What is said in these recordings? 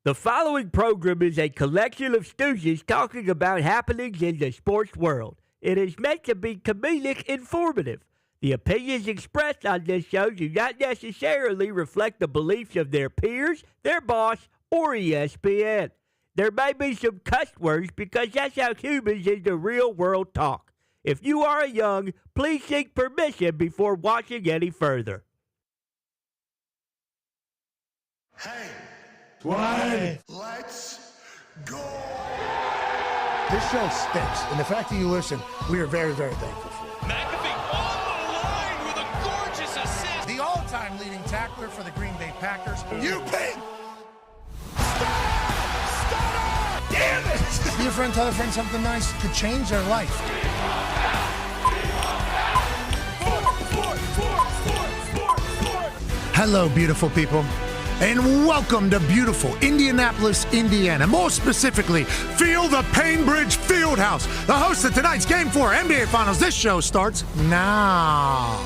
The following program is a collection of stooges talking about happenings in the sports world. It is meant to be comedic informative. The opinions expressed on this show do not necessarily reflect the beliefs of their peers, their boss, or ESPN. There may be some cuss words because that's how humans in the real world talk. If you are young, please seek permission before watching any further. Hey. Why? Let's go! This show stinks, and the fact that you listen, we are very, very thankful for it. McAfee on the line with a gorgeous assist. The all-time leading tackler for the Green Bay Packers. You pink! Stunner! Damn it! Be a friend, tell a friend something nice could change their life. Hello, beautiful people. And welcome to beautiful Indianapolis, Indiana. More specifically, Feel the Painbridge Fieldhouse. The host of tonight's Game 4 NBA Finals. This show starts now.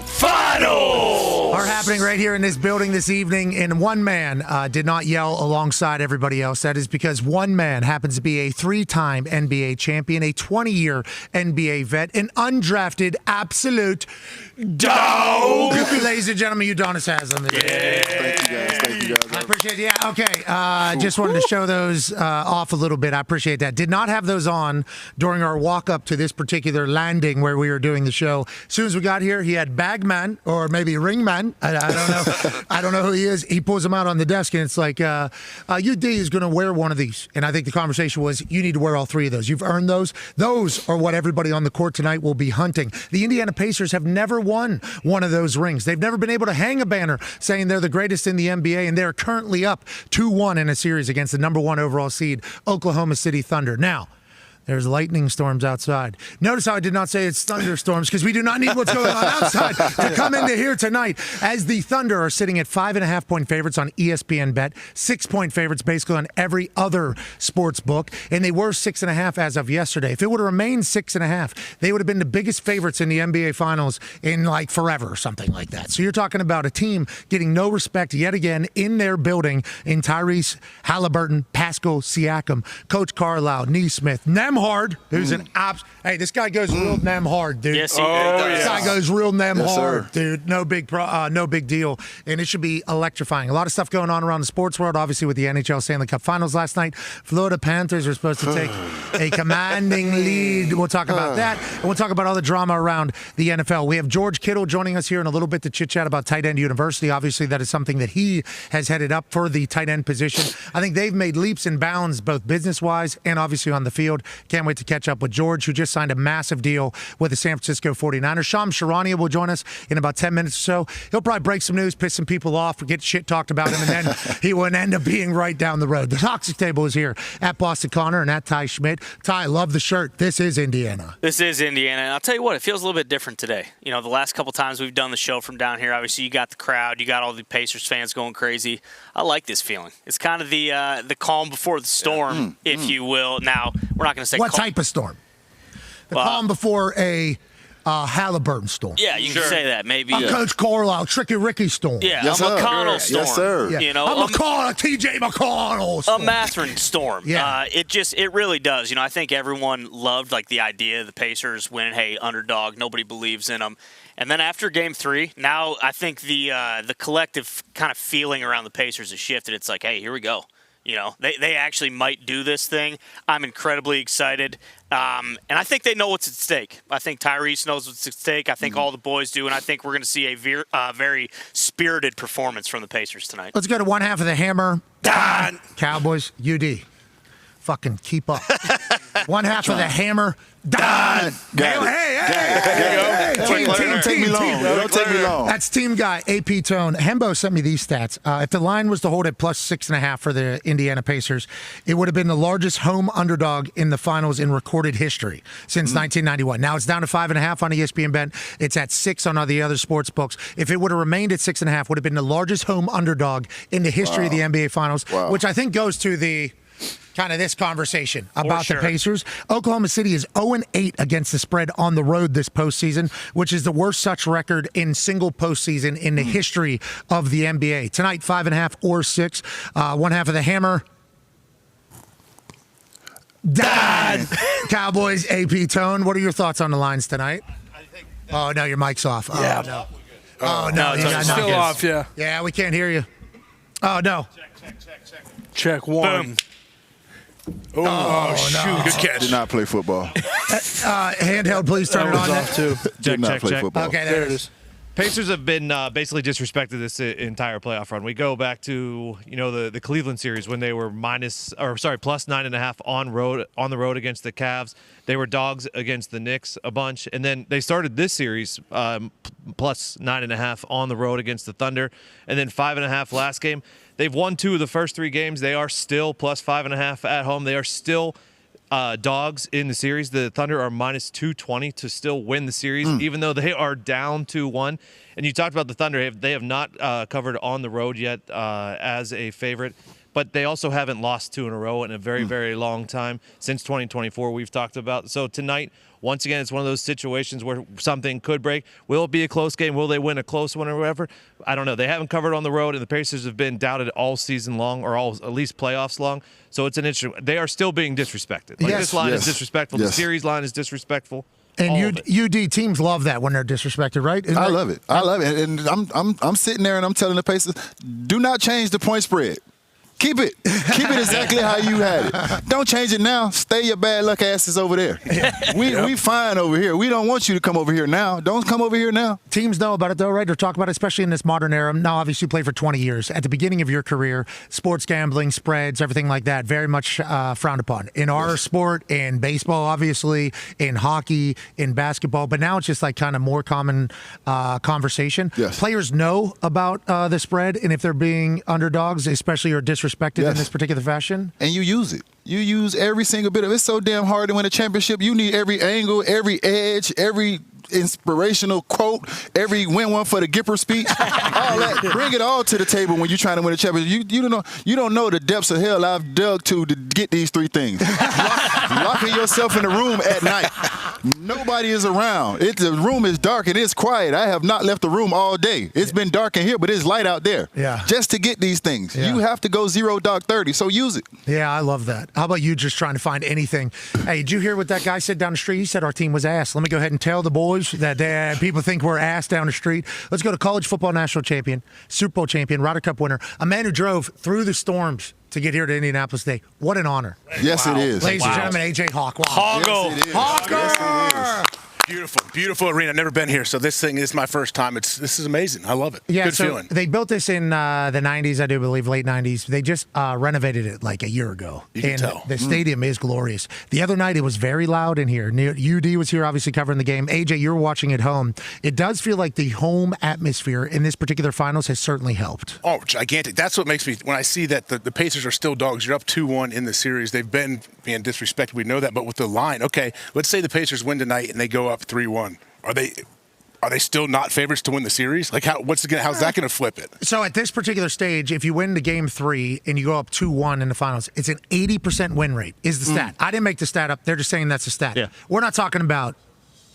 Finals are happening right here in this building this evening, and one man did not yell alongside everybody else. That is because one man happens to be a three-time NBA champion, a 20-year NBA vet, an undrafted absolute dog. Ladies and gentlemen, Udonis Haslam. Yeah. Thank you guys. I appreciate it. Yeah, okay. Just wanted to show those off a little bit. I appreciate that. Did not have those on during our walk-up to this particular landing where we were doing the show. As soon as we got here, he had Bagman, or maybe Ringman. I don't know. I don't know who he is. He pulls them out on the desk, and it's like, UD is going to wear one of these. And I think the conversation was, you need to wear all three of those. You've earned those. Those are what everybody on the court tonight will be hunting. The Indiana Pacers have never won one of those rings. They've never been able to hang a banner saying they're the greatest in the NBA, and they're currently up 2-1 in a series against the number one overall seed, Oklahoma City Thunder. Now, there's lightning storms outside. Notice how I did not say it's thunderstorms, because we do not need what's going on outside to come into here tonight, as the Thunder are sitting at 5.5-point favorites on ESPN Bet, 6-point favorites basically on every other sports book, and they were 6.5 as of yesterday. If it would have remained 6.5, they would have been the biggest favorites in the NBA Finals in like forever or something like that. So you're talking about a team getting no respect yet again in their building in Tyrese Haliburton, Pascal Siakam, Coach Carlisle, Neesmith, Nemhard, who's an ops. Hey, this guy goes real Nemhard, dude. Yes, he does. This guy goes real Nemhard, Yes, dude. No big deal. And it should be electrifying. A lot of stuff going on around the sports world, obviously with the NHL Stanley Cup Finals last night. Florida Panthers are supposed to take a commanding lead. We'll talk about that. And we'll talk about all the drama around the NFL. We have George Kittle joining us here in a little bit to chit-chat about Tight End University. Obviously, that is something that he has headed up for the tight end position. I think they've made leaps and bounds, both business-wise and obviously on the field. Can't wait to catch up with George, who just signed a massive deal with the San Francisco 49ers. Charania will join us in about 10 minutes or so. He'll probably break some news, piss some people off, get shit talked about him, and then he will end up being right down the road. The Toxic Table is here at Boston Connor and at Ty Schmidt. Ty, love the shirt. This is Indiana. This is Indiana, and I'll tell you what, it feels a little bit different today. You know, the last couple times we've done the show from down here, obviously you got the crowd, you got all the Pacers fans going crazy. I like this feeling. It's kind of the calm before the storm, if you will. Now, we're not going to say what type of storm? The calm before a Haliburton storm. Yeah, you can say that. Maybe Coach Carlisle, Tricky Ricky storm. Yeah, yes, a McConnell storm. Yes, sir. You know, a TJ McConnell storm. A Mathurin storm. Yeah. It really does. You know, I think everyone loved like the idea of the Pacers winning. Hey, underdog, nobody believes in them. And then after Game 3, now I think the collective kind of feeling around the Pacers has shifted. It's like, hey, here we go. You know, they actually might do this thing. I'm incredibly excited. And I think they know what's at stake. I think Tyrese knows what's at stake. I think all the boys do. And I think we're going to see a very spirited performance from the Pacers tonight. Let's go to one half of the hammer. Dahn. Cowboys, UD. Fucking keep up. One half of the hammer. Dahn. Hey. Team. Don't take me long. That's team guy, AP Tone. Hembo sent me these stats. If the line was to hold at plus 6.5 for the Indiana Pacers, it would have been the largest home underdog in the finals in recorded history since 1991. Now it's down to 5.5 on ESPN Bet. It's at 6 on all the other sports books. If it would have remained at 6.5, would have been the largest home underdog in the history of the NBA Finals, which I think goes to the kind of this conversation about the Pacers. Oklahoma City is 0-8 against the spread on the road this postseason, which is the worst such record in single postseason in the history of the NBA. Tonight, 5.5 or 6. One half of the Hammer. Dahn. Cowboys, AP Tone. What are your thoughts on the lines tonight? Oh, no, your mic's off. Oh, no. Oh, no. It's still off, yeah. Yeah, we can't hear you. Oh, no. Check one. Oh, shoot. no. Good catch. Did not play football. Handheld, please turn it on. off, too. Did not play football. Okay, there it is. Pacers have been basically disrespected this entire playoff run. We go back to the Cleveland series when they were plus 9.5 on the road against the Cavs. They were dogs against the Knicks a bunch, and then they started this series plus 9.5 on the road against the Thunder, and then 5.5 last game. They've won 2 of the first 3 games. They are still plus 5.5 at home. They are still dogs in the series. The Thunder are minus 220 to still win the series, even though they are down 2-1. And you talked about the Thunder. They have not covered on the road yet as a favorite, but they also haven't lost 2 in a row in a very, very long time since 2024 we've talked about. So tonight, once again, it's one of those situations where something could break. Will it be a close game? Will they win a close one or whatever? I don't know. They haven't covered on the road, and the Pacers have been doubted all season long, or at least playoffs long. So it's an interesting. They are still being disrespected. Like, this line is disrespectful. The series line is disrespectful. And UD teams love that when they're disrespected, right? I love it. I love it. And I'm sitting there and I'm telling the Pacers, do not change the point spread. Keep it. Keep it exactly how you had it. Don't change it now. Stay your bad luck asses over there. We fine over here. We don't want you to come over here now. Don't come over here now. Teams know about it, though, right? They're talking about it, especially in this modern era. Now, obviously, you played for 20 years. At the beginning of your career, sports gambling, spreads, everything like that, very much frowned upon. In our sport, in baseball, obviously, in hockey, in basketball. But now it's just like kind of more common conversation. Yes. Players know about the spread, and if they're being underdogs, especially or disrespected in this particular fashion. And you use it. You use every single bit of it. It's so damn hard to win a championship. You need every angle, every edge, every inspirational quote, every win one for the Gipper speech. All that. Bring it all to the table when you're trying to win a championship. You don't know the depths of hell I've dug to get these 3 things. Locking yourself in a room at night. Nobody is around. The room is dark and it's quiet. I have not left the room all day. It's been dark in here, but it's light out there. Yeah. Just to get these things. Yeah. You have to go 0 dark 30, so use it. Yeah, I love that. How about you just trying to find anything? Hey, did you hear what that guy said down the street? He said our team was ass. Let me go ahead and tell the boys that people think we're ass down the street. Let's go to college football national champion, Super Bowl champion, Ryder Cup winner, a man who drove through the storms to get here to Indianapolis today. What an honor. Yes, it is. Ladies and gentlemen, AJ Hawk. Wow. Hoggle. Yes, it is. Hawker! Yes, it is. Beautiful arena. I've never been here, so this thing is my first time. This is amazing. I love it. Yeah, Good so feeling. They built this in the 90s, I do believe, late 90s. They just renovated it like a year ago. You can tell. The stadium is glorious. The other night, it was very loud in here. UD was here, obviously, covering the game. AJ, you were watching at home. It does feel like the home atmosphere in this particular finals has certainly helped. Oh, gigantic. That's what makes me, when I see that the Pacers are still dogs, you're up 2-1 in the series. They've been being disrespected. We know that. But with the line, okay, let's say the Pacers win tonight and they go up 3-1. Are they still not favorites to win the series? Like, how's that going to flip it? So at this particular stage, if you win the game 3 and you go up 2-1 in the finals, it's an 80% win rate is the stat. I didn't make the stat up. They're just saying that's the stat. Yeah. We're not talking about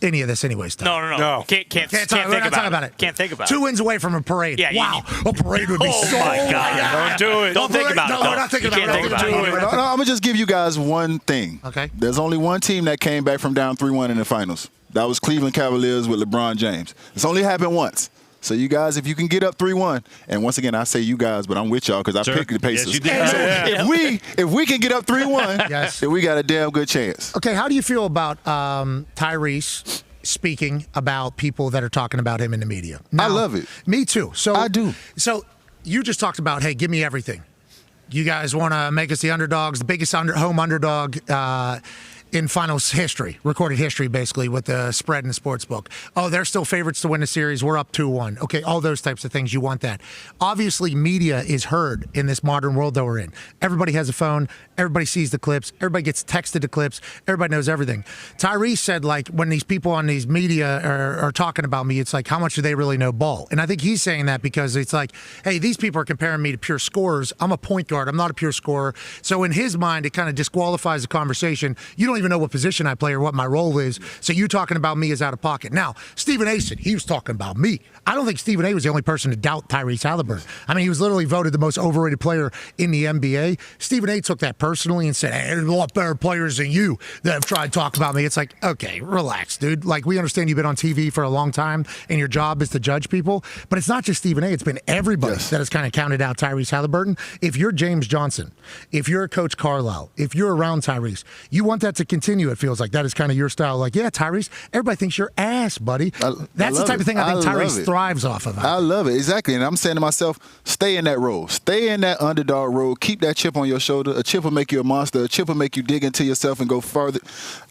any of this anyways. No. Can't think about it. Can't think about it. 2 wins away from a parade. Yeah, wow. A parade would be so. Oh, my God. Don't do it. Don't think about it. No, we're not thinking about it. Think about it. No, I'm going to just give you guys one thing. Okay. There's only one team that came back from down 3-1 in the finals. That was Cleveland Cavaliers with LeBron James. It's only happened once. So you guys, if you can get up 3-1, and once again, I say you guys, but I'm with y'all because I picked the Pacers. Yes, you did. If we can get up 3-1, Yes. then we got a damn good chance. Okay, how do you feel about Tyrese speaking about people that are talking about him in the media? I love it. Me too. So I do. So you just talked about, hey, give me everything. You guys want to make us the underdogs, the biggest home underdog in finals history, recorded history, basically, with the spread in the sports book. Oh, they're still favorites to win the series. We're up 2-1. Okay, all those types of things. You want that. Obviously, media is heard in this modern world that we're in. Everybody has a phone. Everybody sees the clips. Everybody gets texted the clips. Everybody knows everything. Tyrese said, like, when these people on these media are talking about me, it's like, how much do they really know ball? And I think he's saying that because it's like, hey, these people are comparing me to pure scorers. I'm a point guard. I'm not a pure scorer. So in his mind, it kind of disqualifies the conversation. You don't even know what position I play or what my role is. So you talking about me is out of pocket. Now, Stephen A said he was talking about me. I don't think Stephen A was the only person to doubt Tyrese Haliburton. I mean, he was literally voted the most overrated player in the NBA. Stephen A took that personally and said, hey, there's a lot better players than you that have tried to talk about me. It's like, okay, relax, dude. Like, we understand you've been on TV for a long time and your job is to judge people, but it's not just Stephen A. It's been everybody that has kind of counted out Tyrese Haliburton. If you're James Johnson, if you're Coach Carlisle, if you're around Tyrese, you want that to continue, it feels like. That is kind of your style. Like, yeah, Tyrese, everybody thinks you're ass, buddy. That's the type of thing I think Tyrese thrives off of. I love it. Exactly. And I'm saying to myself, stay in that role. Stay in that underdog role. Keep that chip on your shoulder. A chip will make you a monster. A chip will make you dig into yourself and go further.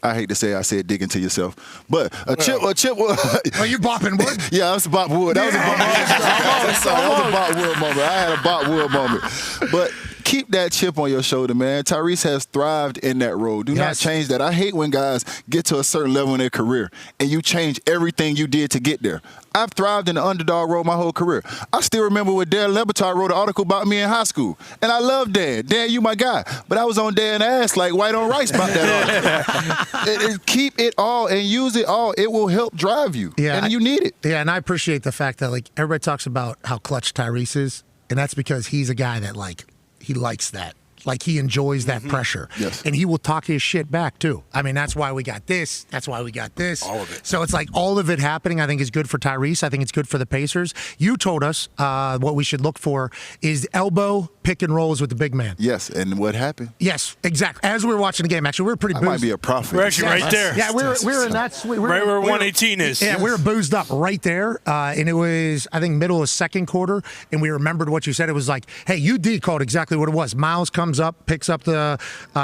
I hate to say I said dig into yourself. But a chip will... Are you bopping wood? Yeah, I was bop wood. That was a bop wood moment. I had a bop wood moment. But keep that chip on your shoulder, man. Tyrese has thrived in that role. Do not change that. I hate when guys get to a certain level in their career and you change everything you did to get there. I've thrived in the underdog role my whole career. I still remember when Dan Lebatard wrote an article about me in high school. And I love Dan. Dan, you my guy. But I was on Dan's ass like white on rice about that article. Keep it all and use it all. It will help drive you. Yeah, and you need it. Yeah, and I appreciate the fact that, like, everybody talks about how clutch Tyrese is, and that's because he's a guy that, like, he likes that. Like, he enjoys that pressure. Yes. And he will talk his shit back, too. I mean, that's why we got this. That's why we got this. All of it. So it's like all of it happening, I think, is good for Tyrese. I think it's good for the Pacers. You told us what we should look for is elbow pick and rolls with the big man. Yes, and what happened? Yes, exactly. As we were watching the game, actually, we were pretty boozed. I might be a prophet. We're actually right there. Yeah, we were in that suite. Right where 118 is. Yeah, we were boozed up right there. And it was, I think, middle of second quarter, and we remembered what you said. It was like, hey, you called exactly what it was. Miles comes up, picks up the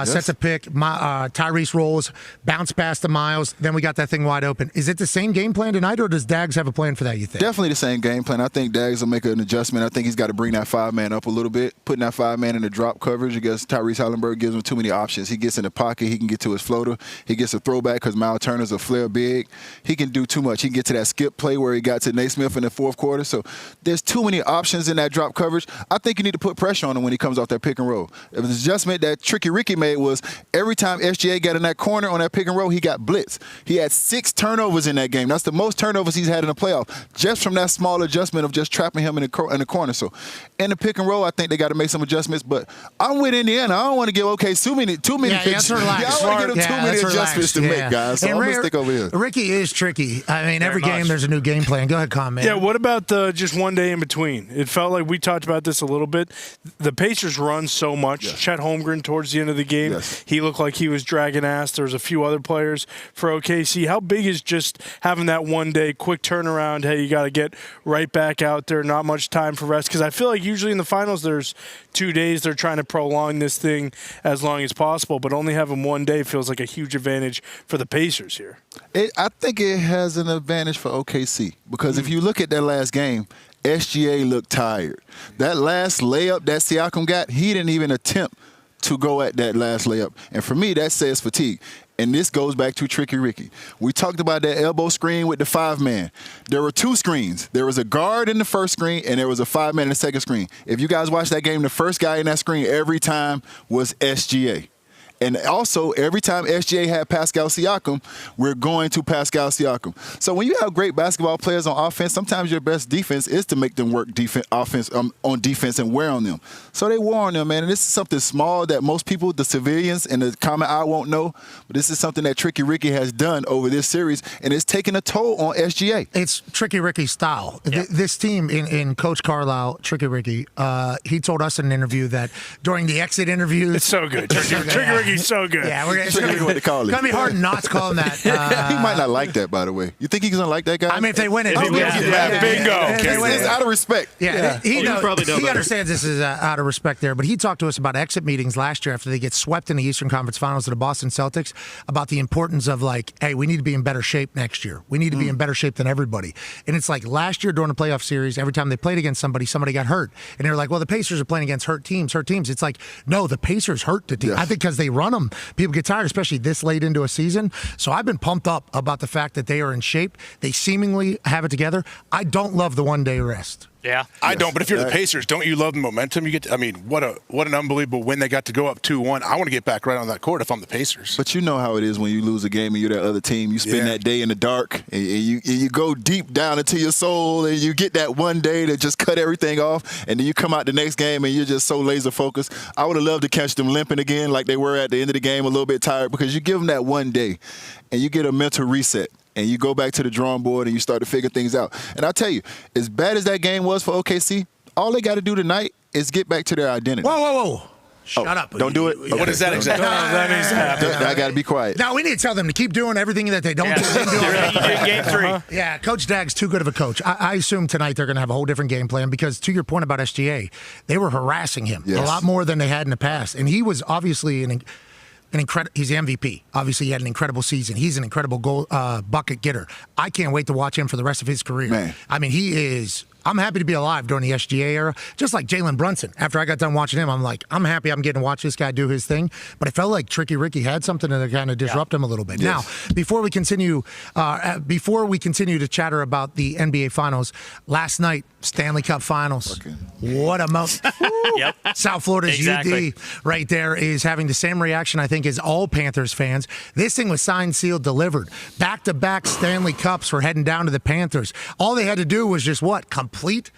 sets a pick. Tyrese rolls, bounce past the Miles. Then we got that thing wide open. Is it the same game plan tonight, or does Dags have a plan for that, you think? Definitely the same game plan. I think Dags will make an adjustment. I think he's got to bring that 5-man up a little bit. Putting that 5-man in the drop coverage against Tyrese Haliburton gives him too many options. He gets in the pocket. He can get to his floater. He gets a throwback because Miles Turner's a flare big. He can do too much. He can get to that skip play where he got to Naismith in the fourth quarter. So there's too many options in that drop coverage. I think you need to put pressure on him when he comes off that pick and roll. If the adjustment that Tricky Ricky made was every time SGA got in that corner on that pick and roll, he got blitzed. He had 6 turnovers in that game. That's the most turnovers he's had in the playoff, just from that small adjustment of just trapping him in the corner. So in the pick and roll, I think they got to make some adjustments. But I'm with Indiana. I don't want to give too many. Yeah, that's relaxed. I don't want to give them too many adjustments to make, guys. So I'm going to stick over here. Ricky is tricky. I mean, every game there's a new game plan. Go ahead, Con, man. Yeah, what about just one day in between? It felt like we talked about this a little bit. The Pacers run so much. Yes. Chet Holmgren towards the end of the game, he looked like he was dragging ass. There was a few other players for OKC. How big is just having that one day quick turnaround? Hey, you got to get right back out there. Not much time for rest, because I feel like usually in the finals there's 2 days. They're trying to prolong this thing as long as possible, but only having one day feels like a huge advantage for the Pacers here. I think it has an advantage for OKC because if you look at that last game, SGA looked tired. That last layup that Siakam got, he didn't even attempt to go at that last layup. And for me, that says fatigue. And this goes back to Tricky Ricky. We talked about that elbow screen with the 5-man. There were 2 screens. There was a guard in the first screen, and there was a 5-man in the second screen. If you guys watched that game, the first guy in that screen every time was SGA. And also, every time SGA had Pascal Siakam, we're going to Pascal Siakam. So when you have great basketball players on offense, sometimes your best defense is to make them work on defense and wear on them. So they wore on them, man. And this is something small that most people, the civilians and the common eye, won't know. But this is something that Tricky Ricky has done over this series, and it's taking a toll on SGA. It's Tricky Ricky's style. Yeah. This team in Coach Carlisle, Tricky Ricky, he told us in an interview that during the exit interviews. It's so good. Tricky Ricky Turkey's so good. Yeah, it's Turkey is what they call it. It's going to be hard not to call him that. He might not like that, by the way. You think he's going to like that guy? I mean, if they win it. Bingo. It's out of respect. Yeah, he probably know he better. understands this is out of respect there, but he talked to us about exit meetings last year after they get swept in the Eastern Conference Finals to the Boston Celtics about the importance of like, hey, we need to be in better shape next year. We need to be in better shape than everybody. And it's like last year during the playoff series, every time they played against somebody got hurt. And they were like, well, the Pacers are playing against hurt teams. It's like, no, the Pacers hurt the team. Yes. I think because they run them. People get tired, especially this late into a season. So I've been pumped up about the fact that they are in shape. They seemingly have it together. I don't love the one-day rest. Yeah, I don't. But if you're the Pacers, don't you love the momentum you get? I mean, what an unbelievable win they got to go up 2-1. I want to get back right on that court if I'm the Pacers. But you know how it is when you lose a game and you're that other team. You spend that day in the dark and you go deep down into your soul and you get that one day to just cut everything off. And then you come out the next game and you're just so laser focused. I would have loved to catch them limping again like they were at the end of the game, a little bit tired, because you give them that one day and you get a mental reset. And you go back to the drawing board and you start to figure things out. And I'll tell you, as bad as that game was for OKC, all they got to do tonight is get back to their identity. Whoa. Shut up. Don't do it. Okay. What is that exactly? That needs to happen. I got to be quiet. Now, we need to tell them to keep doing everything that they don't do. Game 3. Yeah, Coach Dag's too good of a coach. I assume tonight they're going to have a whole different game plan because, to your point about SGA, they were harassing him a lot more than they had in the past. And he was obviously he's the MVP. Obviously, he had an incredible season. He's an incredible goal bucket getter. I can't wait to watch him for the rest of his career. Man. I mean, he is. I'm happy to be alive during the SGA era, just like Jalen Brunson. After I got done watching him, I'm like, I'm happy I'm getting to watch this guy do his thing. But it felt like Tricky Ricky had something to kind of disrupt him a little bit. Yes. Now, before we continue to chatter about the NBA Finals, last night, Stanley Cup Finals. Okay. What a moment. Yep. South Florida's Exactly. UD right there is having the same reaction, I think, as all Panthers fans. This thing was signed, sealed, delivered. Back-to-back Stanley Cups were heading down to the Panthers. All they had to do was just complete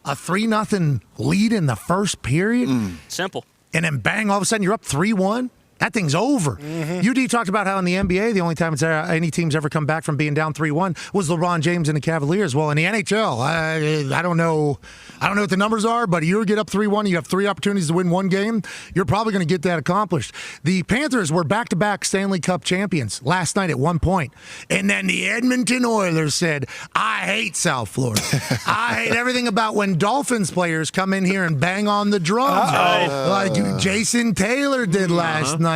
a 3-0 lead in the first period. Simple. And then bang, all of a sudden you're up 3-1. That thing's over. UD talked about how in the NBA, the only time any team's ever come back from being down 3-1 was LeBron James and the Cavaliers. Well, in the NHL, I don't know what the numbers are, but you get up 3-1, you have 3 opportunities to win one game, you're probably going to get that accomplished. The Panthers were back-to-back Stanley Cup champions last night at one point. And then the Edmonton Oilers said, I hate South Florida. I hate everything about when Dolphins players come in here and bang on the drums. Like Jason Taylor did last night.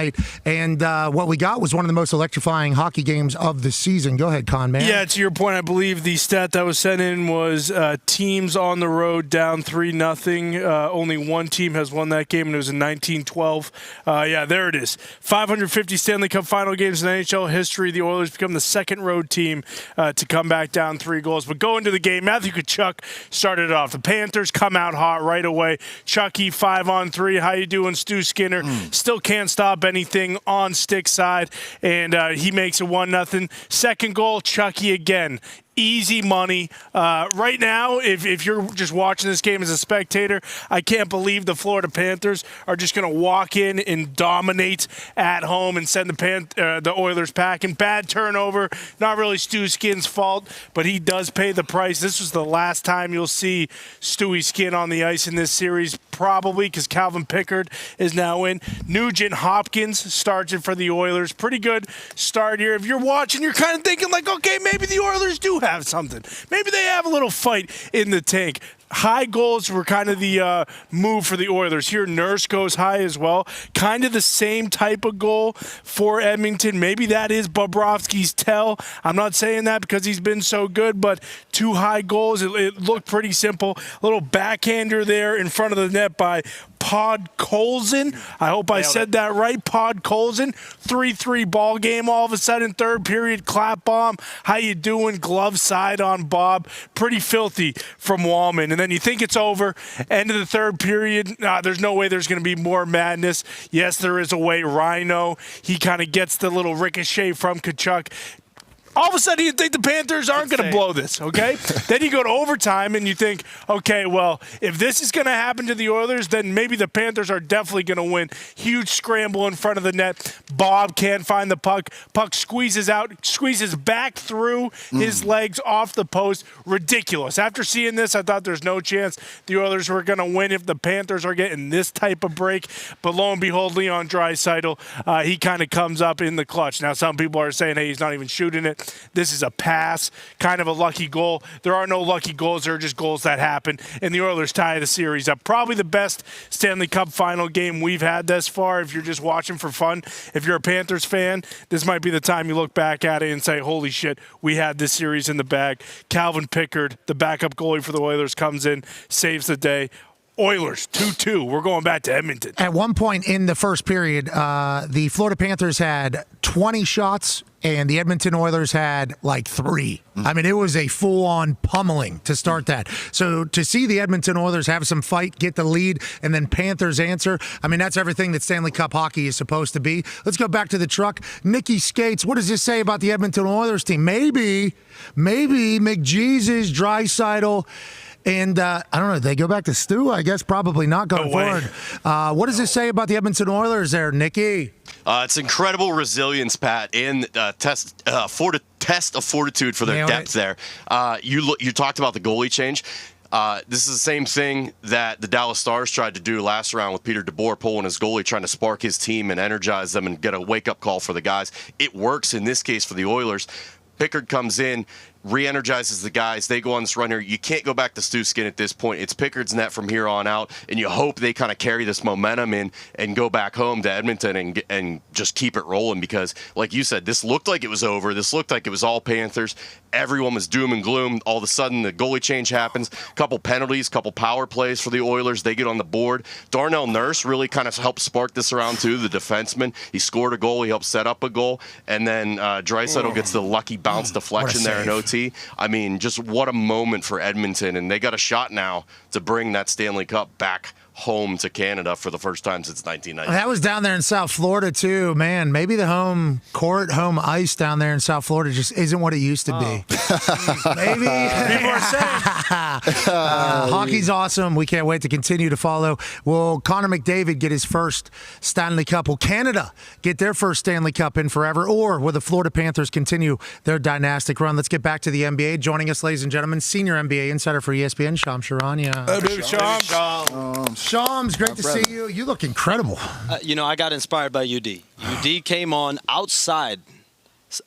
And what we got was one of the most electrifying hockey games of the season. Go ahead, Con Man. Yeah, to your point, I believe the stat that was sent in was teams on the road down 3-0. Only one team has won that game, and it was in 1912. Yeah, there it is. 550 Stanley Cup final games in NHL history. The Oilers become the second road team to come back down 3 goals. But go into the game, Matthew Tkachuk started it off. The Panthers come out hot right away. Chucky 5-on-3. How you doing, Stu Skinner? Still can't stop anything on stick side, and he makes it 1-0. Second goal, Chucky again. Easy money. Right now, if you're just watching this game as a spectator, I can't believe the Florida Panthers are just going to walk in and dominate at home and send the Oilers packing. Bad turnover. Not really Stu Skin's fault, but he does pay the price. This was the last time you'll see Stewie Skin on the ice in this series, probably because Calvin Pickard is now in. Nugent Hopkins starts it for the Oilers. Pretty good start here. If you're watching, you're kind of thinking like, okay, maybe the Oilers do have something. Maybe they have a little fight in the tank. High goals were kind of the move for the Oilers. Here, Nurse goes high as well. Kind of the same type of goal for Edmonton. Maybe that is Bobrovsky's tell. I'm not saying that because he's been so good, but 2 high goals. It looked pretty simple. A little backhander there in front of the net by Podkolzin. I hope I said that right. Podkolzin. 3-3 ball game all of a sudden. Third period clap bomb. How you doing? Glove side on Bob. Pretty filthy from Wallman. And then you think it's over. End of the third period. There's no way there's going to be more madness. Yes, there is a way. Rhino, he kind of gets the little ricochet from Tkachuk. all of a sudden you think the Panthers aren't going to blow this, okay? Then you go to overtime and you think, okay, well, if this is going to happen to the Oilers, then maybe the Panthers are definitely going to win. Huge scramble in front of the net. Bob can't find the puck. Puck squeezes back through his legs off the post. Ridiculous. After seeing this, I thought there's no chance the Oilers were going to win if the Panthers are getting this type of break. But lo and behold, Leon Draisaitl, he kind of comes up in the clutch. Now, some people are saying, hey, he's not even shooting it. This is a pass, kind of a lucky goal. There are no lucky goals. There are just goals that happen. And the Oilers tie the series up. Probably the best Stanley Cup final game we've had thus far if you're just watching for fun. If you're a Panthers fan, this might be the time you look back at it and say, holy shit, we had this series in the bag. Calvin Pickard, the backup goalie for the Oilers, comes in, saves the day. Oilers, 2-2. We're going back to Edmonton. At one point in the first period, the Florida Panthers had 20 shots, and the Edmonton Oilers had like 3. I mean, it was a full-on pummeling to start that. So to see the Edmonton Oilers have some fight, get the lead, and then Panthers answer, I mean, that's everything that Stanley Cup hockey is supposed to be. Let's go back to the truck. Nikki Skates, what does this say about the Edmonton Oilers team? Maybe McJesus, Draisaitl, and I don't know, they go back to Stu? I guess probably not going forward. What does this say about the Edmonton Oilers there, Nikki? It's incredible resilience, Pat, and test of fortitude for their depth there. You talked about the goalie change. This is the same thing that the Dallas Stars tried to do last round with Peter DeBoer pulling his goalie, trying to spark his team and energize them and get a wake-up call for the guys. It works in this case for the Oilers. Pickard comes in, re-energizes the guys. They go on this run here. You can't go back to Stu Skin at this point. It's Pickard's net from here on out, and you hope they kind of carry this momentum in and go back home to Edmonton and just keep it rolling because, like you said, this looked like it was over. This looked like it was all Panthers. Everyone was doom and gloom. All of a sudden, the goalie change happens. Couple penalties, couple power plays for the Oilers. They get on the board. Darnell Nurse really kind of helped spark this around, too, the defenseman. He scored a goal. He helped set up a goal. And then Draisaitl gets the lucky bounce deflection there in OT. I mean, just what a moment for Edmonton. And they got a shot now to bring that Stanley Cup back home to Canada for the first time since 1990. That was down there in South Florida, too. Man, maybe the home court, home ice down there in South Florida just isn't what it used to be. Maybe. People are saying. Hockey's awesome. We can't wait to continue to follow. Will Connor McDavid get his first Stanley Cup? Will Canada get their first Stanley Cup in forever? Or will the Florida Panthers continue their dynastic run? Let's get back to the NBA. Joining us, ladies and gentlemen, senior NBA insider for ESPN, Shams Charania. Shams, great to see you. You look incredible. I got inspired by UD. UD came on outside,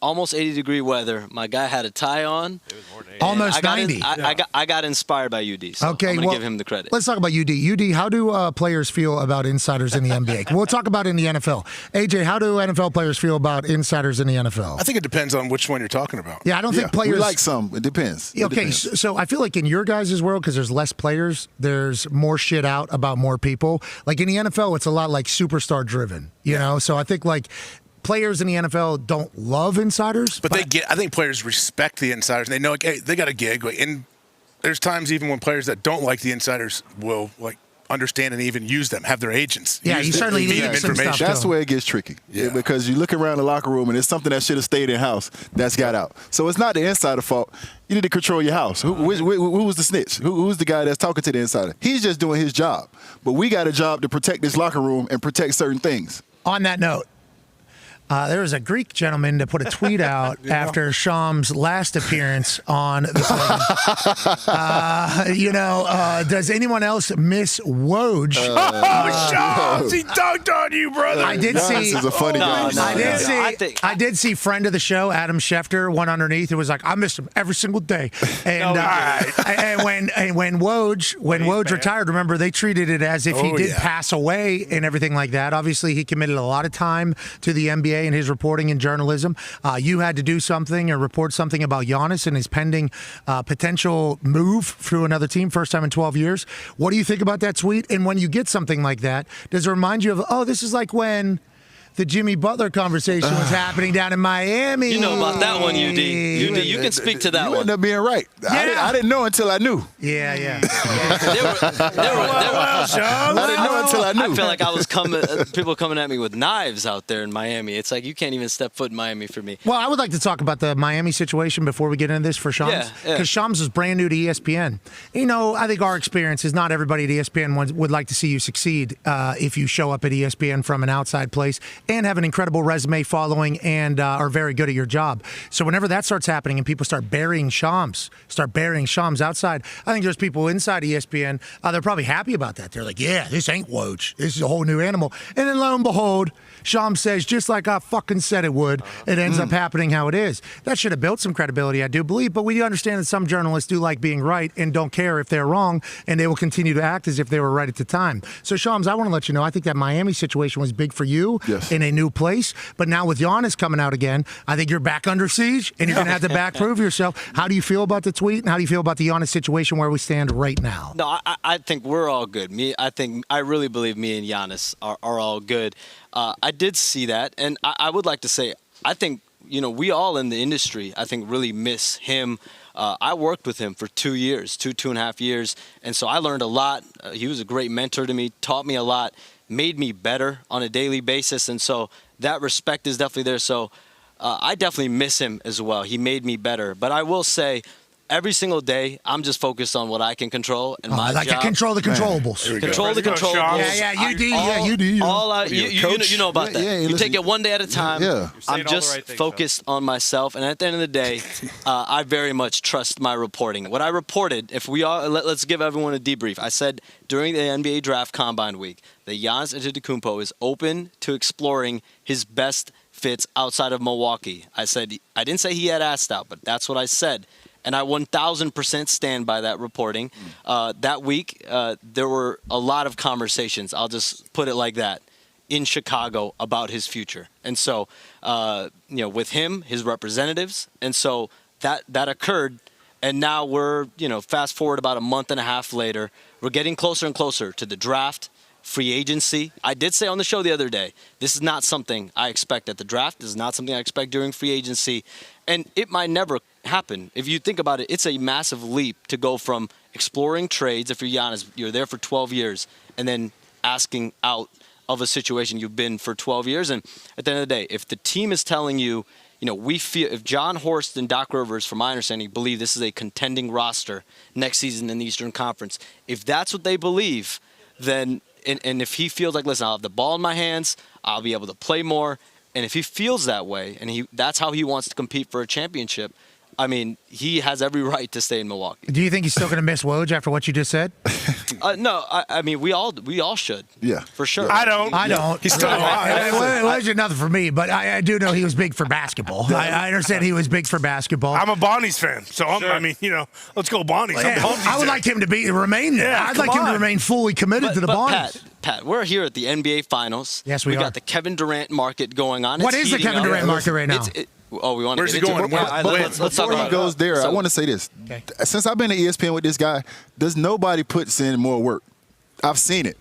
almost 80-degree weather. My guy had a tie on. It was more than 80. Almost 90. I got inspired by UD, so okay, I'm going to give him the credit. Let's talk about UD. UD, how do players feel about insiders in the NBA? We'll talk about it in the NFL. AJ, how do NFL players feel about insiders in the NFL? I think it depends on which one you're talking about. Yeah, I don't think players... We like some. It depends. Okay, depends. So I feel like in your guys' world, because there's less players, there's more shit out about more people. Like in the NFL, it's a lot like superstar driven, you know? So I think like... Players in the NFL don't love insiders, but I think players respect the insiders. And they know, like, hey, they got a gig. And there's times even when players that don't like the insiders will understand and even use them, have their agents. Yeah, you certainly need some stuff. That's where it gets tricky. Yeah. Because you look around the locker room and it's something that should have stayed in house that's got out. So it's not the insider fault. You need to control your house. Who was the snitch? Who's the guy that's talking to the insider? He's just doing his job. But we got a job to protect this locker room and protect certain things. On that note, there was a Greek gentleman that put a tweet out after Sham's last appearance on the program. Does anyone else miss Woj? Shams, he dunked on you, brother. I did see. This is a funny guy. I did see friend of the show, Adam Schefter, one underneath. It was like, I miss him every single day. And when Woj retired, remember they treated it as if he did pass away and everything like that. Obviously, he committed a lot of time to the NBA in his reporting and journalism. You had to do something or report something about Giannis and his pending potential move to another team, first time in 12 years. What do you think about that tweet? And when you get something like that, does it remind you of, this is like when the Jimmy Butler conversation was happening down in Miami. You know about that one, UD. UD, you can speak to that you one. ended up being right. Yeah. I didn't know until I knew. Yeah. I didn't know until I knew. I feel like I was people coming at me with knives out there in Miami. It's like you can't even step foot in Miami for me. Well, I would like to talk about the Miami situation before we get into this for Shams. Because Shams is brand new to ESPN. You know, I think our experience is not everybody at ESPN would like to see you succeed if you show up at ESPN from an outside place and have an incredible resume following and are very good at your job. So whenever that starts happening and people start burying Shams outside, I think there's people inside ESPN, they're probably happy about that. They're like, yeah, this ain't Woj. This is a whole new animal. And then lo and behold, Shams says, just like I fucking said it would, it ends up happening how it is. That should have built some credibility, I do believe, but we do understand that some journalists do like being right and don't care if they're wrong, and they will continue to act as if they were right at the time. So, Shams, I want to let you know, I think that Miami situation was big for you in a new place, but now with Giannis coming out again, I think you're back under siege, and you're going to have to back prove yourself. How do you feel about the tweet, and how do you feel about the Giannis situation where we stand right now? No, I think we're all good. I really believe me and Giannis are all good. I did see that, and I would like to say, I think, we all in the industry, I think, really miss him. I worked with him for 2 years, two and a half years, and so I learned a lot. He was a great mentor to me, taught me a lot, made me better on a daily basis, and so that respect is definitely there. So I definitely miss him as well. He made me better. But I will say, every single day, I'm just focused on what I can control and my like job. to control the controllables. Control the controllables. You know about that. You take it one day at a time. I'm just focused on myself, and at the end of the day, I very much trust my reporting. What I reported, if we all let's give everyone a debrief. I said during the NBA Draft Combine Week that Giannis Antetokounmpo is open to exploring his best fits outside of Milwaukee. I didn't say he had asked out, but that's what I said. And I 1,000% stand by that reporting. That week, there were a lot of conversations, I'll just put it like that, in Chicago about his future. And so, with him, his representatives, and so that occurred. And now we're, fast forward about a month and a half later, we're getting closer and closer to the draft, free agency. I did say on the show the other day, this is not something I expect at the draft. This is not something I expect during free agency. And it might never happen. If you think about it, it's a massive leap to go from exploring trades, if you're Giannis, you're there for 12 years, and then asking out of a situation you've been for 12 years. And at the end of the day, if the team is telling you, we feel, if John Horst and Doc Rivers, from my understanding, believe this is a contending roster next season in the Eastern Conference, if that's what they believe, then, and if he feels like, listen, I'll have the ball in my hands, I'll be able to play more, and if he feels that way, and that's how he wants to compete for a championship, I mean, he has every right to stay in Milwaukee. Do you think he's still going to miss Woj after what you just said? No, I mean, we all should. Yeah. For sure. I don't. He's still Woj is nothing for me, but I do know he was big for basketball. I understand he was big for basketball. I'm a Bonnie's fan, so let's go Bonnie's. I would like him to remain there. I'd like him to remain fully committed to the Bonnies. Pat, we're here at the NBA Finals. Yes, we are. We got the Kevin Durant market going on. What is the Kevin Durant market right now? We want Where's to it get going? into it. Let's talk Before about he goes there, I want to say this. Okay. Since I've been at ESPN with this guy, does nobody puts in more work? I've seen it.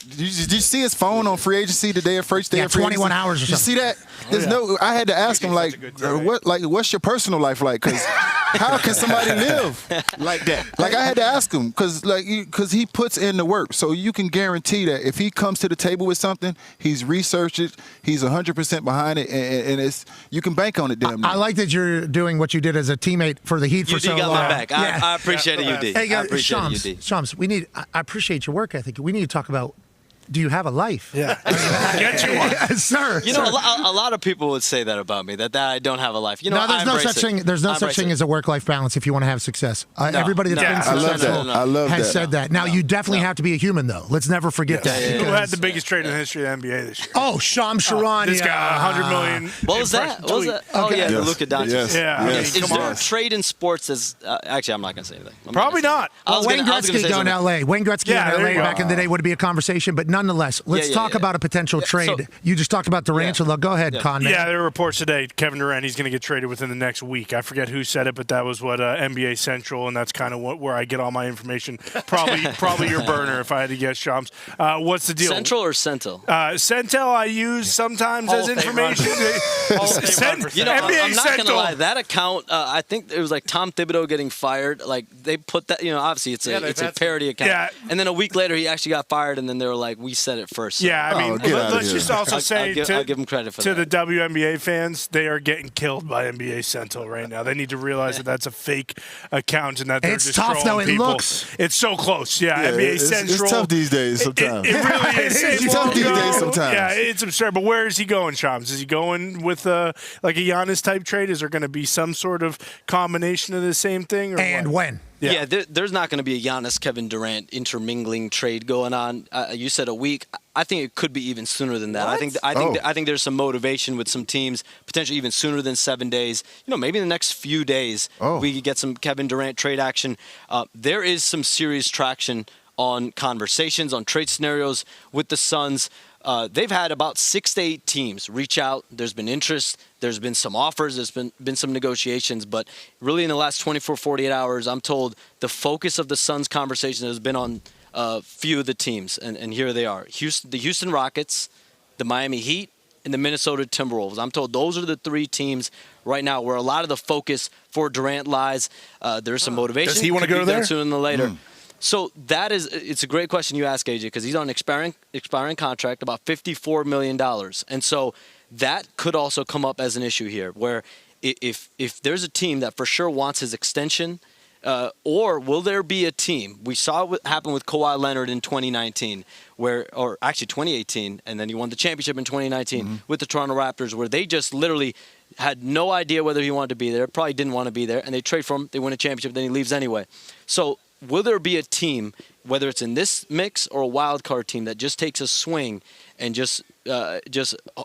Did you see his phone on free agency the day of first day of free 21 agency? hours or something. You see that? There's I had to ask him what's your personal life like? Because how can somebody live like that? I had to ask him because he puts in the work. So you can guarantee that if he comes to the table with something, he's researched it, he's 100% behind it, and you can bank on it. I like that you're doing what you did as a teammate for the Heat for so long. UD got my back. I appreciate it, UD. Hey, I appreciate Shams, it, UD. Shams, I appreciate your work ethic. We need to talk about, do you have a life? Yeah. Get you one. Sir. A lot of people would say that about me, that I don't have a life. No, there's no such thing. There's no such thing as a work-life balance if you want to have success. Everybody that's been successful has said that. Now, you definitely have to be a human, though. Let's never forget that. Who had the biggest trade in the history of the NBA this year? Oh, Shams Charania. This guy, $100 million. What was that? Oh, yeah, the Luka Doncic. Yes. Yeah. Yes. Is there a trade in sports as actually, I'm not going to say anything. Probably not. Wayne Gretzky going to L.A. Wayne Gretzky in L.A. back in the day would be a conversation, but none nonetheless, let's talk about a potential trade. So, you just talked about Durant. So go ahead, Con. Yeah, there are reports today. Kevin Durant, he's going to get traded within the next week. I forget who said it, but that was what NBA Central, and that's kind of where I get all my information. Probably your burner, if I had to guess, Shams. What's the deal? Central or Centel? Centel I use sometimes as information. I'm not going to lie. That account, I think it was like Tom Thibodeau getting fired. Like they put that, obviously it's a parody account. Yeah. And then a week later, he actually got fired, and then they were like, we said it first. So. Yeah, I mean, let's just also say I'll give him credit for to that. the WNBA fans, they are getting killed by NBA Central right now. They need to realize that that's a fake account and that they're It's just tough, trolling though. It people. looks. It's so close. Yeah, NBA Central. It's tough these days sometimes. It really is. It's tough these days sometimes. Yeah, it's absurd. But where is he going, Shams? Is he going with like a Giannis type trade? Is there going to be some sort of combination of the same thing? And when? Yeah, there's not going to be a Giannis Kevin Durant intermingling trade going on. You said a week. I think it could be even sooner than that. What? I think there's some motivation with some teams, potentially even sooner than 7 days. Maybe in the next few days we could get some Kevin Durant trade action. There is some serious traction on conversations, on trade scenarios with the Suns. They've had about 6 to 8 teams reach out. There's been interest. There's been some offers. There's been some negotiations. But really in the last 24, 48 hours, I'm told the focus of the Suns conversation has been on a few of the teams. And here they are. The Houston Rockets, the Miami Heat, and the Minnesota Timberwolves. I'm told those are the 3 teams right now where a lot of the focus for Durant lies. There's some motivation. Does he want to go there? Sooner than later. So it's a great question you ask, AJ, because he's on an expiring contract, about $54 million. And so that could also come up as an issue here, where if there's a team that for sure wants his extension, or will there be a team? We saw what happened with Kawhi Leonard in 2019, or actually 2018, and then he won the championship in 2019 with the Toronto Raptors, where they just literally had no idea whether he wanted to be there, probably didn't want to be there, and they trade for him, they win a championship, then he leaves anyway. So will there be a team, whether it's in this mix or a wild card team, that just takes a swing and just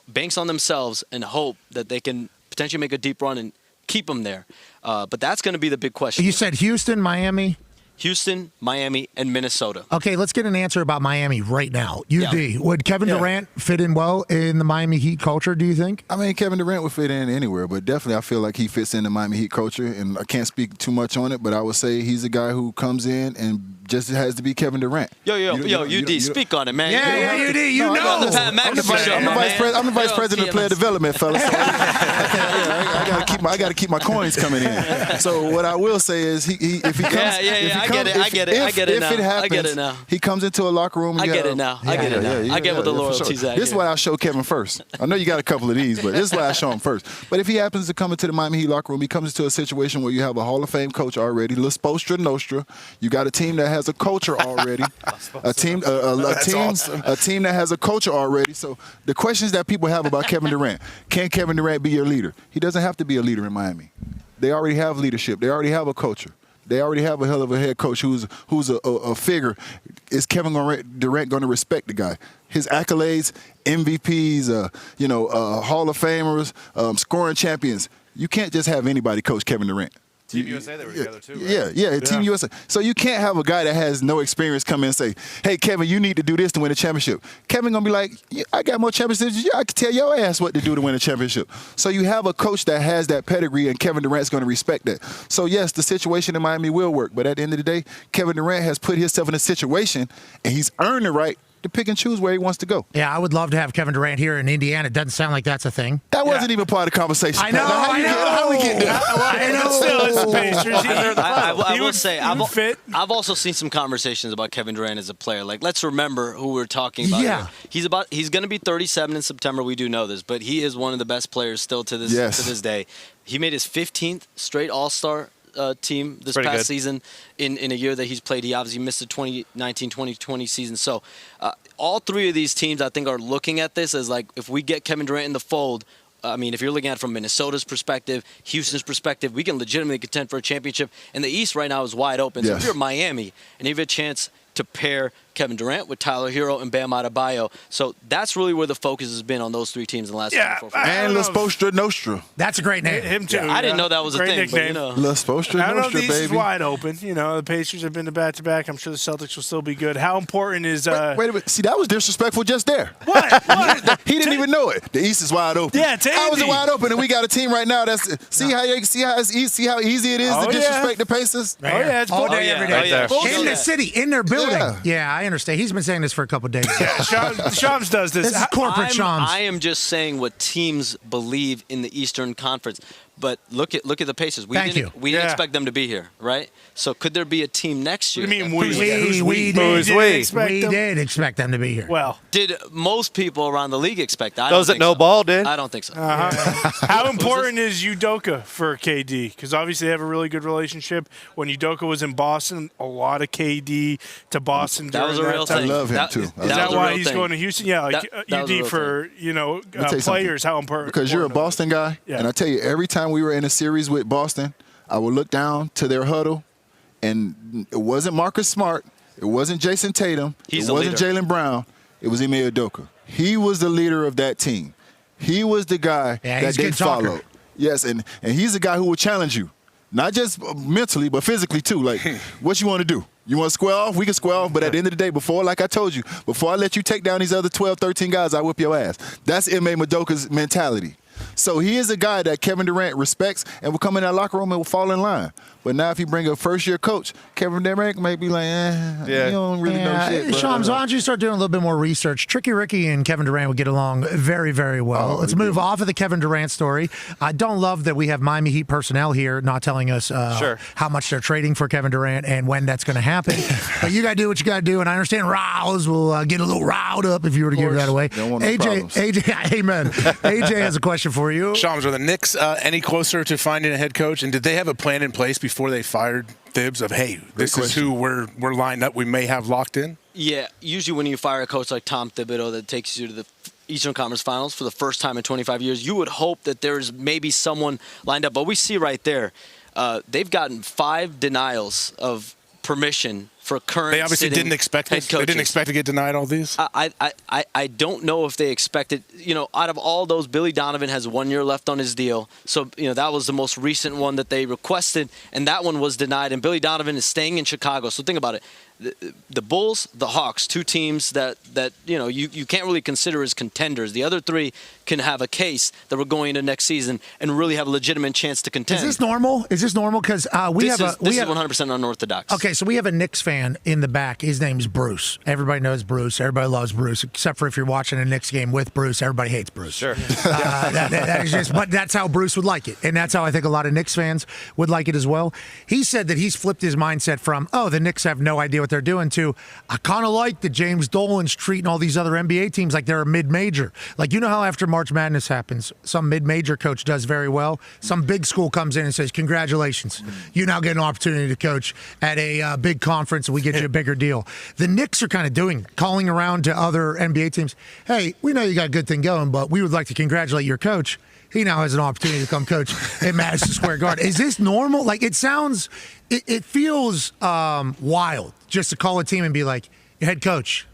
banks on themselves and hope that they can potentially make a deep run and keep them there? But that's going to be the big question. You said Houston, Miami? Houston, Miami, and Minnesota. Okay, let's get an answer about Miami right now. UD, would Kevin Durant fit in well in the Miami Heat culture, do you think? I mean, Kevin Durant would fit in anywhere, but definitely I feel like he fits in the Miami Heat culture, and I can't speak too much on it, but I would say he's a guy who comes in and just has to be Kevin Durant. UD, speak on it, man. Yeah, UD, you know. The Pat McAfee Show, I'm the vice president of player development, fellas. So I got to keep my coins coming in. So what I will say is, if he comes, I get it now. He comes into a locker room. I get it now. I get what the loyalty's at. This is why I show Kevin first. I know you got a couple of these, but this is why I show him first. But if he happens to come into the Miami Heat locker room, he comes into a situation where you have a Hall of Fame coach already, La Spostra Nostra. You got a team that has a culture already, a team that has a culture already. So the questions that people have about Kevin Durant: can Kevin Durant be your leader? He doesn't have to be a leader in Miami. They already have leadership. They already have a culture. They already have a hell of a head coach who's a figure. Is Kevin Durant going to respect the guy? His accolades, MVPs, Hall of Famers, scoring champions. You can't just have anybody coach Kevin Durant. Team USA, they were together too, right? Yeah, Team USA. So you can't have a guy that has no experience come in and say, hey, Kevin, you need to do this to win a championship. Kevin going to be like, I got more championships than you. I can tell your ass what to do to win a championship. So you have a coach that has that pedigree, and Kevin Durant's going to respect that. So, yes, the situation in Miami will work. But at the end of the day, Kevin Durant has put himself in a situation, and he's earned the right to pick and choose where he wants to go. Yeah, I would love to have Kevin Durant here in Indiana. It doesn't sound like that's a thing. That wasn't even part of the conversation. I know. How we get there? Still, it's the Pacers. I will say, I've also seen some conversations about Kevin Durant as a player. Like, let's remember who we're talking about here. He's going to be 37 in September. We do know this, but he is one of the best players still to this day. He made his 15th straight All-Star team this past season in a year that he's played. He obviously missed the 2019-2020 season. So all 3 of these teams, I think, are looking at this as like, if we get Kevin Durant in the fold, I mean, if you're looking at it from Minnesota's perspective, Houston's perspective, we can legitimately contend for a championship. And the East right now is wide open. So if you're Miami and you have a chance to pair Kevin Durant, with Tyler Hero, and Bam Adebayo. So that's really where the focus has been on those three teams in the last 24 years. And La Spostra Nostra. That's a great name. Him too. I didn't know that was a thing. But, La Spostra I don't know Nostra, if the East is baby. wide open. The Pacers have been to back-to-back. I'm sure the Celtics will still be good. How important is... Wait a minute. See, that was disrespectful just there. What? He didn't even know it. The East is wide open. Yeah, to How is it Andy. wide open? And we got a team right now that's... See how easy it is to disrespect the Pacers? Oh, yeah. It's all day, every day. Right there. In the city, in their building. Yeah. Yeah, I understand. He's been saying this for a couple days. Shams does this. This is corporate Shams. I am just saying what teams believe in the Eastern Conference. But look at the Pacers. We didn't expect them to be here, right? So could there be a team next year? What do you mean We did expect them to be here. Well, did most people around the league expect that? Those that know ball did. I don't think so. how important is Udoka for KD? Because obviously they have a really good relationship. When Udoka was in Boston, a lot of KD to Boston. That was a real thing. I love him too. Is that why he's going to Houston? Yeah, like UD for players. How important? Because you're a Boston guy, and I tell you, every time we were in a series with Boston, I would look down to their huddle, and it wasn't Marcus Smart, it wasn't Jason Tatum, it wasn't Jaylen Brown, it was Ime Udoka. He was the leader of that team. He was the guy that they followed. Yes, and he's the guy who will challenge you, not just mentally, but physically too. Like, what you want to do? You want to square off? We can square off, but at the end of the day, like I told you, before I let you take down these other 12, 13 guys, I whip your ass. That's Ime Udoka's mentality. So he is a guy that Kevin Durant respects and will come in that locker room and will fall in line. But now if you bring a first-year coach, Kevin Durant may be like, you don't really know shit. Shams, why don't you start doing a little bit more research? Tricky Ricky and Kevin Durant would get along very, very well. Let's move off of the Kevin Durant story. I don't love that we have Miami Heat personnel here not telling us how much they're trading for Kevin Durant and when that's going to happen. But you got to do what you got to do, and I understand Rouse will get a little riled up if you were to give that away. Don't want no AJ, amen. AJ has a question for you. Shams, are the Knicks any closer to finding a head coach? And did they have a plan in place before they fired Thibs of, hey, this is who we're lined up, we may have locked in? Yeah, usually when you fire a coach like Tom Thibodeau that takes you to the Eastern Conference Finals for the first time in 25 years, you would hope that there's maybe someone lined up. But we see right there, they've gotten 5 denials of permission for current. They obviously didn't expect this. They didn't expect to get denied all these. I don't know if they expected. Out of all those, Billy Donovan has 1 year left on his deal. So that was the most recent one that they requested, and that one was denied. And Billy Donovan is staying in Chicago. So think about it. The Bulls, the Hawks, 2 teams that you can't really consider as contenders. The other 3 can have a case that we're going into next season and really have a legitimate chance to contend. Is this normal? Because this is 100% unorthodox. Okay, so we have a Knicks fan in the back. His name's Bruce. Everybody knows Bruce. Everybody loves Bruce, except for if you're watching a Knicks game with Bruce. Everybody hates Bruce. Sure. That is just, but that's how Bruce would like it, and that's how I think a lot of Knicks fans would like it as well. He said that he's flipped his mindset from, the Knicks have no idea what they're doing, to I kind of like that James Dolan's treating all these other NBA teams like they're a mid-major. Like, how after March Madness happens, some mid-major coach does very well. Some big school comes in and says, congratulations, you now get an opportunity to coach at a big conference and we get you a bigger deal. The Knicks are kind of calling around to other NBA teams, hey, we know you got a good thing going, but we would like to congratulate your coach. He now has an opportunity to come coach at Madison Square Garden. Is this normal? Like, it feels wild just to call a team and be like, head coach,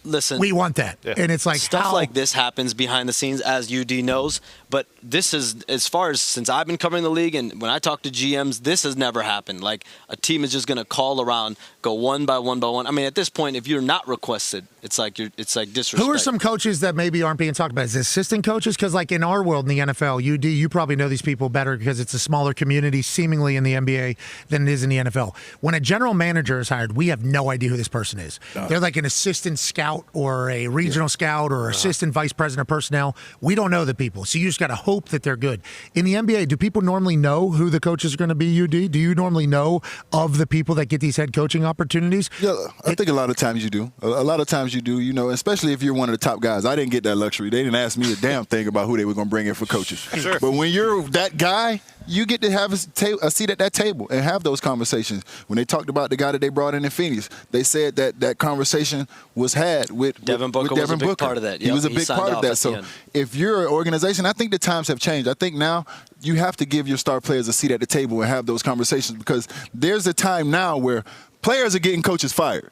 listen, we want that. Yeah. And it's like, stuff like this happens behind the scenes, as UD knows. But this is, as far as since I've been covering the league and when I talk to GMs, this has never happened. Like, a team is just going to call around, go one by one by one. I mean, at this point, if you're not requested, it's like disrespect. Who are some coaches that maybe aren't being talked about? Is it assistant coaches? Because like in our world in the NFL, UD, you probably know these people better because it's a smaller community seemingly in the NBA than it is in the NFL. When a general manager is hired, we have no idea who this person is. They're like an assistant scout or a regional scout or assistant vice president of personnel. We don't know the people. So you just got to hope that they're good. In the NBA, do people normally know who the coaches are going to be, UD? Do you normally know of the people that get these head coaching opportunities? Yeah, I think a lot of times you do. A lot of times you do, especially if you're one of the top guys. I didn't get that luxury. They didn't ask me a damn thing about who they were going to bring in for coaches. Sure. But when you're that guy, you get to have a seat at that table and have those conversations. When they talked about the guy that they brought in Phoenix, they said that conversation was had with Devin Booker. Was a big part of that. He was a big part of that. So if you're an organization, I think the times have changed. I think now you have to give your star players a seat at the table and have those conversations, because there's a time now where players are getting coaches fired.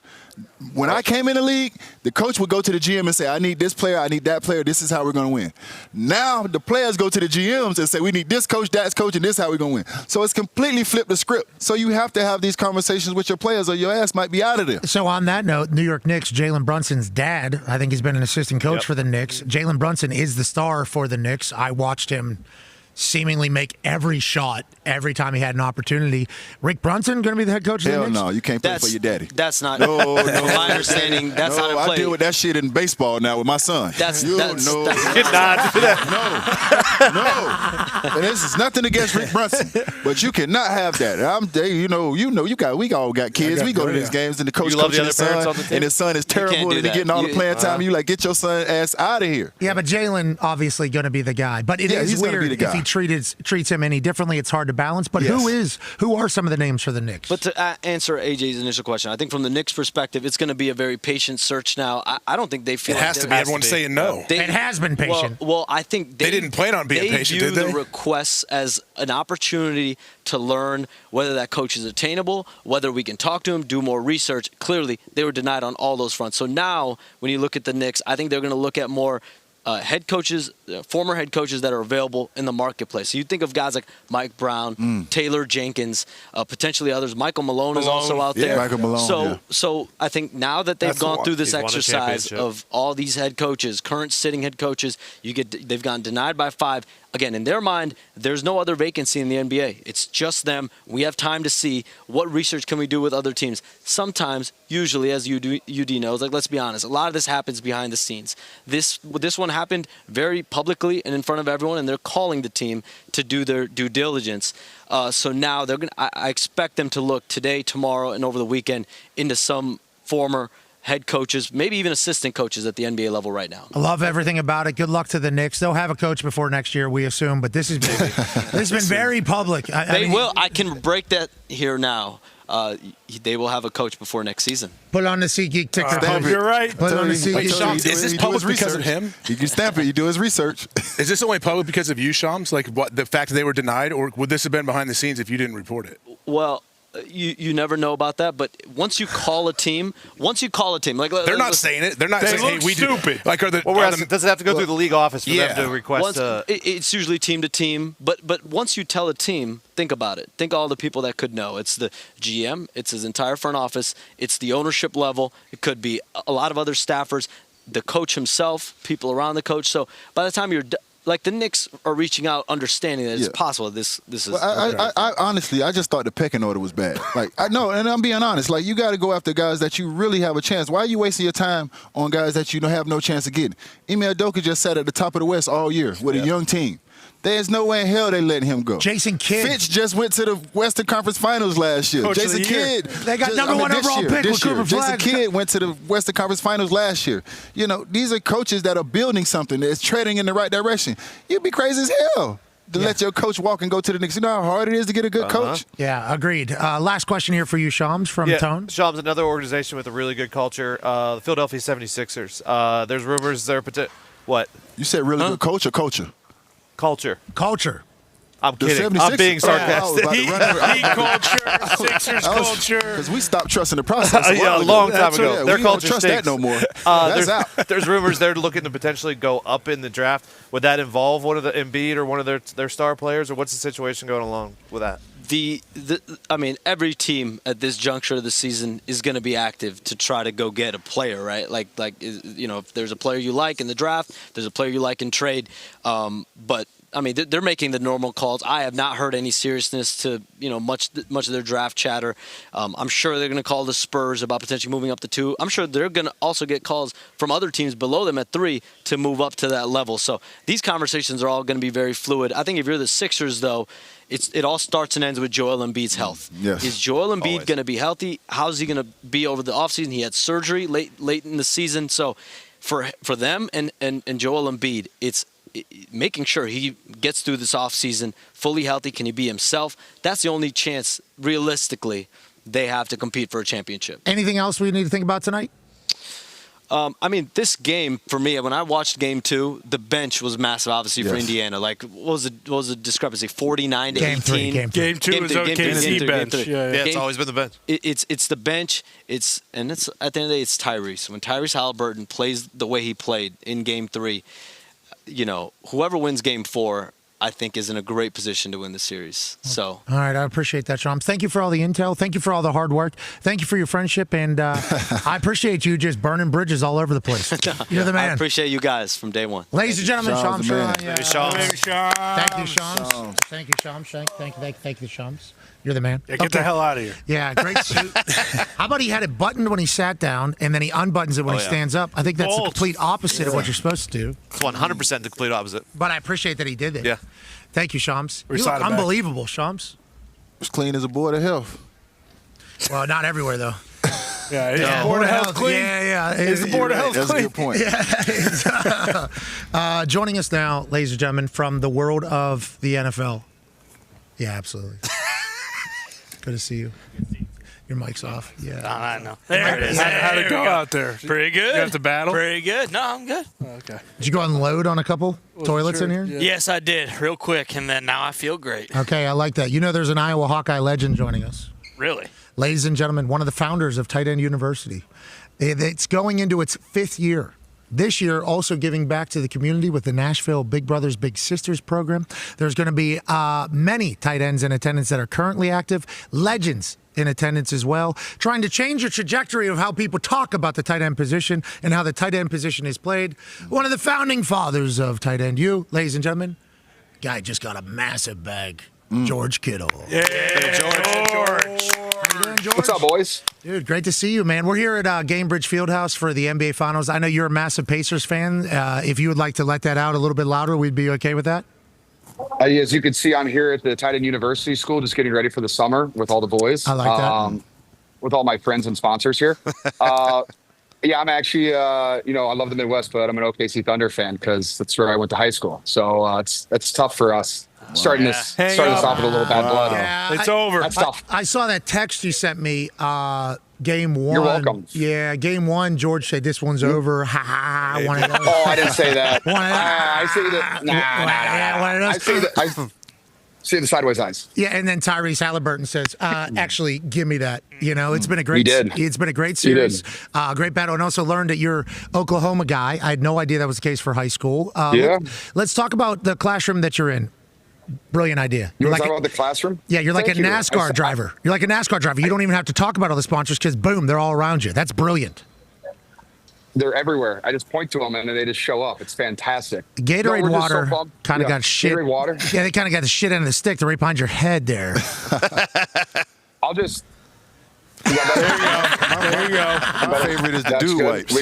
When I came in the league, the coach would go to the GM and say, I need this player, I need that player, this is how we're going to win. Now the players go to the GMs and say, we need this coach, that coach, and this is how we're going to win. So it's completely flipped the script. So you have to have these conversations with your players or your ass might be out of there. So on that note, New York Knicks, Jalen Brunson's dad, I think he's been an assistant coach for the Knicks. Jalen Brunson is the star for the Knicks. I watched him seemingly make every shot every time he had an opportunity. Rick Brunson going to be the head coach of the Knicks? Hell no, you can't play for your daddy. That's not. No, from my understanding, that's not in play. I deal with that shit in baseball now with my son. That's No. And this is nothing against Rick Brunson, but you cannot have that. We all got kids. We go to these games and the coach coaching his son, and his son is terrible and he's getting all the playing time. You like, get your son ass out of here. Yeah, but Jalen obviously going to be the guy. But it is weird if he treats him any differently. It's hard to balance. But who are some of the names for the Knicks? But to answer AJ's initial question, I think from the Knicks' perspective, it's going to be a very patient search now. I don't think they feel it has to be. Everyone's saying no. It has been patient. Well, I think they didn't plan on being patient, did they? They view the requests as an opportunity to learn whether that coach is attainable, whether we can talk to him, do more research. Clearly, they were denied on all those fronts. So now, when you look at the Knicks, I think they're going to look at more head coaches, former head coaches that are available in the marketplace. So you think of guys like Mike Brown, Taylor Jenkins, potentially others. Michael Malone is also out there. Michael Malone, so I think now that they've gone through this exercise of all these head coaches, current sitting head coaches, they've gotten denied by 5. Again, in their mind, there's no other vacancy in the NBA. It's just them. We have time to see what research can we do with other teams. Sometimes, usually, as UD knows, like, let's be honest, a lot of this happens behind the scenes. This one happened very publicly and in front of everyone, and they're calling the team to do their due diligence. So now I expect them to look today, tomorrow, and over the weekend into some former head coaches, maybe even assistant coaches at the NBA level right now. I love everything about it. Good luck to the Knicks. They'll have a coach before next year, we assume, but this has been very public. They will. I can break that here now. They will have a coach before next season. Put on the SeatGeek TikTok. You're right. Put on the SeatGeek. Is this public because of him? You can stamp it. You do his research. Is this only public because of you, Shams? Like the fact that they were denied, or would this have been behind the scenes if you didn't report it? Well, you never know about that, but once you call a team, like they're not saying it. They're not saying, "Hey, we stupid." Like, does it have to go through the league office for them to request? It's usually team to team, but once you tell a team, think about it. Think all the people that could know. It's the GM. It's his entire front office. It's the ownership level. It could be a lot of other staffers, the coach himself, people around the coach. So by the time you're like, the Knicks are reaching out, understanding that it's possible. This is. Well, I honestly, I just thought the pecking order was bad. Like, I know, and I'm being honest. Like, you got to go after guys that you really have a chance. Why are you wasting your time on guys that you don't have no chance of getting? Ime Udoka just sat at the top of the West all year with a young team. There's no way in hell they letting him go. Jason Kidd. Fitch just went to the Western Conference Finals last year. Coach Jason Kidd. They got number one overall pick with Cooper Flagg. Jason Kidd went to the Western Conference Finals last year. You know, these are coaches that are building something that's treading in the right direction. You'd be crazy as hell to let your coach walk and go to the Knicks. You know how hard it is to get a good coach? Yeah, agreed. Last question here for you, Shams, from Tone. Shams, another organization with a really good culture, the Philadelphia 76ers. There's rumors they're what? You said really good coach or culture? Culture. I'm kidding. I'm being sarcastic. Heat culture, Sixers culture. Because we stopped trusting the process a long time ago. Their culture trust stinks. that no more. That's out. There's rumors they're looking to potentially go up in the draft. Would that involve one of the Embiid or one of their star players, or what's the situation going along with that? I mean, every team at this juncture of the season is going to be active to try to go get a player, right? Like if there's a player you like in the draft, there's a player you like in trade, but. I mean, they're making the normal calls. I have not heard any seriousness to much of their draft chatter. I'm sure they're going to call the Spurs about potentially moving up to 2. I'm sure they're going to also get calls from other teams below them at 3 to move up to that level. So these conversations are all going to be very fluid. I think if you're the Sixers, though, it all starts and ends with Joel Embiid's health. Yes. Is Joel Embiid going to be healthy? How's he going to be over the offseason? He had surgery late in the season. So for them and Joel Embiid, it's making sure he gets through this offseason fully healthy. Can he be himself? That's the only chance, realistically, they have to compete for a championship. Anything else we need to think about tonight? I mean, this game, for me, when I watched game 2, the bench was massive, obviously, for Indiana. Like, what was the discrepancy? 49 to 18? Game 2 is OKC bench. Yeah, it's always been the bench. It's the bench. It's at the end of the day, it's Tyrese. When Tyrese Haliburton plays the way he played in game 3, whoever wins game 4, I think is in a great position to win the series. So, all right, I appreciate that, Shams. Thank you for all the intel. Thank you for all the hard work. Thank you for your friendship, and I appreciate you just burning bridges all over the place. You're the man. I appreciate you guys from day one. Ladies and gentlemen, Shams Charania. Thank you, Shams. Thank you, Shams. Thank you, Shams. You're the man. Yeah, get the hell out of here. Yeah, great suit. How about he had it buttoned when he sat down, and then he unbuttons it when he stands up? I think that's the complete opposite of what you're supposed to do. It's 100% the complete opposite. But I appreciate that he did it. Yeah. Thank you, Shams. You look unbelievable, Shams. It's clean as a board of health. Well, not everywhere, though. Yeah, is the Board of Health clean? Yeah. Is the Board of Health clean? That's a good point. Yeah. Joining us now, ladies and gentlemen, from the world of the NFL. Yeah, absolutely. Good to see you. Your mic's off. Yeah. I know. There it is. How'd it go out there? Pretty good. You have to battle? Pretty good. No, I'm good. Okay. Did you go unload on a couple toilets in here? Yeah. Yes, I did. Real quick, and then now I feel great. Okay, I like that. There's an Iowa Hawkeye legend joining us. Really? Ladies and gentlemen, one of the founders of Tight End University. It's going into its 5th year. This year, also giving back to the community with the Nashville Big Brothers Big Sisters program. There's going to be many tight ends in attendance that are currently active, legends in attendance as well, trying to change the trajectory of how people talk about the tight end position and how the tight end position is played. One of the founding fathers of Tight End U, ladies and gentlemen, guy just got a massive bag, George Kittle. Yeah, George. How you doing, George? What's up, boys? Dude, great to see you, man. We're here at Gamebridge Fieldhouse for the NBA Finals. I know you're a massive Pacers fan. If you would like to let that out a little bit louder, we'd be okay with that. As you can see, I'm here at the Tight End University School, just getting ready for the summer with all the boys. I like that. With all my friends and sponsors here. Yeah, I'm actually, I love the Midwest, but I'm an OKC Thunder fan because that's where I went to high school. So it's tough for us. Starting this off with a little bad blood. Yeah, it's over. That's tough. I saw that text you sent me. Game 1. You're welcome. Yeah, game 1. George said this one's over. Ha ha. One of those. Oh, I didn't say that. I say that. Nah. One of those. I see the sideways eyes. Yeah, and then Tyrese Haliburton says, "Actually, give me that." It's been a great. He did. It's been a great series, great battle, and also learned that you're Oklahoma guy. I had no idea that was the case for high school. Let's talk about the classroom that you're in. Brilliant idea. You want to talk about the classroom? Yeah, you're like a NASCAR driver. You're like a NASCAR driver. You don't even have to talk about all the sponsors because, boom, they're all around you. That's brilliant. They're everywhere. I just point to them and they just show up. It's fantastic. Gatorade water kind of got shit. Gatorade water? Yeah, they kind of got the shit end of the stick. They're right behind your head there. I'll just... There you go. My favorite is the dude wipes.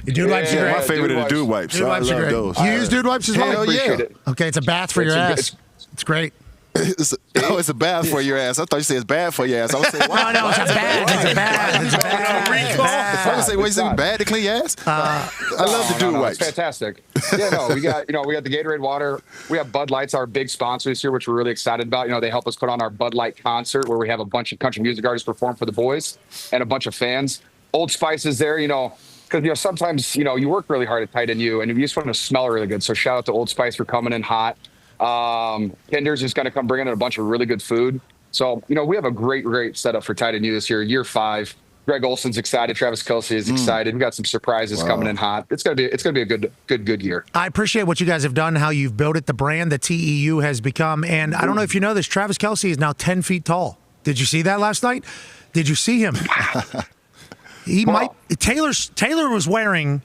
Dude wipes are great. My favorite is the dude wipes. Dude wipes are great. Those. You use dude wipes as well? Hell yeah. Okay, it's a bath for your ass. It's great. It's a bath for your ass. I thought you said it's bad for your ass. I was saying, no, it's a bath. It's a bath. I was saying, wait, is it bad to clean your ass? I love the dude wipes. It's fantastic. Yeah, no, we got the Gatorade water. We have Bud Light's our big sponsors here, which we're really excited about. They help us put on our Bud Light concert where we have a bunch of country music artists perform for the boys and a bunch of fans. Old Spice is there, because sometimes you work really hard at Tight End U and you just want to smell really good. So shout out to Old Spice for coming in hot. Kinder's is going to come bring in a bunch of really good food. So, we have a great setup for Tight End U this year, year 5. Greg Olson's excited. Travis Kelce is excited. We've got some surprises coming in hot. It's going to be a good year. I appreciate what you guys have done, how you've built it, the brand that TEU has become. And I don't know if you know this, Travis Kelce is now 10 feet tall. Did you see that last night? Did you see him? Taylor was wearing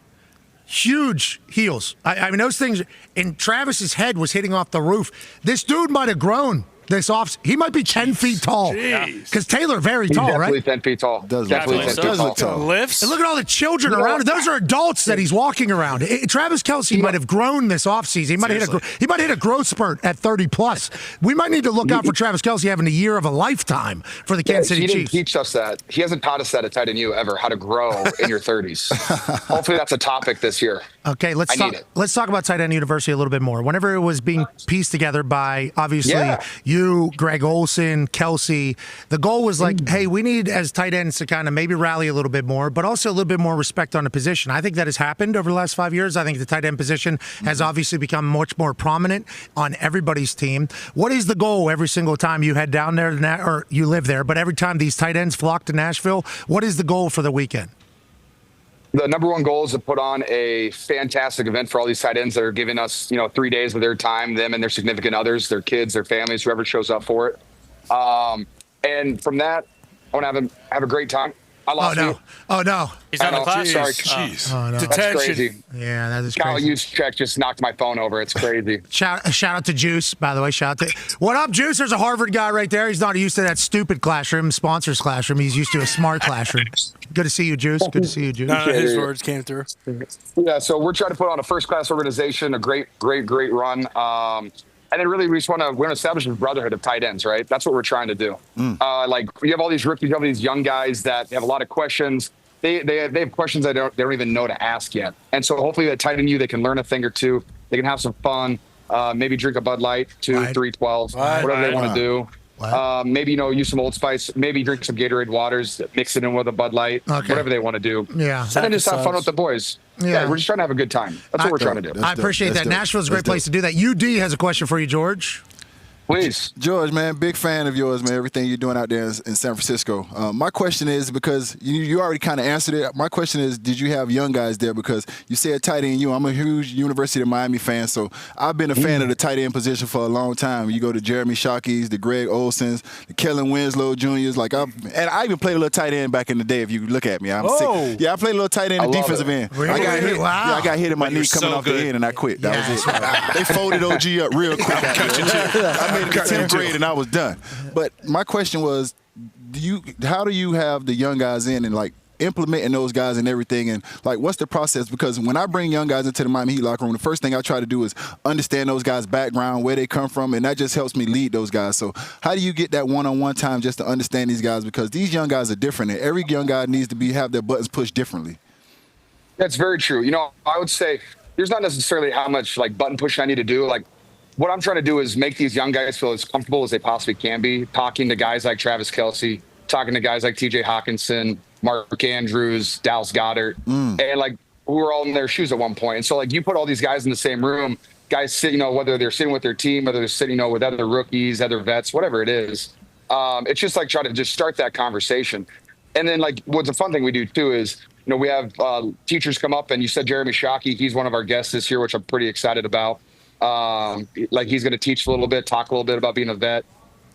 huge heels. I mean, those things, and Travis's head was hitting off the roof. This dude might have grown this off. He might be 10 feet tall. Because Taylor very tall, definitely right? 10 feet tall. Definitely 10 feet tall. Lifts. And look at all the children around. Those are adults that he's walking around. Travis Kelce might have grown this offseason. He might hit a growth spurt at 30+. We might need to look out for Travis Kelce having a year of a lifetime for the Kansas City Chiefs. He didn't teach us that. He hasn't taught us that at Tight End U ever, how to grow in your 30s. Hopefully that's a topic this year. Okay, let's talk about tight end university a little bit more. Whenever it was being pieced together by obviously you, Greg Olson, Kelsey, the goal was like, hey, we need as tight ends to kind of maybe rally a little bit more, but also a little bit more respect on the position. I think that has happened over the last 5 years. I think the tight end position has obviously become much more prominent on everybody's team. What is the goal every single time you head down there, or you live there, but every time these tight ends flock to Nashville, what is the goal for the weekend? The number one goal is to put on a fantastic event for all these tight ends that are giving us, 3 days of their time, them and their significant others, their kids, their families, whoever shows up for it. And from that, I want to have a great time. I lost you. Oh, no. He's on the class. Sorry. Jeez. Oh, no. That's crazy. Yeah, that is Kyle crazy. Juszczyk just knocked my phone over. It's crazy. Shout out to Juice, by the way. What up, Juice? There's a Harvard guy right there. He's not used to that stupid classroom, sponsors classroom. He's used to a smart classroom. Good to see you, Juice. Good to see you, Juice. His words came through. Yeah, so we're trying to put on a first-class organization, a great run. And then really we want to establish a brotherhood of tight ends, right? That's what we're trying to do. Like you have all these rookies, you have these young guys that have a lot of questions. They have questions that they don't even know to ask yet. And so hopefully that tight end they can learn a thing or two. They can have some fun. Maybe drink a Bud Light, 2, 3, 12, whatever they want to do. Maybe, use some Old Spice, maybe drink some Gatorade waters, mix it in with a Bud Light, whatever they want to do. Yeah. And then just have fun with the boys. Yeah, we're just trying to have a good time. That's what we're trying to do. I appreciate that. Nashville's a great place to do that. UD has a question for you, George. Please. George, man, big fan of yours, man, everything you're doing out there in San Francisco. My question is, because you already kind of answered it, my question is, did you have young guys there? Because you said tight end, I'm a huge University of Miami fan, so I've been a fan of the tight end position for a long time. You go to Jeremy Shockey's, the Greg Olsons, the Kellen Winslow Jr.'s, and I even played a little tight end back in the day, if you look at me. I'm sick. Yeah, I played a little tight end in the defensive end. Really? I got hit in my knee coming off the end, and I quit. That was it. They folded OG up real quick. I made it to 10th grade and I was done. But my question was, how do you have the young guys in and implementing those guys and everything, and what's the process? Because when I bring young guys into the Miami Heat locker room, the first thing I try to do is understand those guys' background, where they come from, and that just helps me lead those guys. So how do you get that one-on-one time just to understand these guys? Because these young guys are different, and every young guy needs to have their buttons pushed differently. That's very true. I would say there's not necessarily how much button pushing I need to do. What I'm trying to do is make these young guys feel as comfortable as they possibly can be, talking to guys like Travis Kelce, talking to guys like TJ Hawkinson, Mark Andrews, Dallas Goedert, and who were all in their shoes at one point. And so you put all these guys in the same room, guys sit, whether they're sitting with their team, whether they're sitting, with other rookies, other vets, whatever it is. It's just try to just start that conversation. And then what's a fun thing we do too is, we have teachers come up, and you said Jeremy Shockey, he's one of our guests this year, which I'm pretty excited about. He's going to teach a little bit, talk a little bit about being a vet.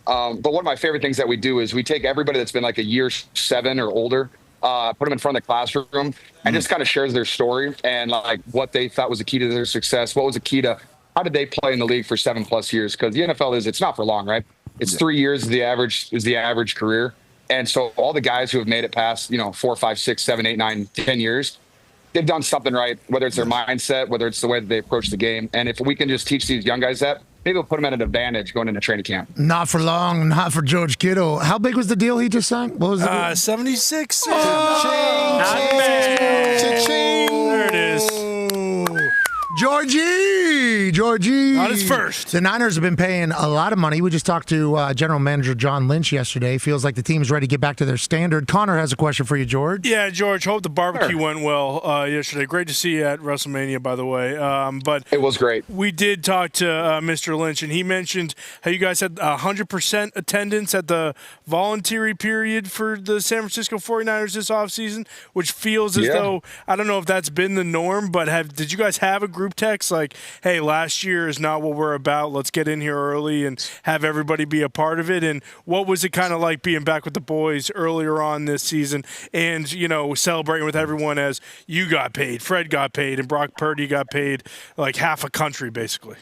But one of my favorite things that we do is we take everybody that's been a year 7 or older, put them in front of the classroom, and just kind of shares their story and what they thought was the key to their success. What was the key to how did they play in the league for 7+ years? Because the NFL it's not for long, right? It's 3 years is the average career. And so all the guys who have made it past 4, 5, 6, 7, 8, 9, 10 years, they've done something right, whether it's their mindset, whether it's the way that they approach the game. And if we can just teach these young guys that, maybe we'll put them at an advantage going into training camp. Not for long, not for George Kittle. How big was the deal he just signed? What was it? 76. Oh, not bad. There it is. Georgie. Not his first. The Niners have been paying a lot of money. We just talked to General Manager John Lynch yesterday. Feels like the team's ready to get back to their standard. Connor has a question for you, George. Yeah, George, hope the barbecue went well yesterday. Great to see you at WrestleMania, by the way. But it was great. We did talk to Mr. Lynch, and he mentioned how you guys had 100% attendance at the voluntary period for the San Francisco 49ers this offseason, which feels as though, I don't know if that's been the norm, but did you guys have a group text hey, last year is not what we're about. Let's get in here early and have everybody be a part of it. And what was it kind of like being back with the boys earlier on this season and, celebrating with everyone as you got paid, Fred got paid, and Brock Purdy got paid half a country, basically?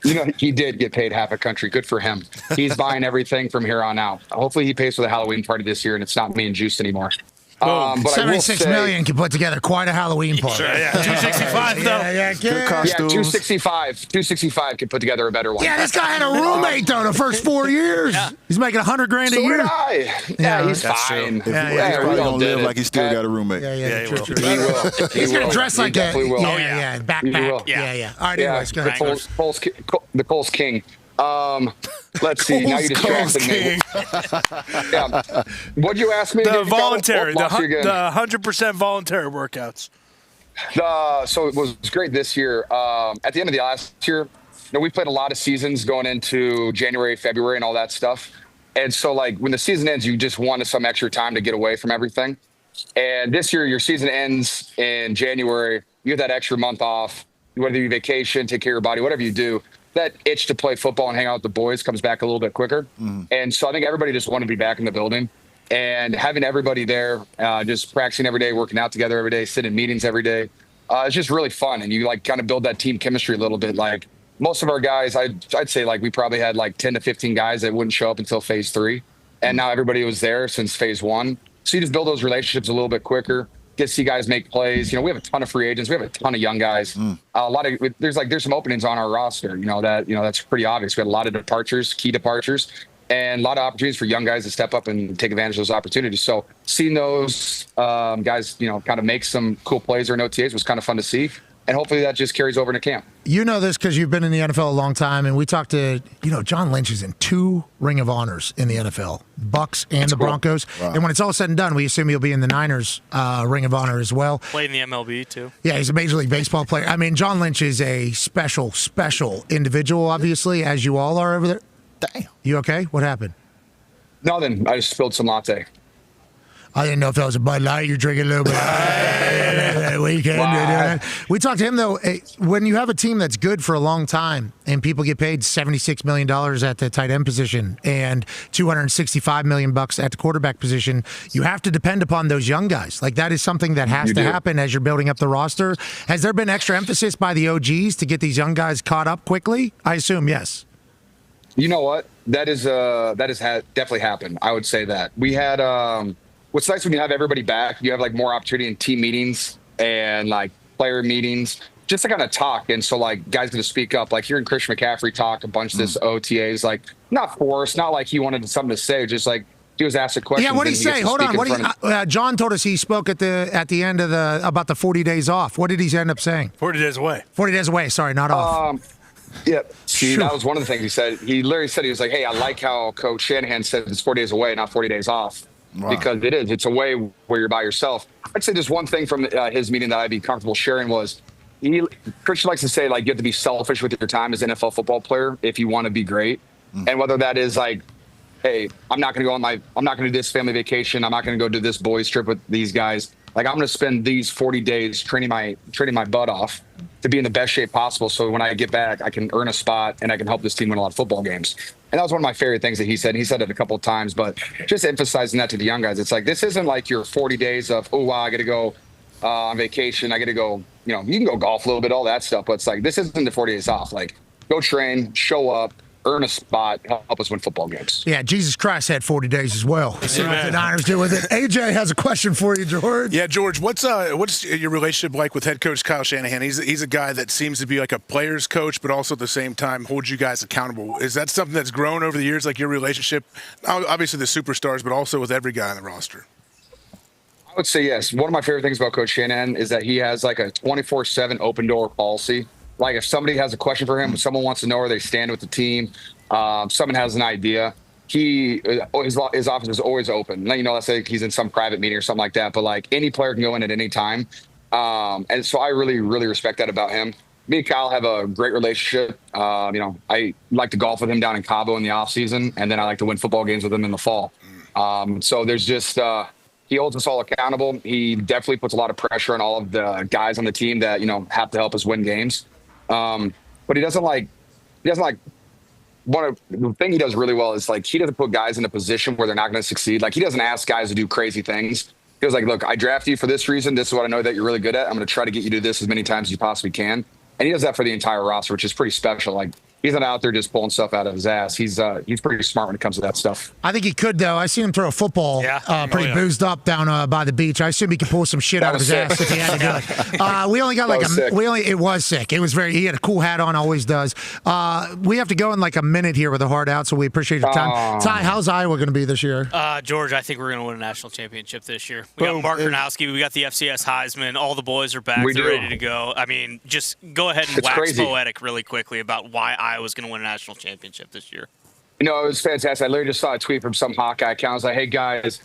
He did get paid half a country. Good for him. He's buying everything from here on out. Hopefully he pays for the Halloween party this year and it's not me and Juice anymore. But 76 million can put together quite a Halloween party. Sure, yeah. 265 though. Yeah, Good costumes. 265 could put together a better one. Yeah, this guy had a roommate though the first 4 years. Yeah. He's making $100,000 a So year. did I. Yeah, he's fine. He's probably gonna live like he still got a roommate. Yeah, He will. He's gonna dress like that. Definitely will. Yeah, backpack. Yeah. All right, anyways, go ahead. The Coles King. Let's see. Now you distracted me. Yeah. What'd you ask me? The voluntary, the the 100% voluntary workouts. So it was great this year. At the end of the last year, we played a lot of seasons going into January, February, and all that stuff. And so, like, when the season ends, you just wanted some extra time to get away from everything. And this year, your season ends in January. You have that extra month off. Whether you vacation, take care of your body, whatever you do, that itch to play football and hang out with the boys comes back a little bit quicker. And so I think everybody just wanted to be back in the building. And having everybody there, just practicing every day, working out together every day, sitting in meetings every day, it's just really fun. And you, like, kind of build that team chemistry a little bit. Like, most of our guys, I'd say, like, we probably had like 10 to 15 guys that wouldn't show up until phase 3. And now everybody was there since phase 1. So you just build those relationships a little bit quicker. Get to see guys make plays. We have a ton of free agents. We have a ton of young guys. There's some openings on our roster. That's pretty obvious. We had a lot of departures, key departures, and a lot of opportunities for young guys to step up and take advantage of those opportunities. So seeing those guys, kind of make some cool plays or in OTAs was kind of fun to see. And hopefully that just carries over into camp. You know this because you've been in the NFL a long time, and we talked to, John Lynch is in 2 Ring of Honors in the NFL, Bucks and That's the cool. Broncos. Wow. And when it's all said and done, we assume he'll be in the Niners Ring of Honor as well. Played in the MLB, too. Yeah, he's a Major League Baseball player. I mean, John Lynch is a special individual, obviously, as you all are over there. Damn. You okay? What happened? Nothing. I just spilled some latte. I didn't know if that was a Bud Light. You're drinking a little bit. Weekend. Wow. We talked to him, though. When you have a team that's good for a long time and people get paid $76 million at the tight end position and $265 million at the quarterback position, you have to depend upon those young guys. Like, that is something that has to happen as you're building up the roster. Has there been extra emphasis by the OGs to get these young guys caught up quickly? I assume yes. You know what? That has definitely happened. I would say that. We had what's nice when you have everybody back, you have like more opportunity in team meetings and like player meetings just to kind of talk. And so, like, guys going to speak up, like hearing Christian McCaffrey talk a bunch of this OTAs, like not forced, not like he wanted something to say, just like he was asked a question. Yeah, what did he say? Hold on. John told us he spoke at the end of about the 40 days off. What did he end up saying? 40 days away. 40 days away. Sorry, not off. Yeah. See, that was one of the things he said. He literally said, he was like, hey, I like how Coach Shanahan said it's 4 days away, not 40 days off. Wow. Because it's a way where you're by yourself. I'd say just one thing from his meeting that I'd be comfortable sharing was Christian likes to say, like, you have to be selfish with your time as an NFL football player if you want to be great. And whether that is like, hey, I'm not going to do this family vacation. I'm not going to go do this boys trip with these guys. Like, I'm going to spend these 40 days training my butt off to be in the best shape possible. So when I get back, I can earn a spot and I can help this team win a lot of football games. And that was one of my favorite things that he said. He said it a couple of times, but just emphasizing that to the young guys. It's like, this isn't like your 40 days of, oh, wow, I got to go on vacation. I got to go, you can go golf a little bit, all that stuff. But it's like, this isn't the 40 days off. Like, go train, show up, earn a spot, help us win football games. Yeah, Jesus Christ had 40 days as well. See what the Niners do with it. AJ has a question for you, George. Yeah, George, what's your relationship like with head coach Kyle Shanahan? He's a guy that seems to be like a player's coach, but also at the same time holds you guys accountable. Is that something that's grown over the years, like your relationship, obviously the superstars, but also with every guy on the roster? I would say yes. One of my favorite things about Coach Shanahan is that he has like a 24/7 open door policy. Like, if somebody has a question for him, if someone wants to know where they stand with the team, someone has an idea, his office is always open. Let's say he's in some private meeting or something like that, but like any player can go in at any time. And so I really, really respect that about him. Me and Kyle have a great relationship. I like to golf with him down in Cabo in the off season, and then I like to win football games with him in the fall. So there's just he holds us all accountable. He definitely puts a lot of pressure on all of the guys on the team that have to help us win games. But he doesn't like the thing he does really well is like, he doesn't put guys in a position where they're not going to succeed. Like, he doesn't ask guys to do crazy things. He was like, look, I drafted you for this reason. This is what I know that you're really good at. I'm going to try to get you to do this as many times as you possibly can. And he does that for the entire roster, which is pretty special. Like, He's not out there just pulling stuff out of his ass. He's pretty smart when it comes to that stuff. I think he could, though. I seen him throw a football pretty boozed up down by the beach. I assume he could pull some shit out of his ass if he had to do it. We only got it was sick. It was he had a cool hat on, always does. We have to go in like a minute here with a hard out, so we appreciate your time. Ty, how's Iowa going to be this year? George, I think we're going to win a national championship this year. We got Mark Gronowski, we got the FCS Heisman, all the boys are back, they're ready to go. I mean, just go ahead and wax poetic really quickly about why Iowa's going to win a national championship this year. It was fantastic. I literally just saw a tweet from some Hawkeye account. I was like, hey, guys,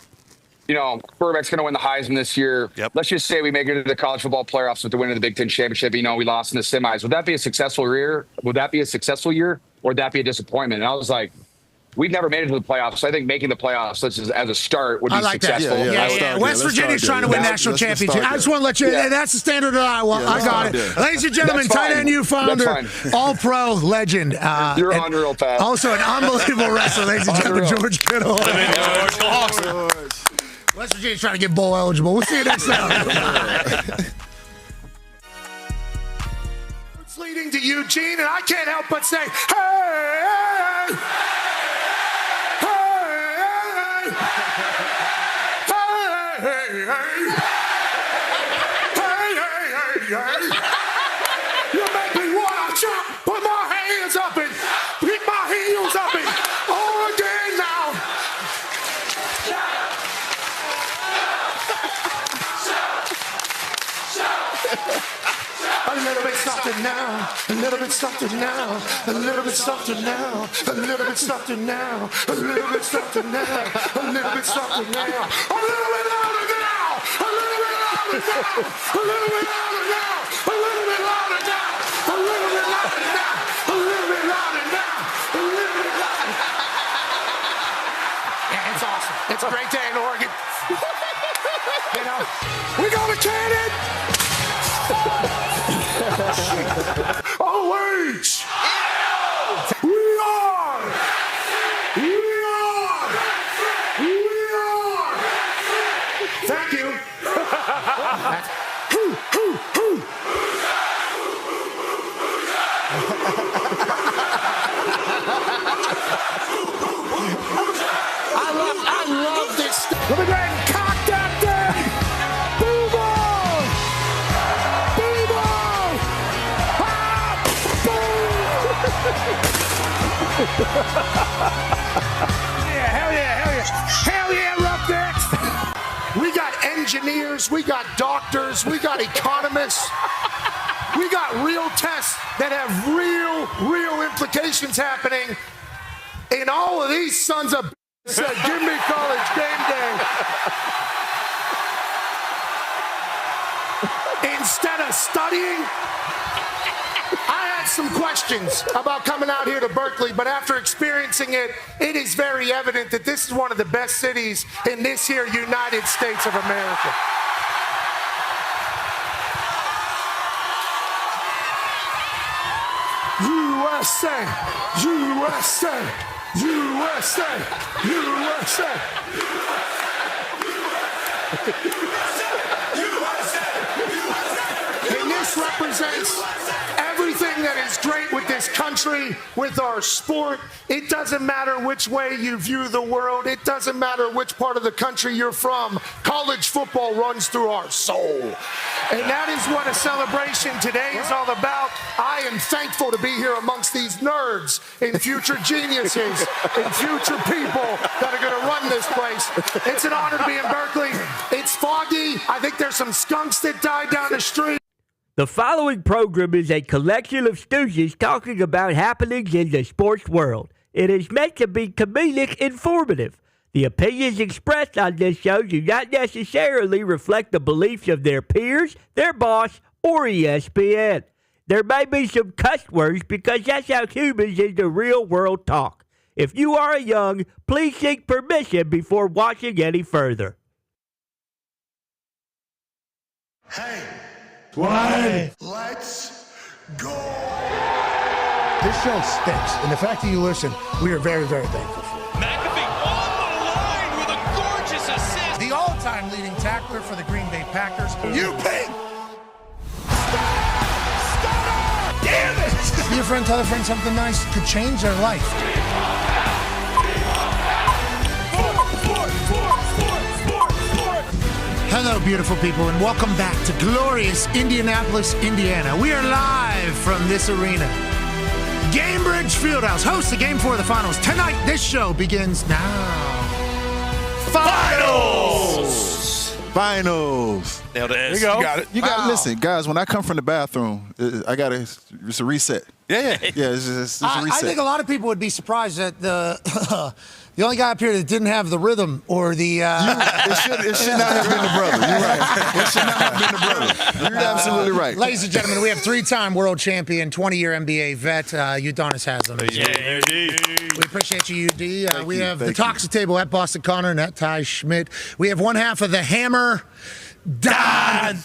quarterback's going to win the Heisman this year. Yep. Let's just say we make it to the college football playoffs with the win of the Big Ten championship. We lost in the semis. Would that be a successful year? Would that be a successful year? Or would that be a disappointment? And I was like, we've never made it to the playoffs. So I think making the playoffs as a start would be successful. Yeah. West Virginia's trying to win national championship. I just want to let you that's the standard of Iowa. I got it. Ladies and gentlemen, tight end U founder, all-pro legend. You're unreal, Pat. Also an unbelievable wrestler, ladies and gentlemen, George Kittle. West Virginia's trying to get bowl eligible. We'll see you next time. It's leading to Eugene, and I can't help but say, hey! You make me want to jump, put my hands up and pick my heels up and all again now. A little bit softer now, a little bit softer now, a little bit softer now, a little bit softer now, a little bit softer now, a little bit softer now, a little bit louder now, a little bit louder now, a little bit louder now, a little bit louder now, a little bit louder now, a little bit louder now, a little bit louder. Yeah, it's awesome. It's a great day in Oregon. We got a cannon. OH! We are! Thank you. I love this. Let me go ahead and cock that thing. Boom on! Boom on! Hell yeah, Roughnecks! We got engineers, we got doctors, we got economists, we got real tests that have real implications happening. And all of these sons of said, give me college game day. Instead of studying, I had some questions about coming out here to Berkeley, but after experiencing it, it is very evident that this is one of the best cities in this here United States of America. USA, USA, USA, USA. And this represents everything that is great with this country, with our sport. It doesn't matter which way you view the world. It doesn't matter which part of the country you're from. College football runs through our soul. And that is what a celebration today is all about. I am thankful to be here amongst these nerds and future geniuses and future people that are going to run this place. It's an honor to be in Berkeley. It's foggy. I think there's some skunks that died down the street. The following program is a collection of stooges talking about happenings in the sports world. It is meant to be comedic informative. The opinions expressed on this show do not necessarily reflect the beliefs of their peers, their boss, or ESPN. There may be some cuss words because that's how humans in the real world talk. If you are young, please seek permission before watching any further. Hey, let's go. This show stinks, and the fact that you listen, we are very, very thankful for it. McAfee on the line with a gorgeous assist. The all-time leading tackler for the Green Bay Packers. You pig! Stop! Damn it! Be a friend, tell a friend something nice could change their life. Hello, beautiful people, and welcome back to glorious Indianapolis, Indiana. We are live from this arena. Gamebridge Fieldhouse hosts the Game 4 of the Finals. Tonight, this show begins now. Finals! Nailed it. There you go. You got it. You got to listen, guys. When I come from the bathroom, it's a reset. Yeah. It's a reset. I think a lot of people would be surprised that the only guy up here that didn't have the rhythm or the. It should not have been the brother. You're right. It should not have been the brother. You're absolutely right. Ladies and gentlemen, we have 3-time world champion, 20-year NBA vet, Udonis Haslam. Yeah, We appreciate you, UD. We have the Toxic Table at Boston Connor and at Ty Schmidt. We have one half of the Hammer, Dahn.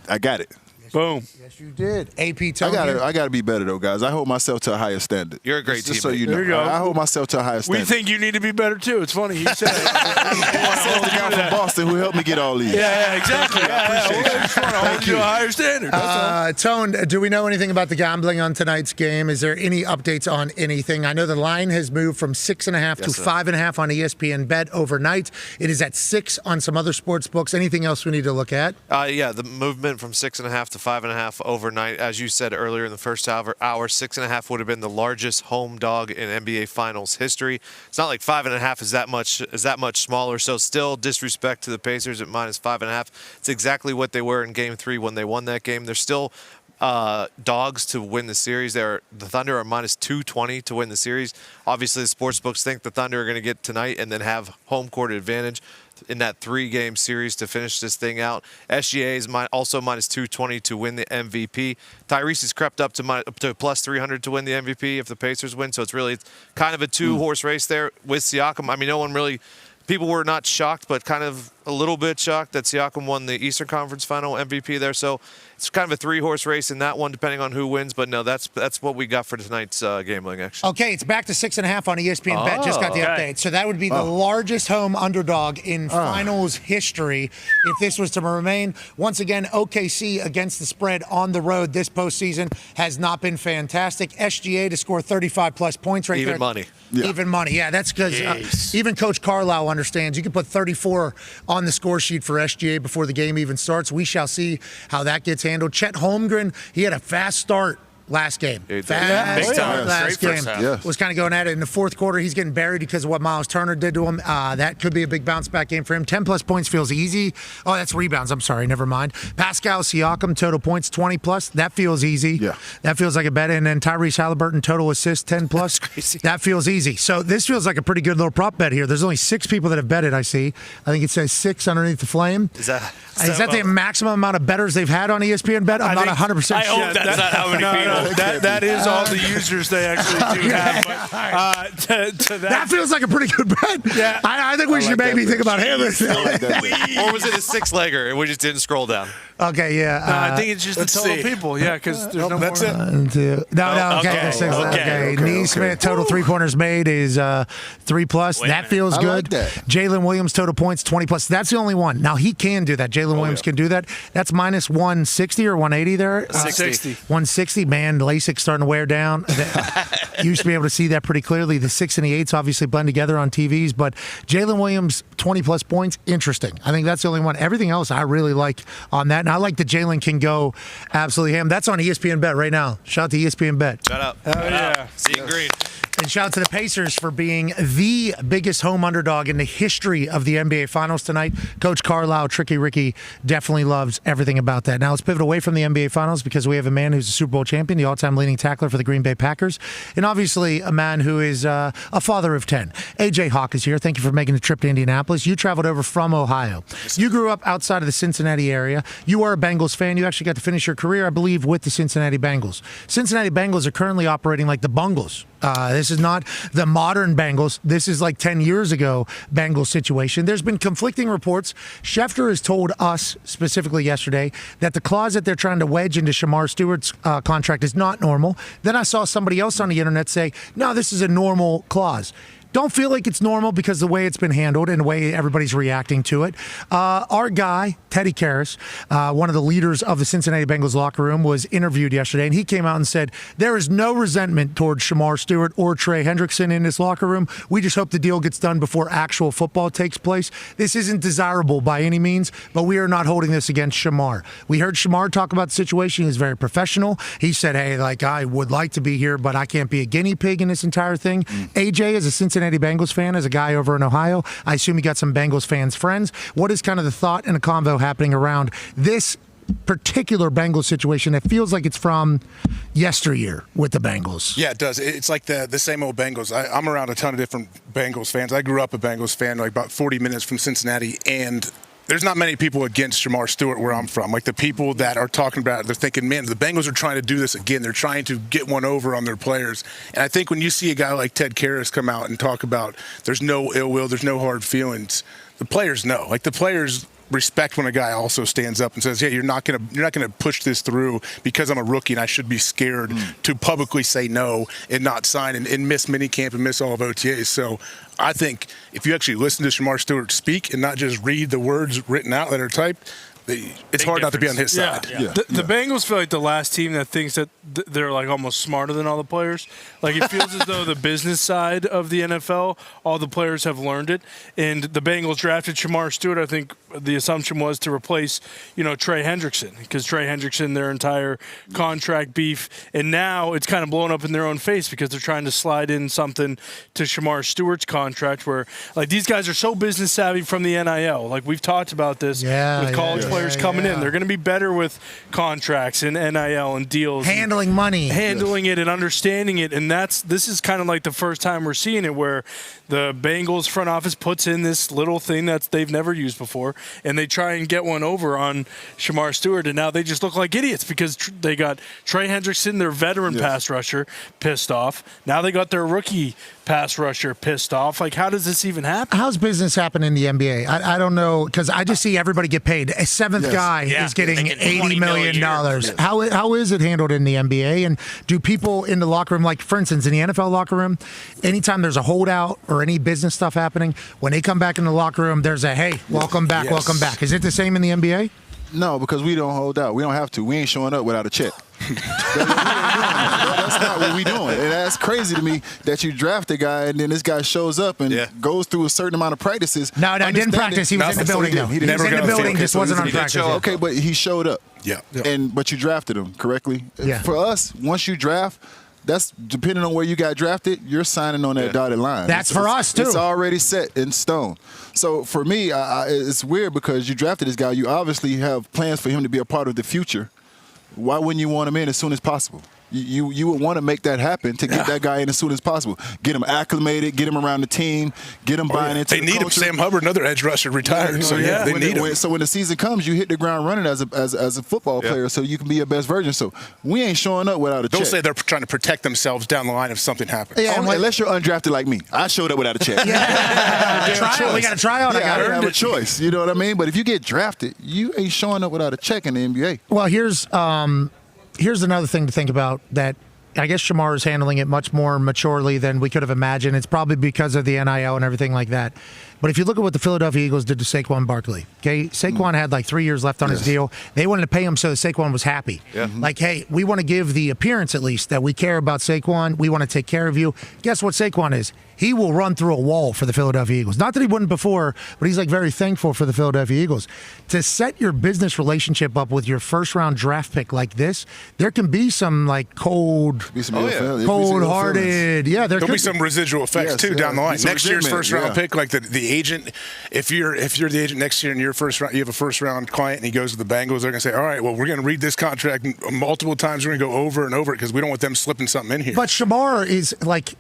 I got it. Boom. Yes, you did. AP Tony. I got to be better, though, guys. I hold myself to a higher standard. You're a great teammate. Just so you know. There you go. I hold myself to a higher standard. We think you need to be better, too. It's funny. He said it. Says the guy from Boston who helped me get all these. Yeah, exactly. I just want to hold you to a higher standard. That's all. Tone, do we know anything about the gambling on tonight's game? Is there any updates on anything? I know the line has moved from 6.5 to 5.5 on ESPN Bet overnight. It is at 6 on some other sports books. Anything else we need to look at? Yeah, the movement from 6.5 to 5.5 overnight. As you said earlier in the first hour, 6.5 would have been the largest home dog in NBA Finals history. It's not like 5.5 is that much smaller. So still disrespect to the Pacers at -5.5. It's exactly what they were in Game 3 when they won that game. They're still dogs to win the series. The Thunder are -220 to win the series. Obviously, the sportsbooks think the Thunder are going to get tonight and then have home court advantage in that 3-game series to finish this thing out. SGA is also -220 to win the MVP. Tyrese has crept up to +300 to win the MVP if the Pacers win. So it's really kind of a 2-horse race there with Siakam. I mean, people were not shocked, but kind of a little bit shocked that Siakam won the Eastern Conference Final MVP there. So it's kind of a 3-horse race in that one, depending on who wins. But no, that's what we got for tonight's gambling action. Okay, it's back to 6.5 on ESPN Bet. Just got the update. So that would be the largest home underdog in finals history if this was to remain. Once again, OKC against the spread on the road this postseason has not been fantastic. SGA to score 35-plus points right there. Even money. Yeah. Even money. Yeah, that's because even Coach Carlisle understands you can put 34 on the score sheet for SGA before the game even starts. We shall see how that gets handled. Chet Holmgren, he had a fast start last game. Fast start last game. Was kind of going at it in the fourth quarter. He's getting buried because of what Miles Turner did to him. That could be a big bounce-back game for him. 10-plus points feels easy. Oh, that's rebounds. I'm sorry. Never mind. Pascal Siakam, total points, 20-plus. That feels easy. Yeah. That feels like a bet. And then Tyrese Haliburton, total assists, 10-plus. That feels easy. So this feels like a pretty good little prop bet here. There's only 6 people that have betted, I see. I think it says 6 underneath the flame. Is that the maximum amount of bettors they've had on ESPN Bet? I'm not 100% sure. I hope that's not how many people. That is all the users they actually do have. But, that feels like a pretty good bet. Yeah. I think we should maybe think about hammering it. Or was it a 6-legger and we just didn't scroll down? Okay, yeah. No, I think it's just the total people. Yeah, because there's no that's more. it. Okay. Neesmith, total three-pointers made is 3-plus. That feels good. Like that. Jalen Williams, total points, 20-plus. That's the only one. Now, he can do that. Jalen Williams can do that. That's -160 or 180 there. 160. 160. Man, LASIK's starting to wear down. You used to be able to see that pretty clearly. The 6 and the 8s obviously blend together on TVs, but Jalen Williams, 20-plus points, interesting. I think that's the only one. Everything else I really like on that. And I like that Jalen can go absolutely ham. That's on ESPN Bet right now. Shout out to ESPN Bet. Shout out. Yeah. Seeing green. And shout out to the Pacers for being the biggest home underdog in the history of the NBA Finals tonight. Coach Carlisle, Tricky Ricky, definitely loves everything about that. Now let's pivot away from the NBA Finals because we have a man who's a Super Bowl champion, the all-time leading tackler for the Green Bay Packers, and obviously a man who is a father of 10. AJ Hawk is here. Thank you for making the trip to Indianapolis. You traveled over from Ohio. You grew up outside of the Cincinnati area. You are a Bengals fan. You actually got to finish your career, I believe, with the Cincinnati Bengals. Cincinnati Bengals are currently operating like the Bungles. This is not the modern Bengals. This is like 10 years ago Bengals situation. There's been conflicting reports. Schefter has told us specifically yesterday that the clause that they're trying to wedge into Shamar Stewart's contract is not normal. Then I saw somebody else on the internet say, no, this is a normal clause. don't feel like it's normal because the way it's been handled and the way everybody's reacting to it. Our guy, Teddy Karras, one of the leaders of the Cincinnati Bengals locker room, was interviewed yesterday, and he came out and said, there is no resentment towards Shamar Stewart or Trey Hendrickson in this locker room. We just hope the deal gets done before actual football takes place. This isn't desirable by any means, but we are not holding this against Shamar. We heard Shamar talk about the situation. He's very professional. He said, hey, like, I would like to be here, but I can't be a guinea pig in this entire thing. AJ is a Cincinnati Bengals fan, as a guy over in Ohio. I assume you got some Bengals fans friends. What is kind of the thought and a convo happening around this particular Bengals situation that feels like it's from yesteryear with the Bengals? Yeah, it does. It's like the same old Bengals. I'm around a ton of different Bengals fans. I grew up a Bengals fan, like about 40 minutes from Cincinnati, and there's not many people against Shamar Stewart where I'm from. Like the people that are talking about it, they're thinking, man, the Bengals are trying to do this again. They're trying to get one over on their players. And I think when you see a guy like Ted Karras come out and talk about there's no ill will, there's no hard feelings, the players know. Like the players respect when a guy also stands up and says, yeah, you're not gonna push this through because I'm a rookie and I should be scared to publicly say no and not sign and miss minicamp and miss all of OTAs. So I think if you actually listen to Shamar Stewart speak and not just read the words written out that are typed, it's hard not to be on his side. The Bengals feel like the last team that thinks that they're like almost smarter than all the players. Like it feels as though the business side of the NFL, all the players have learned it. And the Bengals drafted Shamar Stewart. I think the assumption was to replace, Trey Hendrickson, because Trey Hendrickson, their entire contract beef, and now it's kind of blown up in their own face because they're trying to slide in something to Shamar Stewart's contract where like these guys are so business savvy from the NIL. Like we've talked about this with college players coming in. They're going to be better with contracts and NIL and deals. Handling money. Handling it and understanding it. And this is kind of like the first time we're seeing it where the Bengals front office puts in this little thing that they've never used before, and they try and get one over on Shamar Stewart, and now they just look like idiots because they got Trey Hendrickson, their veteran pass rusher, pissed off. Now they got their rookie pass rusher pissed off. Like, how does this even happen? How's business happen in the NBA? I don't know, because I just see everybody get paid. A seventh guy is getting $80 million. How is it handled in the NBA? And do people in the locker room, like, for instance, in the NFL locker room, anytime there's a holdout or any business stuff happening, when they come back in the locker room, there's a, hey, welcome back, welcome back. Is it the same in the NBA? No, because we don't hold out. We don't have to. We ain't showing up without a check. That's not what we doing. And that's crazy to me that you draft a guy and then this guy shows up and goes through a certain amount of practices. No, he didn't practice. He was in the building, though. He was in the building, just wasn't on practice. Okay, but he showed up. Yeah. But you drafted him correctly. Yeah. For us, once you draft, that's depending on where you got drafted, you're signing on that dotted line. That's for us, too. It's already set in stone. So for me, it's weird because you drafted this guy. You obviously have plans for him to be a part of the future. Why wouldn't you want him in as soon as possible? You would want to make that happen to get that guy in as soon as possible. Get him acclimated, get him around the team, get him buying into the culture. They need him. Sam Hubbard, another edge rusher, retired. So they need him. So when the season comes, you hit the ground running as a football player, so you can be your best version. So we ain't showing up without a check. Don't say they're trying to protect themselves down the line if something happens. Yeah, unless you're undrafted like me. I showed up without a check. We got to try out. I didn't have a choice. You know what I mean? But if you get drafted, you ain't showing up without a check in the NBA. Well, here's another thing to think about that I guess Shamar is handling it much more maturely than we could have imagined. It's probably because of the NIL and everything like that. But if you look at what the Philadelphia Eagles did to Saquon Barkley, okay, Saquon had like 3 years left on his deal. They wanted to pay him so that Saquon was happy. Like, hey, we want to give the appearance at least that we care about Saquon. We want to take care of you. Guess what Saquon is? He will run through a wall for the Philadelphia Eagles. Not that he wouldn't before, but he's like very thankful for the Philadelphia Eagles. To set your business relationship up with your first-round draft pick like this, there can be some like cold-hearted. Yeah, there'll be some residual effects too down the line. Next year's first-round pick, like the agent, if you're the agent next year and you have a first-round client and he goes to the Bengals, they're going to say, all right, well, we're going to read this contract multiple times. We're going to go over and over it because we don't want them slipping something in here. But Shamar is like.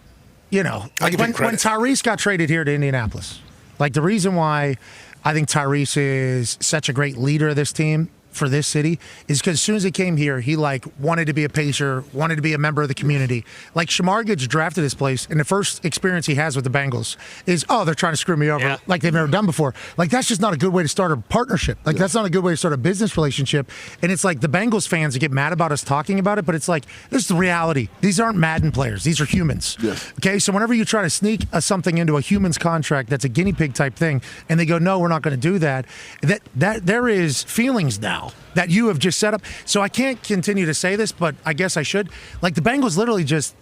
Like when Tyrese got traded here to Indianapolis, like the reason why I think Tyrese is such a great leader of this team, for this city is because as soon as he came here, he like wanted to be a Pacer, wanted to be a member of the community. Like Shamar gets drafted this place, and the first experience he has with the Bengals is, oh, they're trying to screw me over like they've never done before. Like that's just not a good way to start a partnership. Like that's not a good way to start a business relationship. And it's like the Bengals fans that get mad about us talking about it, but it's like this is the reality. These aren't Madden players. These are humans. Yes. Okay, so whenever you try to sneak something into a human's contract that's a guinea pig type thing, and they go, no, we're not going to do that. That there is feelings now that you have just set up. So I can't continue to say this, but I guess I should. Like the Bengals literally just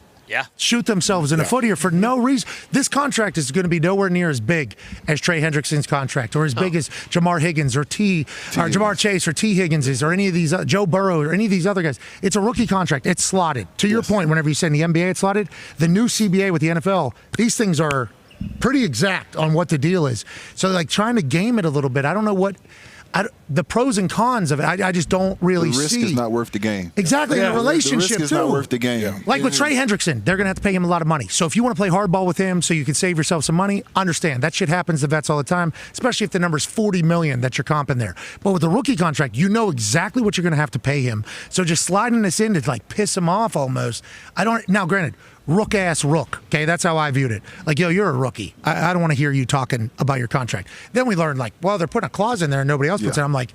shoot themselves in the foot here for no reason. This contract is going to be nowhere near as big as Trey Hendrickson's contract, or as big as Jamar Higgins or Jamar Chase or T. Higgins's, or any of these Joe Burrow or any of these other guys. It's a rookie contract. It's slotted. To your point, whenever you say in the NBA it's slotted, the new CBA with the NFL, these things are pretty exact on what the deal is. So like trying to game it a little bit, I don't know what the pros and cons of it. I just don't really see. The risk is not worth the game. Exactly, in a relationship the risk is too. not worth the game. Like with Trey Hendrickson, they're going to have to pay him a lot of money. So if you want to play hardball with him so you can save yourself some money, understand. That shit happens to vets all the time, especially if the number's $40 million that you're comping there. But with a rookie contract, you know exactly what you're going to have to pay him. So just sliding this in to like piss him off almost. Now granted, rook-ass rook. Okay, that's how I viewed it. Like, yo, you're a rookie. I don't want to hear you talking about your contract. Then we learned, like, well, they're putting a clause in there and nobody else puts it. I'm like,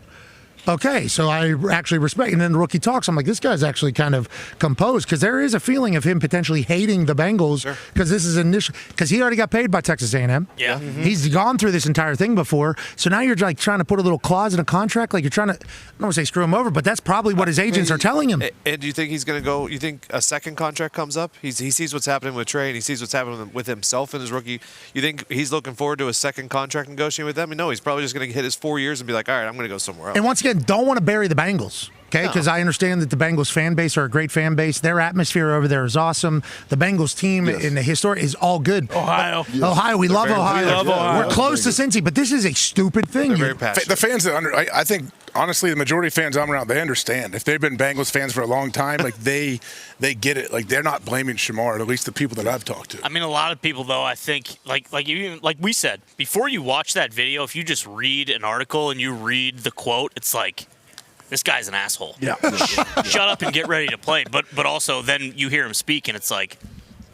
okay, so I actually respect. And then the rookie talks. I'm like, this guy's actually kind of composed, because there is a feeling of him potentially hating the Bengals because this is initial. Because he already got paid by Texas A&M. Yeah, he's gone through this entire thing before. So now you're like trying to put a little clause in a contract, like you're trying to. I don't want to say screw him over, but that's probably what his agents are telling him. And do you think he's going to go? You think a second contract comes up? He sees what's happening with Trey, and he sees what's happening with himself and his rookie. You think he's looking forward to a second contract negotiating with them? No, he's probably just going to hit his 4 years and be like, all right, I'm going to go somewhere else. And once again, don't want to bury the Bengals, okay? Because I understand that the Bengals fan base are a great fan base. Their atmosphere over there is awesome. The Bengals team in the history is all good. Ohio. Ohio, we love Ohio. We love Ohio. We're close to Cincy, but this is a stupid thing. They're very passionate. The fans that I think, honestly, the majority of fans I'm around, they understand. If they've been Bengals fans for a long time, like they get it. Like they're not blaming Shamar, at least the people that I've talked to. I mean, a lot of people, though, I think, like we said, before you watch that video, if you just read an article and you read the quote, it's like, this guy's an asshole. Yeah. Shut up and get ready to play. But also then you hear him speak and it's like,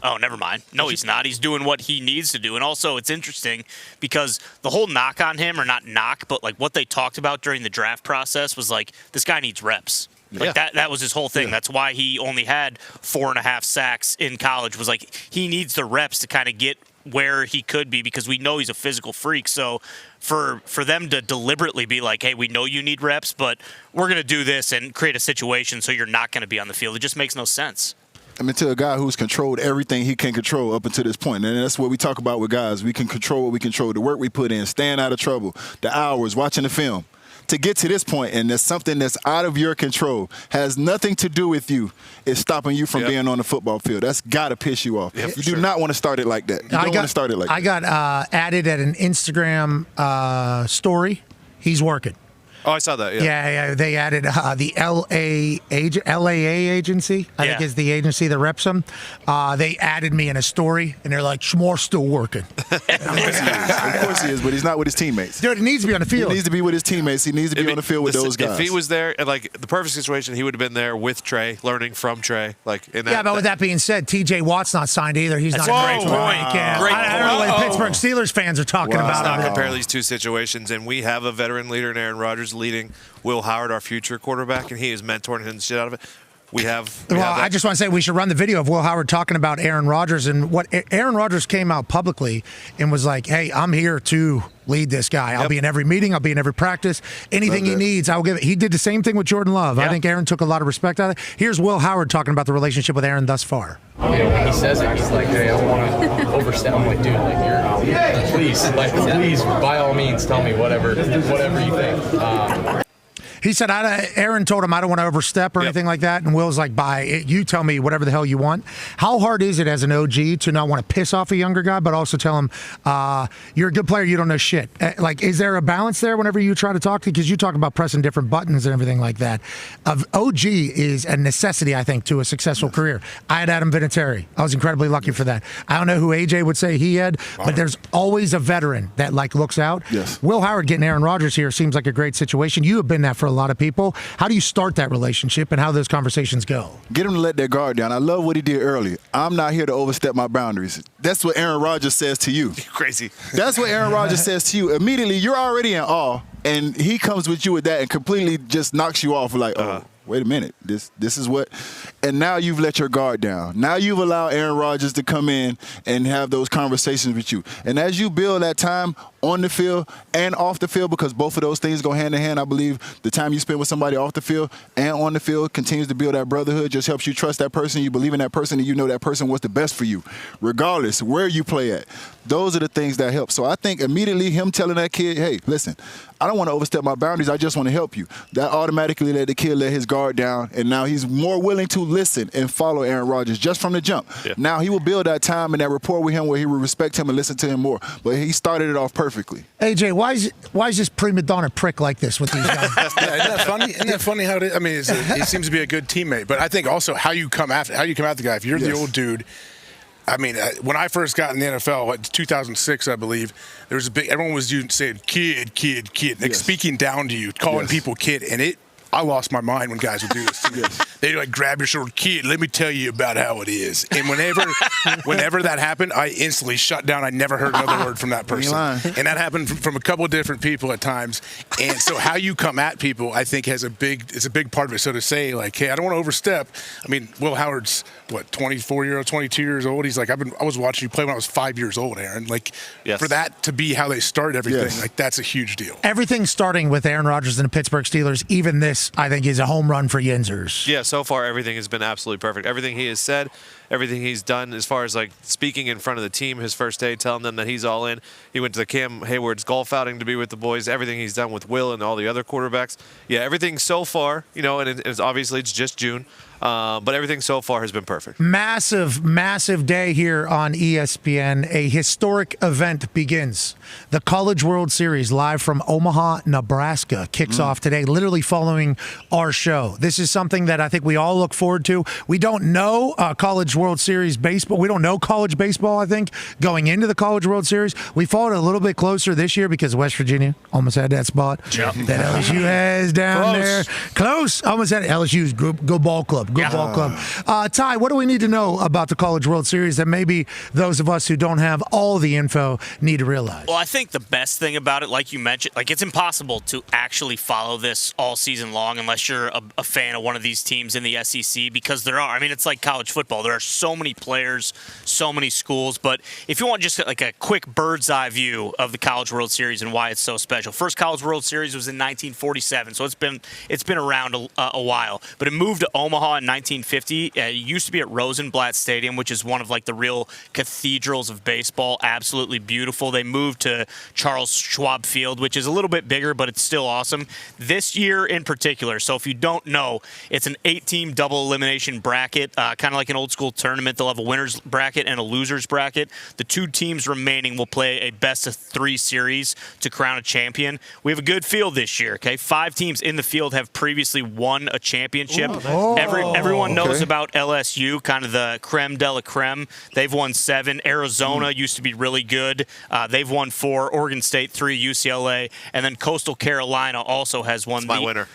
oh, never mind. No, he's not. He's doing what he needs to do. And also it's interesting because the whole knock on him, or not knock, but like what they talked about during the draft process was like, this guy needs reps. Like that was his whole thing. That's why he only had 4.5 sacks in college, was like he needs the reps to kind of get where he could be, because we know he's a physical freak. So for them to deliberately be like, hey, we know you need reps, but we're going to do this and create a situation so you're not going to be on the field, it just makes no sense. I mean, to a guy who's controlled everything he can control up until this point. And that's what we talk about with guys. We can control what we control, the work we put in, staying out of trouble, the hours, watching the film. To get to this point, and there's something that's out of your control, has nothing to do with you, is stopping you from being on the football field. That's got to piss you off. You do not want to start it like that. You don't want to start it like that. I got added at an Instagram story. He's working. Oh, I saw that. Yeah. They added the LAA agency. I think is the agency that reps them. They added me in a story, and they're like, Shmore's still working. Of course he is, but he's not with his teammates. Dude, he needs to be on the field. He needs to be with his teammates. He needs to be on the field with those guys. If he was there, and like the perfect situation, he would have been there with Trey, learning from Trey. Like in that. Yeah, but with that being said, TJ Watt's not signed either. He's not. Great point. I don't know what Pittsburgh Steelers fans are talking about. Let's not compare these two situations. And we have a veteran leader in Aaron Rodgers leading Will Howard, our future quarterback, and he is mentoring him the shit out of it. I just want to say we should run the video of Will Howard talking about Aaron Rodgers, and what Aaron Rodgers came out publicly and was like, hey, I'm here to lead this guy. I'll be in every meeting. I'll be in every practice. Anything he needs, I'll give it. He did the same thing with Jordan Love. I think Aaron took a lot of respect out of it. Here's Will Howard talking about the relationship with Aaron thus far. When he says it, he's like, hey, I don't want to overstep. I'm like, dude, please, by all means, tell me whatever you think. He said, Aaron told him, I don't want to overstep or anything like that. And Will's like, you tell me whatever the hell you want. How hard is it as an OG to not want to piss off a younger guy, but also tell him, you're a good player, you don't know shit? Like, is there a balance there whenever you try to talk to? Because you talk about pressing different buttons and everything like that. OG is a necessity, I think, to a successful career. I had Adam Vinatieri. I was incredibly lucky for that. I don't know who AJ would say he had, but there's always a veteran that, like, looks out. Yes. Will Howard getting Aaron Rodgers here seems like a great situation. You have been that for a lot of people. How do you start that relationship and how those conversations go? Get him to let their guard down. I love what he did early. I'm not here to overstep my boundaries. That's what Aaron Rodgers says to you. Crazy. That's what Aaron Rodgers says to you. Immediately, you're already in awe, and he comes with you with that and completely just knocks you off like, oh, wait a minute, this is what, and now you've let your guard down. Now you've allowed Aaron Rodgers to come in and have those conversations with you. And as you build that time on the field and off the field, because both of those things go hand in hand, I believe the time you spend with somebody off the field and on the field continues to build that brotherhood, just helps you trust that person, you believe in that person, and you know that person wants the best for you, regardless where you play at. Those are the things that help. So I think immediately him telling that kid, hey, listen, I don't want to overstep my boundaries. I just want to help you. That automatically let the kid let his guard down, and now he's more willing to listen and follow Aaron Rodgers just from the jump. Yeah. Now he will build that time and that rapport with him where he will respect him and listen to him more. But he started it off perfectly. AJ, why is this prima donna prick like this with these guys? Isn't that funny? Isn't that funny how it is? I mean, he seems to be a good teammate, but I think also how you come after the guy. If you're the old dude. I mean, when I first got in the NFL, 2006, I believe, there was everyone was saying, kid, like speaking down to you, calling people kid, and I lost my mind when guys would do this to me. They'd like grab your shoulder, kid, let me tell you about how it is. And whenever that happened, I instantly shut down. I never heard another word from that person. And that happened from a couple of different people at times. And so how you come at people, I think, is a big part of it. So to say like, hey, I don't want to overstep. I mean, Will Howard's 22 years old. He's like, I was watching you play when I was 5 years old, Aaron. Like, for that to be how they start everything, like that's a huge deal. Everything starting with Aaron Rodgers and the Pittsburgh Steelers, even this, I think, is a home run for Yinzers. Yeah, so far everything has been absolutely perfect. Everything he has said, everything he's done as far as like speaking in front of the team his first day, telling them that he's all in. He went to the Cam Hayward's golf outing to be with the boys. Everything he's done with Will and all the other quarterbacks. Yeah, everything so far, and it's obviously it's just June. But everything so far has been perfect. Massive day here on ESPN. A historic event begins. The College World Series live from Omaha, Nebraska kicks off today, literally following our show. This is something that I think we all look forward to. We don't know College World Series baseball. We don't know college baseball, I think, going into the College World Series. We followed a little bit closer this year because West Virginia almost had that spot that LSU has down there. Close. Almost had LSU's good ball club. Good ball club. Ty, what do we need to know about the College World Series that maybe those of us who don't have all the info need to realize? Well, I think the best thing about it, like you mentioned, like it's impossible to actually follow this all season long unless you're a fan of one of these teams in the SEC, because it's like college football. There are so many players, so many schools. But if you want just like a quick bird's eye view of the College World Series and why it's so special. First College World Series was in 1947, so it's been around a while. But it moved to Omaha in 1950. It used to be at Rosenblatt Stadium, which is one of like the real cathedrals of baseball. Absolutely beautiful. They moved to Charles Schwab Field, which is a little bit bigger, but it's still awesome. This year in particular, so if you don't know, it's an 8-team double elimination bracket, kind of like an old school tournament. They'll have a winner's bracket and a loser's bracket. The 2 teams remaining will play a best-of-3 series to crown a champion. We have a good field this year, okay? 5 teams in the field have previously won a championship. Everyone knows about LSU, kind of the creme de la creme. They've won 7. Arizona used to be really good. They've won 4. Oregon State 3. UCLA. And then Coastal Carolina also has won. That's my winner.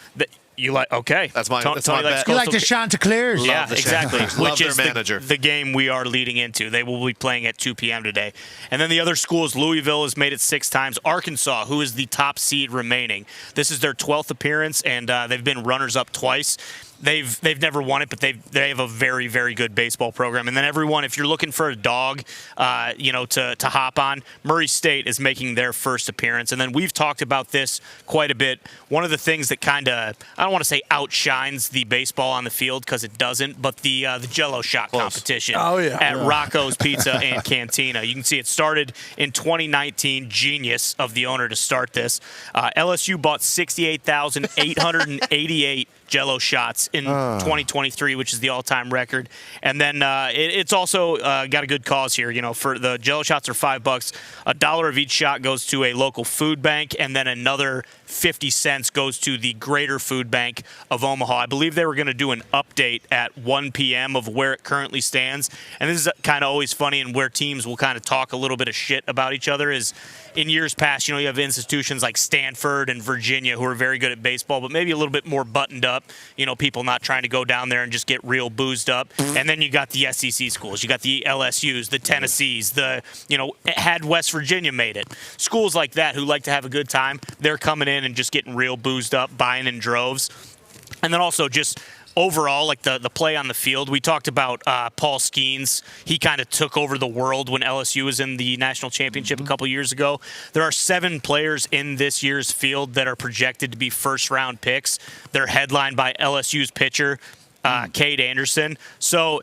You like? Okay, that's my bet. You like the Chanticleers? Yeah, exactly. Love their manager. The game we are leading into. They will be playing at 2 p.m. today. And then the other schools, Louisville has made it 6 times. Arkansas, who is the top seed remaining, this is their 12th appearance, and they've been runners-up twice. They've never won it, but they have a very, very good baseball program. And then everyone, if you're looking for a dog, to hop on, Murray State is making their first appearance. And then we've talked about this quite a bit. One of the things that kind of, I don't want to say outshines the baseball on the field because it doesn't, but the jello shot competition at Rocko's Pizza and Cantina. You can see it started in 2019. Genius of the owner to start this. LSU bought 68,888 jello shots in 2023, which is the all-time record. And then it's also got a good cause here. For the jello shots are $5. $1 of each shot goes to a local food bank, and then another 50 cents goes to the Greater Food Bank of Omaha. I believe they were going to do an update at 1 p.m. of where it currently stands. And this is kind of always funny, and where teams will kind of talk a little bit of shit about each other is in years past, you have institutions like Stanford and Virginia who are very good at baseball, but maybe a little bit more buttoned up. People not trying to go down there and just get real boozed up. And then you got the SEC schools. You got the LSUs, the Tennessees, had West Virginia made it. Schools like that who like to have a good time, they're coming in and just getting real boozed up, buying in droves. And then also just overall, like the play on the field, we talked about Paul Skeens. He kind of took over the world when LSU was in the national championship a couple years ago. There are 7 players in this year's field that are projected to be first-round picks. They're headlined by LSU's pitcher, Cade Anderson. So,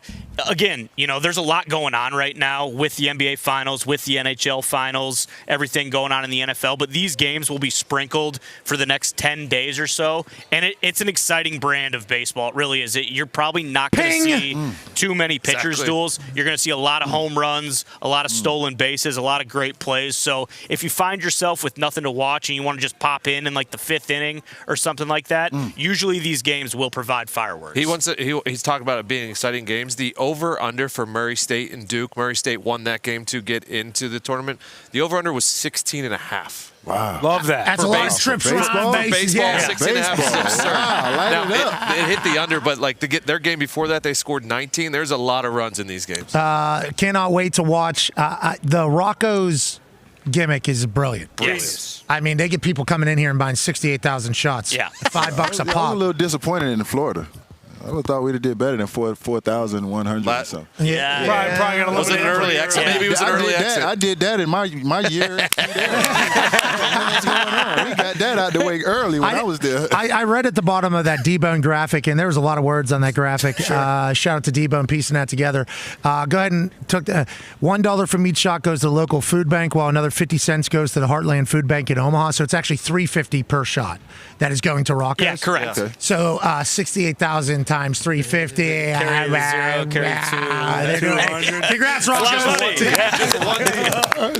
again, there's a lot going on right now with the NBA Finals, with the NHL Finals, everything going on in the NFL. But these games will be sprinkled for the next 10 days or so. And it's an exciting brand of baseball. It really is. You're probably not going to see too many pitchers' duels. You're going to see a lot of home runs, a lot of stolen bases, a lot of great plays. So if you find yourself with nothing to watch and you want to just pop in like the 5th inning or something like that, usually these games will provide fireworks. He's talking about it being exciting games. The over-under for Murray State and Duke. Murray State won that game to get into the tournament. The over-under was 16.5. Wow. Love that. That's a lot of trips around bases. Baseball, Yeah. 16.5 is absurd. Wow, it hit the under, but to get their game before that, they scored 19. There's a lot of runs in these games. Cannot wait to watch. The Rocko's gimmick is brilliant. Yes. I mean, they get people coming in here and buying 68,000 shots. Yeah. $5 a I'm a pop. little disappointed in Florida. I would have thought we'd have did better than 4,100 or something. Probably got a little Was it an early exit? Maybe it was an early exit. I did that in my year. What's going on? We got that out the way early when I was there. I read at the bottom of that D-Bone graphic, and there was a lot of words on that graphic. Shout out to D-Bone piecing that together. Go ahead and took $1 from each shot goes to the local food bank, while another 50 cents goes to the Heartland Food Bank in Omaha. So it's actually $3.50 per shot that is going to Rocko's. Yeah, correct. Okay. So 68,000 times 350. Carry the 0, carry 2. Congrats, Rocko.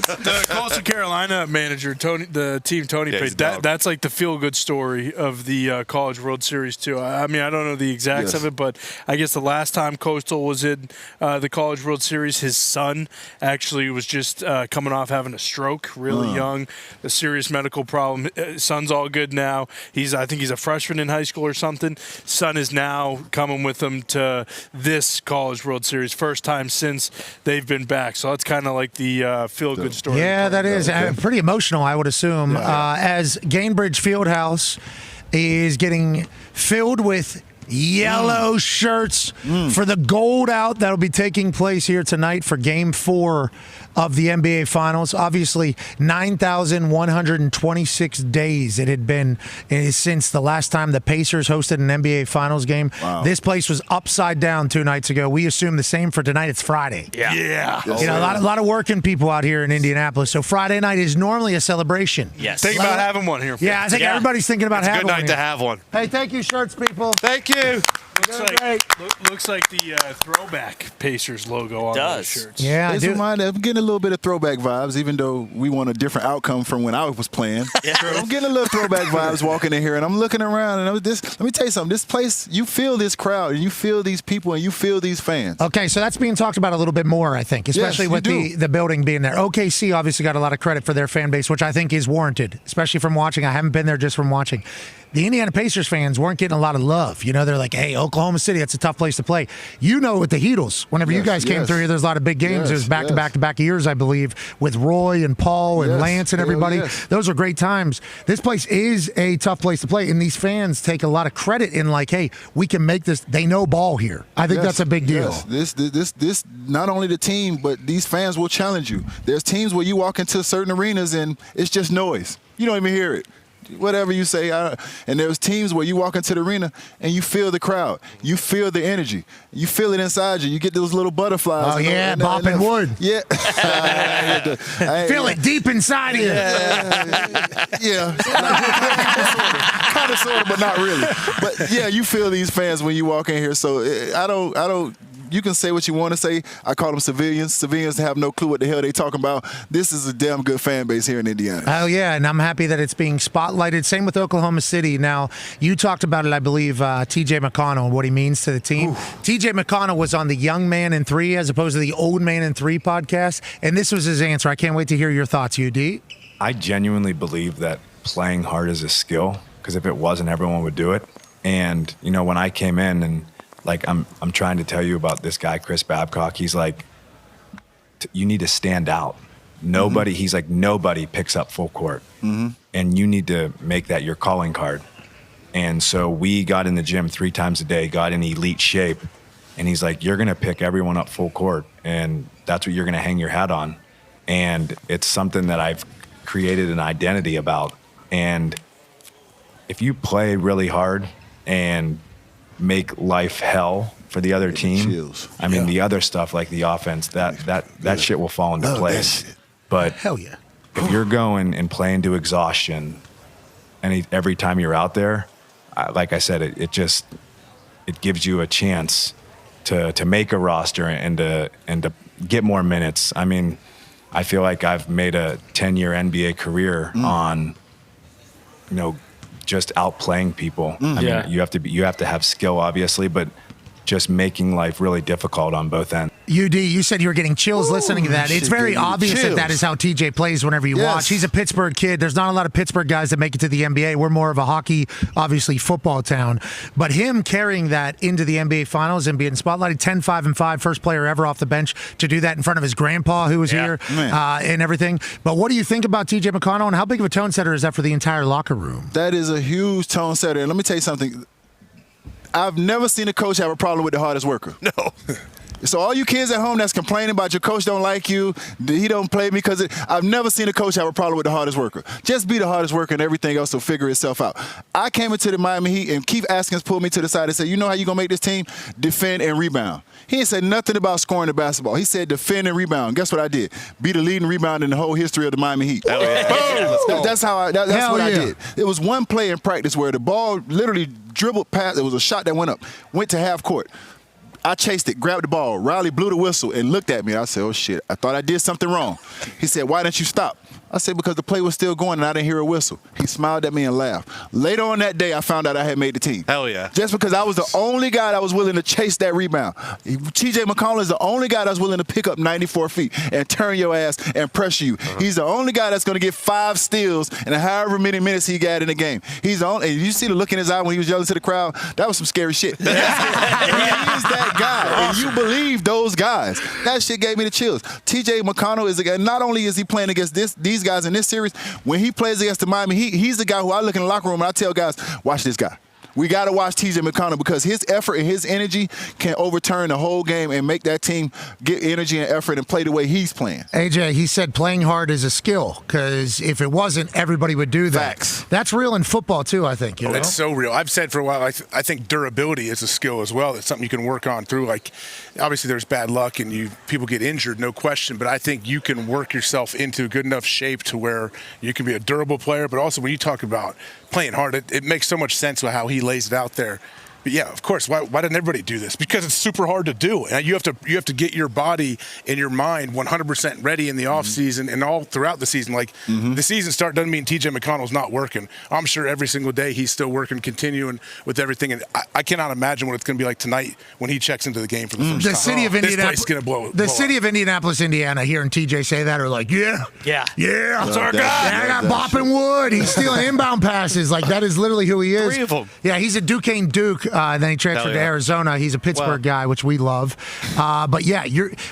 The Coastal Carolina manager, the team Tony played, that's like the feel-good story of the College World Series, too. I mean, I don't know the exacts of it, but I guess the last time Coastal was in the College World Series, his son actually was just coming off having a stroke, really young, a serious medical problem. Son's all good now. I think he's a freshman in high school or something. Son is now coming with him to this College World Series, first time since they've been back. So that's kind of like the feel-good story. Yeah, that is pretty emotional, I would assume, as Gainbridge Fieldhouse is getting filled with yellow shirts for the gold out that'll be taking place here tonight for Game 4 of the NBA Finals. Obviously, 9,126 days it had been since the last time the Pacers hosted an NBA Finals game. Wow. This place was upside down 2 nights ago. We assume the same for tonight. It's Friday. Yeah. A lot of working people out here in Indianapolis. So Friday night is normally a celebration. Yes. Think about having one here. Yeah, I think everybody's thinking about having one. Good night to have one. Hey, thank you, shirts people. Thank you. Looks like the throwback Pacers logo on those shirts. Yeah, I do. I'm getting a little bit of throwback vibes, even though we want a different outcome from when I was playing. I'm getting a little throwback vibes walking in here, and I'm looking around, and let me tell you something. This place, you feel this crowd, and you feel these people, and you feel these fans. Okay, so that's being talked about a little bit more, I think, especially with the building being there. OKC obviously got a lot of credit for their fan base, which I think is warranted, especially from watching. I haven't been there just from watching. The Indiana Pacers fans weren't getting a lot of love. They're like, hey, Oklahoma City, that's a tough place to play. With the Heatles, whenever you guys came through here, there's a lot of big games. It was back-to-back years, I believe, with Roy and Paul and Lance and everybody. Those were great times. This place is a tough place to play, and these fans take a lot of credit in like, hey, we can make this. They know ball here. I think that's a big deal. This not only the team, but these fans will challenge you. There's teams where you walk into certain arenas and it's just noise. You don't even hear it. Whatever you say, and there's teams where you walk into the arena and you feel the crowd, you feel the energy, you feel it inside you. You get those little butterflies. Oh yeah, bopping wood. Yeah, feel it deep inside of you. Yeah, kind of, sort of, but not really. But yeah, you feel these fans when you walk in here. So I don't. You can say what you want to say. I call them civilians. Civilians have no clue what the hell they talking about. This is a damn good fan base here in Indiana. Oh, yeah, and I'm happy that it's being spotlighted. Same with Oklahoma City. Now, you talked about it, I believe, T.J. McConnell and what he means to the team. T.J. McConnell was on the Young Man in 3 as opposed to the Old Man in 3 podcast, and this was his answer. I can't wait to hear your thoughts, UD. I genuinely believe that playing hard is a skill, because if it wasn't, everyone would do it. And, you know, when I came in and, like, I'm trying to tell you about this guy, Chris Babcock, he's like, you need to stand out. Nobody, he's like, nobody picks up full court. And you need to make that your calling card. And so we got in the gym 3 times a day, got in elite shape. And he's like, you're going to pick everyone up full court, and that's what you're going to hang your hat on. And it's something that I've created an identity about. And if you play really hard and make life hell for the other team, I mean, the other stuff like the offense, that shit will fall into place. But hell yeah, if you're going and playing to exhaustion every time you're out there, like I said, it gives you a chance to make a roster and to get more minutes. I mean, I feel like I've made a 10-year NBA career on, you know, just outplaying people. I mean, you have to have skill, obviously, but just making life really difficult on both ends. UD, you said you were getting chills listening to that. It's very obvious that is how TJ plays whenever you watch. He's a Pittsburgh kid. There's not a lot of Pittsburgh guys that make it to the NBA. We're more of a hockey, obviously, football town. But him carrying that into the NBA Finals and being spotlighted 10-5-5, first player ever off the bench to do that in front of his grandpa who was here and everything. But what do you think about TJ McConnell, and how big of a tone setter is that for the entire locker room? That is a huge tone setter. And let me tell you something. I've never seen a coach have a problem with the hardest worker. No. So all you kids at home that's complaining about your coach don't like you, he don't play me because I've never seen a coach have a problem with the hardest worker. Just be the hardest worker and everything else will figure itself out. I came into the Miami Heat and Keith Askins pulled me to the side and said, you know how you going to make this team? Defend and rebound. He ain't said nothing about scoring the basketball. He said defend and rebound. Guess what I did? Be the leading rebound in the whole history of the Miami Heat. Oh, yeah. That's how that's what I did. It was one play in practice where the ball literally dribbled past. It was a shot that went up, went to half court. I chased it, grabbed the ball. Riley blew the whistle and looked at me. I said, oh, shit, I thought I did something wrong. He said, why didn't you stop? I said, because the play was still going and I didn't hear a whistle. He smiled at me and laughed. Later on that day, I found out I had made the team. Hell yeah. Just because I was the only guy that was willing to chase that rebound. TJ McConnell is the only guy that's willing to pick up 94 feet and turn your ass and pressure you. He's the only guy that's going to get 5 steals in however many minutes he got in the game. He's the only, and you see the look in his eye when he was yelling to the crowd, that was some scary shit. He is that guy, and you believe those guys. That shit gave me the chills. TJ McConnell is a guy, not only is he playing against these guys in this series, when he plays against the Miami Heat, he's the guy who I look in the locker room and I tell guys, watch this guy. We got to watch TJ McConnell because his effort and his energy can overturn the whole game and make that team get energy and effort and play the way he's playing. AJ, he said playing hard is a skill because if it wasn't, everybody would do that. Facts. That's real in football too, I think. You know? That's so real. I've said for a while, I think durability is a skill as well. It's something you can work on through. Like, obviously there's bad luck and people get injured, no question, but I think you can work yourself into good enough shape to where you can be a durable player, but also when you talk about playing hard, it makes so much sense with how he lays it out there. But yeah, of course. Why doesn't everybody do this? Because it's super hard to do. And you have to get your body and your mind 100% ready in the off season and all throughout the season. Like the season start doesn't mean TJ McConnell's not working. I'm sure every single day he's still working, continuing with everything. And I cannot imagine what it's going to be like tonight when he checks into the game for the first time. City of Indianapolis, this place is going to blow. City of Indianapolis, Indiana. Hearing TJ say that are like, yeah, that's our guy. I got Boppin' Wood. He's stealing inbound passes. Like that is literally who he is. 3 of them. Yeah, he's a Duquesne Duke. Then he transferred to Arizona. He's a Pittsburgh guy, which we love. But yeah,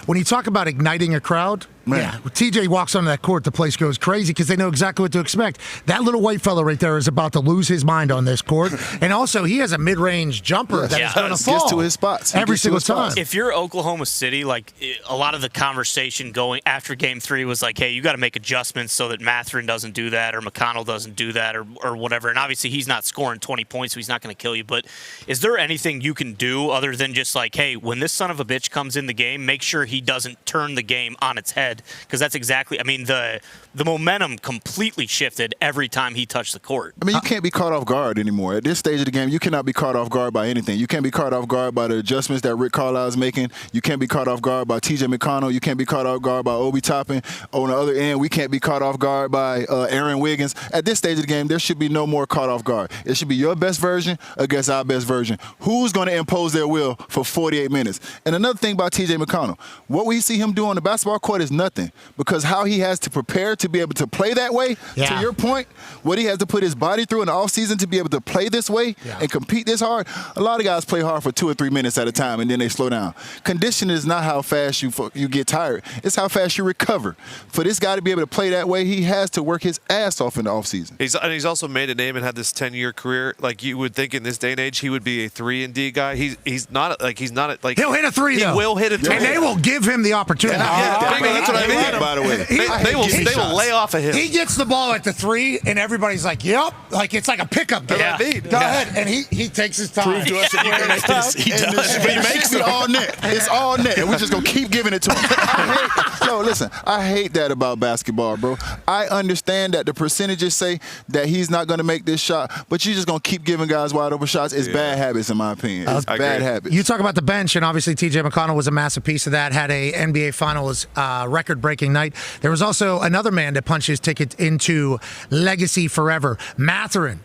when you talk about igniting a crowd, when TJ walks onto that court, the place goes crazy because they know exactly what to expect. That little white fella right there is about to lose his mind on this court. And also, he has a mid-range jumper that is going to fall. Gets to his spots. Every single time. If you're Oklahoma City, like a lot of the conversation going after Game 3 was like, hey, you got to make adjustments so that Mathurin doesn't do that or McConnell doesn't do that or whatever. And obviously, he's not scoring 20 points, so he's not going to kill you. But is there anything you can do other than just like, hey, when this son of a bitch comes in the game, make sure he doesn't turn the game on its head? Because that's exactly, I mean, the momentum completely shifted every time he touched the court. I mean, you can't be caught off guard anymore. At this stage of the game, you cannot be caught off guard by anything. You can't be caught off guard by the adjustments that Rick Carlisle is making. You can't be caught off guard by TJ McConnell. You can't be caught off guard by Obi Toppin. On the other end, we can't be caught off guard by Aaron Wiggins. At this stage of the game, there should be no more caught off guard. It should be your best version against our best version. Who's going to impose their will for 48 minutes? And another thing about TJ McConnell, what we see him do on the basketball court is nothing nothing, because how he has to prepare to be able to play that way, to your point, what he has to put his body through in the offseason to be able to play this way and compete this hard. A lot of guys play hard for 2 or 3 minutes at a time, and then they slow down. Conditioning is not how fast you get tired. It's how fast you recover. For this guy to be able to play that way, he has to work his ass off in the offseason. He's also made a name and had this 10-year career. Like, you would think in this day and age he would be a 3-and-D guy. He's not like he'll hit a 3 though. He will hit a 3, and they will give him the opportunity. That's what I mean. By the way, they will lay off of him. He gets the ball at the 3, and everybody's like, "Yep," like it's like a pickup game. Go ahead, and he takes his time. Prove to us that you can make this. He does. But he makes it all net. It's all net, and we're just gonna keep giving it to him. Listen, I hate that about basketball, bro. I understand that the percentages say that he's not gonna make this shot, but you're just gonna keep giving guys wide open shots. It's bad habits, in my opinion. It's bad habits. You talk about the bench, and obviously T.J. McConnell was a massive piece of that. Had a NBA Finals record-breaking night. There was also another man that punched his ticket into legacy forever. Mathurin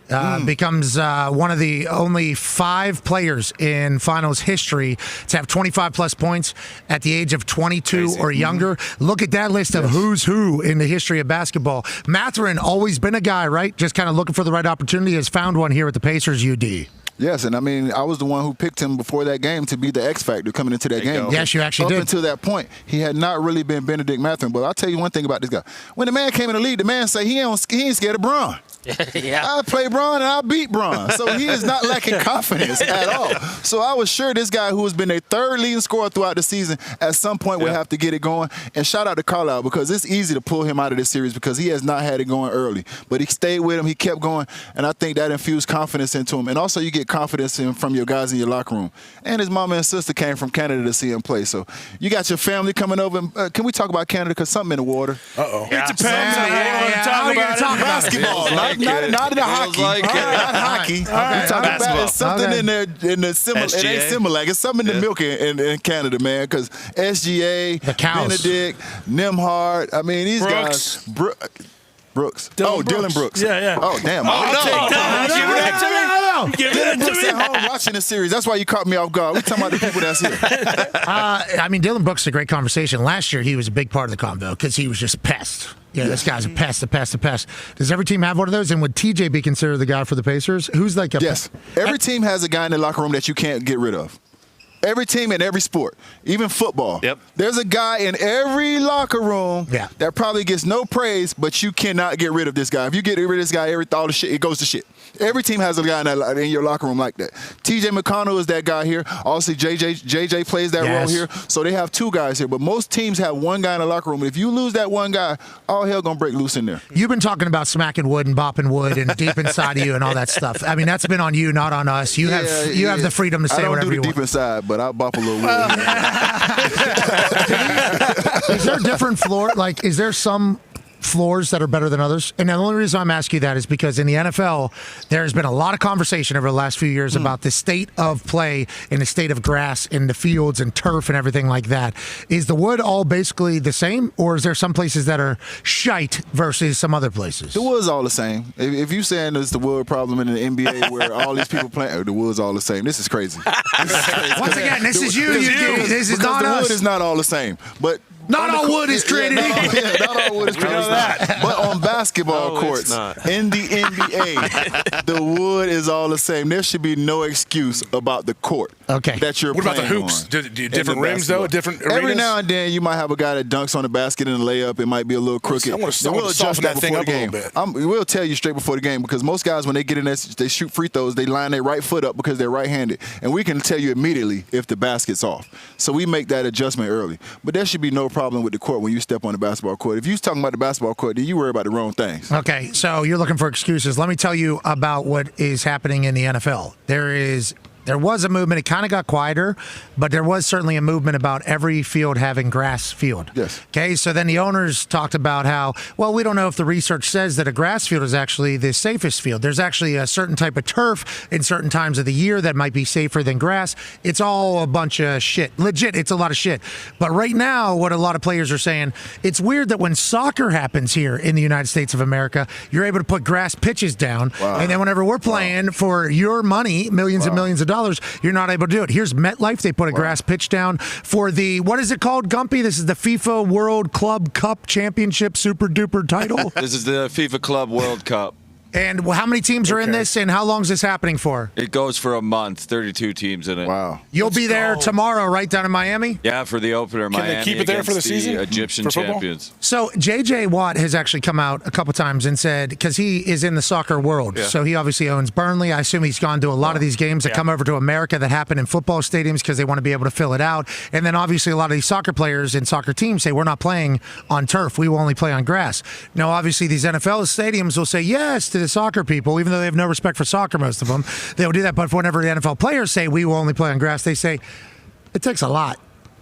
becomes one of the only 5 players in Finals history to have 25-plus points at the age of 22 or younger. Look at that list of who's who in the history of basketball. Mathurin, always been a guy, right? Just kind of looking for the right opportunity. Has found one here at the Pacers UD. Yes, and I mean, I was the one who picked him before that game to be the X factor coming into that game. Yes, you actually did. Up until that point, he had not really been Benedict Mathurin. But I'll tell you one thing about this guy. When the man came in the league, the man said he ain't scared of Bron. I play Bron and I beat Bron. So he is not lacking confidence at all. So I was sure this guy, who has been a 3rd leading scorer throughout the season, at some point would have to get it going. And shout out to Carlisle, because it's easy to pull him out of this series because he has not had it going early. But he stayed with him. He kept going. And I think that infused confidence into him. And also you get confidence from your guys in your locker room. And his mama and sister came from Canada to see him play. So you got your family coming over. Can we talk about Canada? Because something in the water. Uh-oh. It depends on talk about basketball. Not in the hockey. Not hockey. We're talking about something in there in the similar. It ain't similar. It's something in the milk in Canada, man. Because SGA, Benedict, Nimhard. I mean, these guys. Brooks. Dylan Brooks. Yeah. Oh, damn. Dylan Brooks at home watching the series. That's why you caught me off guard. We're talking about the people that's here. I mean, Dylan Brooks is a great conversation. Last year, he was a big part of the convo because he was just a pest. Yeah, this guy's a pest. Does every team have one of those? And would TJ be considered the guy for the Pacers? Who's like a Yes. Every team has a guy in the locker room that you can't get rid of. Every team in every sport, even football. Yep. There's a guy in every locker room that probably gets no praise, but you cannot get rid of this guy. If you get rid of this guy, all the shit, it goes to shit. Every team has a guy in your locker room like that. T.J. McConnell is that guy here. Also, JJ plays that role here. So they have 2 guys here. But most teams have one guy in the locker room. And if you lose that one guy, all hell going to break loose in there. You've been talking about smacking wood and bopping wood and deep inside of you and all that stuff. I mean, that's been on you, not on us. You have the freedom to say whatever you want. I don't do the deep inside, but I'll bop a little wood. Is there different floor? Like, is there some floors that are better than others? And the only reason I'm asking you that is because in the NFL, there's been a lot of conversation over the last few years about the state of play and the state of grass in the fields and turf and everything like that. Is the wood all basically the same, or is there some places that are shite versus some other places? The wood's all the same. If you're saying there's the wood problem in the NBA where all these people playing, the wood's all the same. This is crazy. Once again, this is you. This is not us. The wood is not all the same, but not all wood is created equal. Not all wood is created equal. But on basketball courts, in the NBA, the wood is all the same. There should be no excuse about the court that you're playing on. What about the hoops? Different rims, though? Different arenas? Every now and then, you might have a guy that dunks on the basket and a layup. It might be a little crooked. I want to soften that thing up a little bit. We'll tell you straight before the game, because most guys, when they get in there, they shoot free throws, they line their right foot up because they're right-handed. And we can tell you immediately if the basket's off. So we make that adjustment early. But there should be no problem with the court when you step on the basketball court. If you're talking about the basketball court, then you worry about the wrong things. Okay, so you're looking for excuses. Let me tell you about what is happening in the NFL. There was a movement. It kind of got quieter, but there was certainly a movement about every field having grass field. Yes. Okay, so then the owners talked about how, well, we don't know if the research says that a grass field is actually the safest field. There's actually a certain type of turf in certain times of the year that might be safer than grass. It's all a bunch of shit. Legit, it's a lot of shit. But right now, what a lot of players are saying, it's weird that when soccer happens here in the United States of America, you're able to put grass pitches down. Wow. And then whenever we're playing for your money, millions and millions of dollars, you're not able to do it. Here's MetLife. They put a grass pitch down for the, what is it called, Gumpy? This is the FIFA World Club Cup Championship Super Duper title. This is the FIFA Club World Cup. And how many teams are in this, and how long is this happening for? It goes for a month, 32 teams in it. Wow. You'll be there tomorrow, right down in Miami? Yeah, for the opener, Miami. Can they keep it there for the season? Egyptian champions. So J.J. Watt has actually come out a couple times and said, because he is in the soccer world, so he obviously owns Burnley. I assume he's gone to a lot of these games that come over to America that happen in football stadiums because they want to be able to fill it out. And then obviously a lot of these soccer players and soccer teams say, we're not playing on turf. We will only play on grass. Now, obviously, these NFL stadiums will say yes to the soccer people, even though they have no respect for soccer, most of them. They'll do that. But whenever the NFL players say we will only play on grass, they say it takes a lot.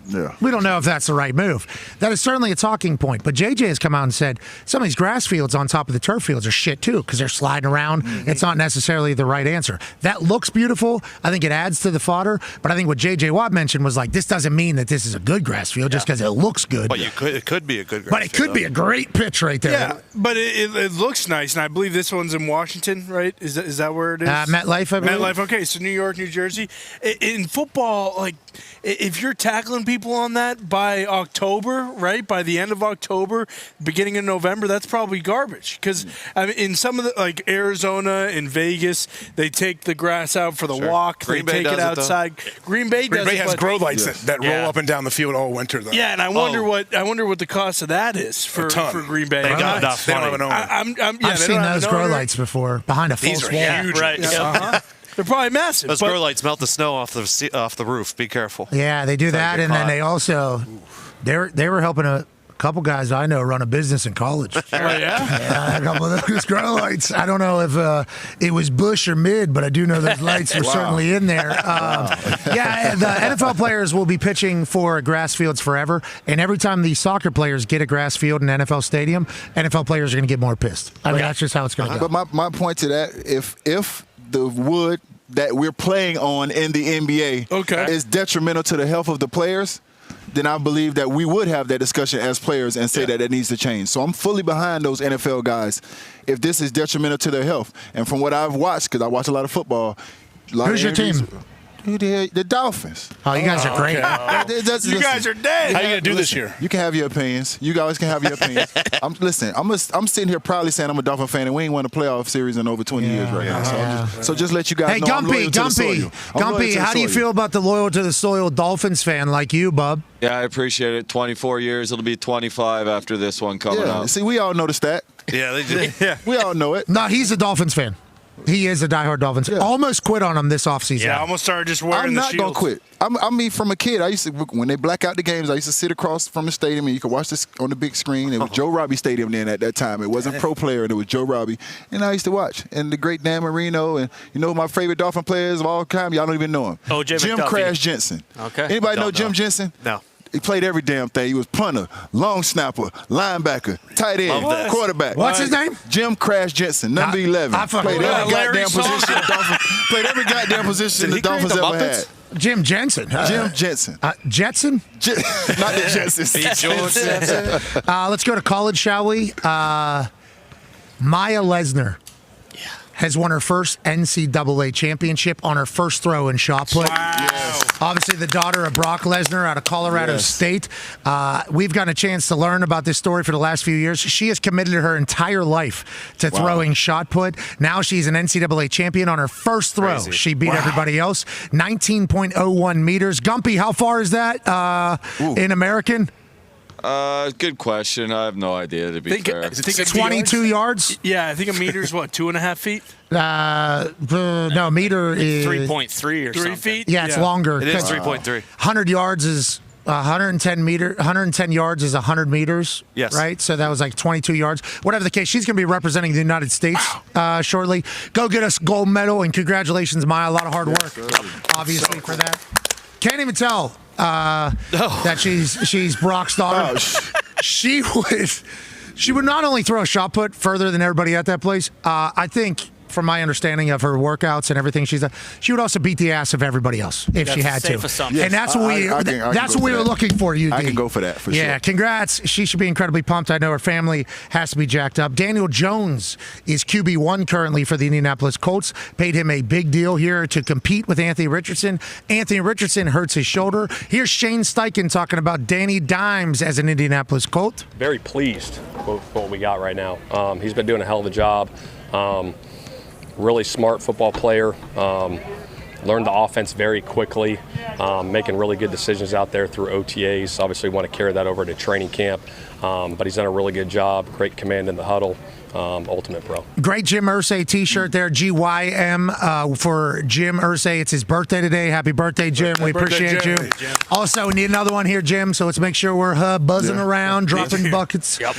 Yeah. We don't know if that's the right move. That is certainly a talking point. But JJ has come out and said some of these grass fields on top of the turf fields are shit too because they're sliding around. It's not necessarily the right answer. That looks beautiful. I think it adds to the fodder. But I think what JJ Watt mentioned was like, this doesn't mean that this is a good grass field just because it looks good. But it could be a good grass But it could be a great pitch right there. Yeah, but it looks nice, and I believe this one's in Washington, right? Is that where it is? MetLife, I believe. MetLife, okay. So New York, New Jersey. In football, like, if you're tackling people on that by October, right, by the end of October, beginning of November, that's probably garbage. Because I mean, in some of the, like Arizona and Vegas, they take the grass out for the walk. They take it outside. Green Bay does. Green Bay has grow lights that roll up and down the field all winter, though. Yeah, and I wonder what the cost of that is for Green Bay. They got enough. They don't have an owner. I've seen those grow lights before behind a false wall. Huge. Right. Uh-huh. They're probably massive. Those grow lights melt the snow off the roof. Be careful. Yeah, they do that, and then they also they were helping a couple guys I know run a business in college. Yeah, a couple of those grow lights. I don't know if it was Bush or Mid, but I do know those lights were certainly in there. Yeah, the NFL players will be pitching for grass fields forever, and every time these soccer players get a grass field in an NFL stadium, NFL players are going to get more pissed. I mean, that's just how it's going to go. But my point to that, if the wood that we're playing on in the NBA is detrimental to the health of the players, then I believe that we would have that discussion as players and say that it needs to change. So I'm fully behind those NFL guys if this is detrimental to their health. And from what I've watched, because I watch a lot of football. Who's your team? The Dolphins. Oh, you guys are great. You guys are dead. How are you going to do this year? You can have your opinions. You guys can have your opinions. I'm sitting here proudly saying I'm a Dolphin fan, and we ain't won a playoff series in over 20 years right now. So just let you guys know I'm loyal to the soil. Gumpy, how do you feel about the loyal to the soil Dolphins fan like you, bub? Yeah, I appreciate it. 24 years. It'll be 25 after this one coming up. See, we all know the stat. Yeah, they do. Yeah. We all know it. No, he's a Dolphins fan. He is a diehard Dolphins. Yeah. Almost quit on him this offseason. Yeah, I almost started just wearing the shields. I'm not going to quit. I mean, from a kid, I used to, when they black out the games, I used to sit across from the stadium and you could watch this on the big screen. It was Joe Robbie Stadium then at that time. It wasn't Pro Player, and it was Joe Robbie. And I used to watch. And the great Dan Marino, and you know my favorite Dolphin players of all time, y'all don't even know him. Jim Crash Jensen. Okay. Anybody know Jim Jensen? No. He played every damn thing. He was punter, long snapper, linebacker, tight end, quarterback. What's his name? Jim Crash Jensen, number 11. Played every goddamn position. Played every goddamn position the Dolphins ever had. Jim Jensen. Jim Jensen. Jetson? Not the Jetsons. Let's go to college, shall we? Maya Lesnar has won her first NCAA championship on her first throw in shot put. Wow. Yes. Obviously, the daughter of Brock Lesnar out of Colorado State. We've gotten a chance to learn about this story for the last few years. She has committed her entire life to throwing shot put. Now she's an NCAA champion on her first throw. Crazy. She beat everybody else. 19.01 meters. Gumpy, how far is that in American? Good question. I have no idea, to be fair. 22 yards? Yeah, I think a meter's what, 2.5 feet? No, meter is 3.3 or 3 something. feet. Yeah, it's longer. It is 3.3. 100 yards is 110 yards is 100 meters. Yes. Right? So that was like 22 yards. Whatever the case, she's going to be representing the United States shortly. Go get us gold medal, and congratulations, Maya. A lot of hard work, obviously, for that. Can't even tell that she's Brock's daughter. She would not only throw a shot put further than everybody at that place. I think from my understanding of her workouts and everything she's done. She would also beat the ass of everybody else if she had to. Assumption. And that's what we were looking for. You, I can go for that for sure. Yeah, congrats. She should be incredibly pumped. I know her family has to be jacked up. Daniel Jones is QB1 currently for the Indianapolis Colts. Paid him a big deal here to compete with Anthony Richardson. Anthony Richardson hurts his shoulder. Here's Shane Steichen talking about Danny Dimes as an Indianapolis Colt. Very pleased with what we got right now. He's been doing a hell of a job. Really smart football player. Learned the offense very quickly, making really good decisions out there through OTAs. Obviously want to carry that over to training camp, but he's done a really good job. Great command in the huddle. Ultimate Pro. Great Jim Irsay t-shirt there, GYM for Jim Irsay. It's his birthday today. Happy birthday, Jim. We appreciate you. Jim. Also, need another one here, Jim, so let's make sure we're buzzing around, dropping buckets. Yep.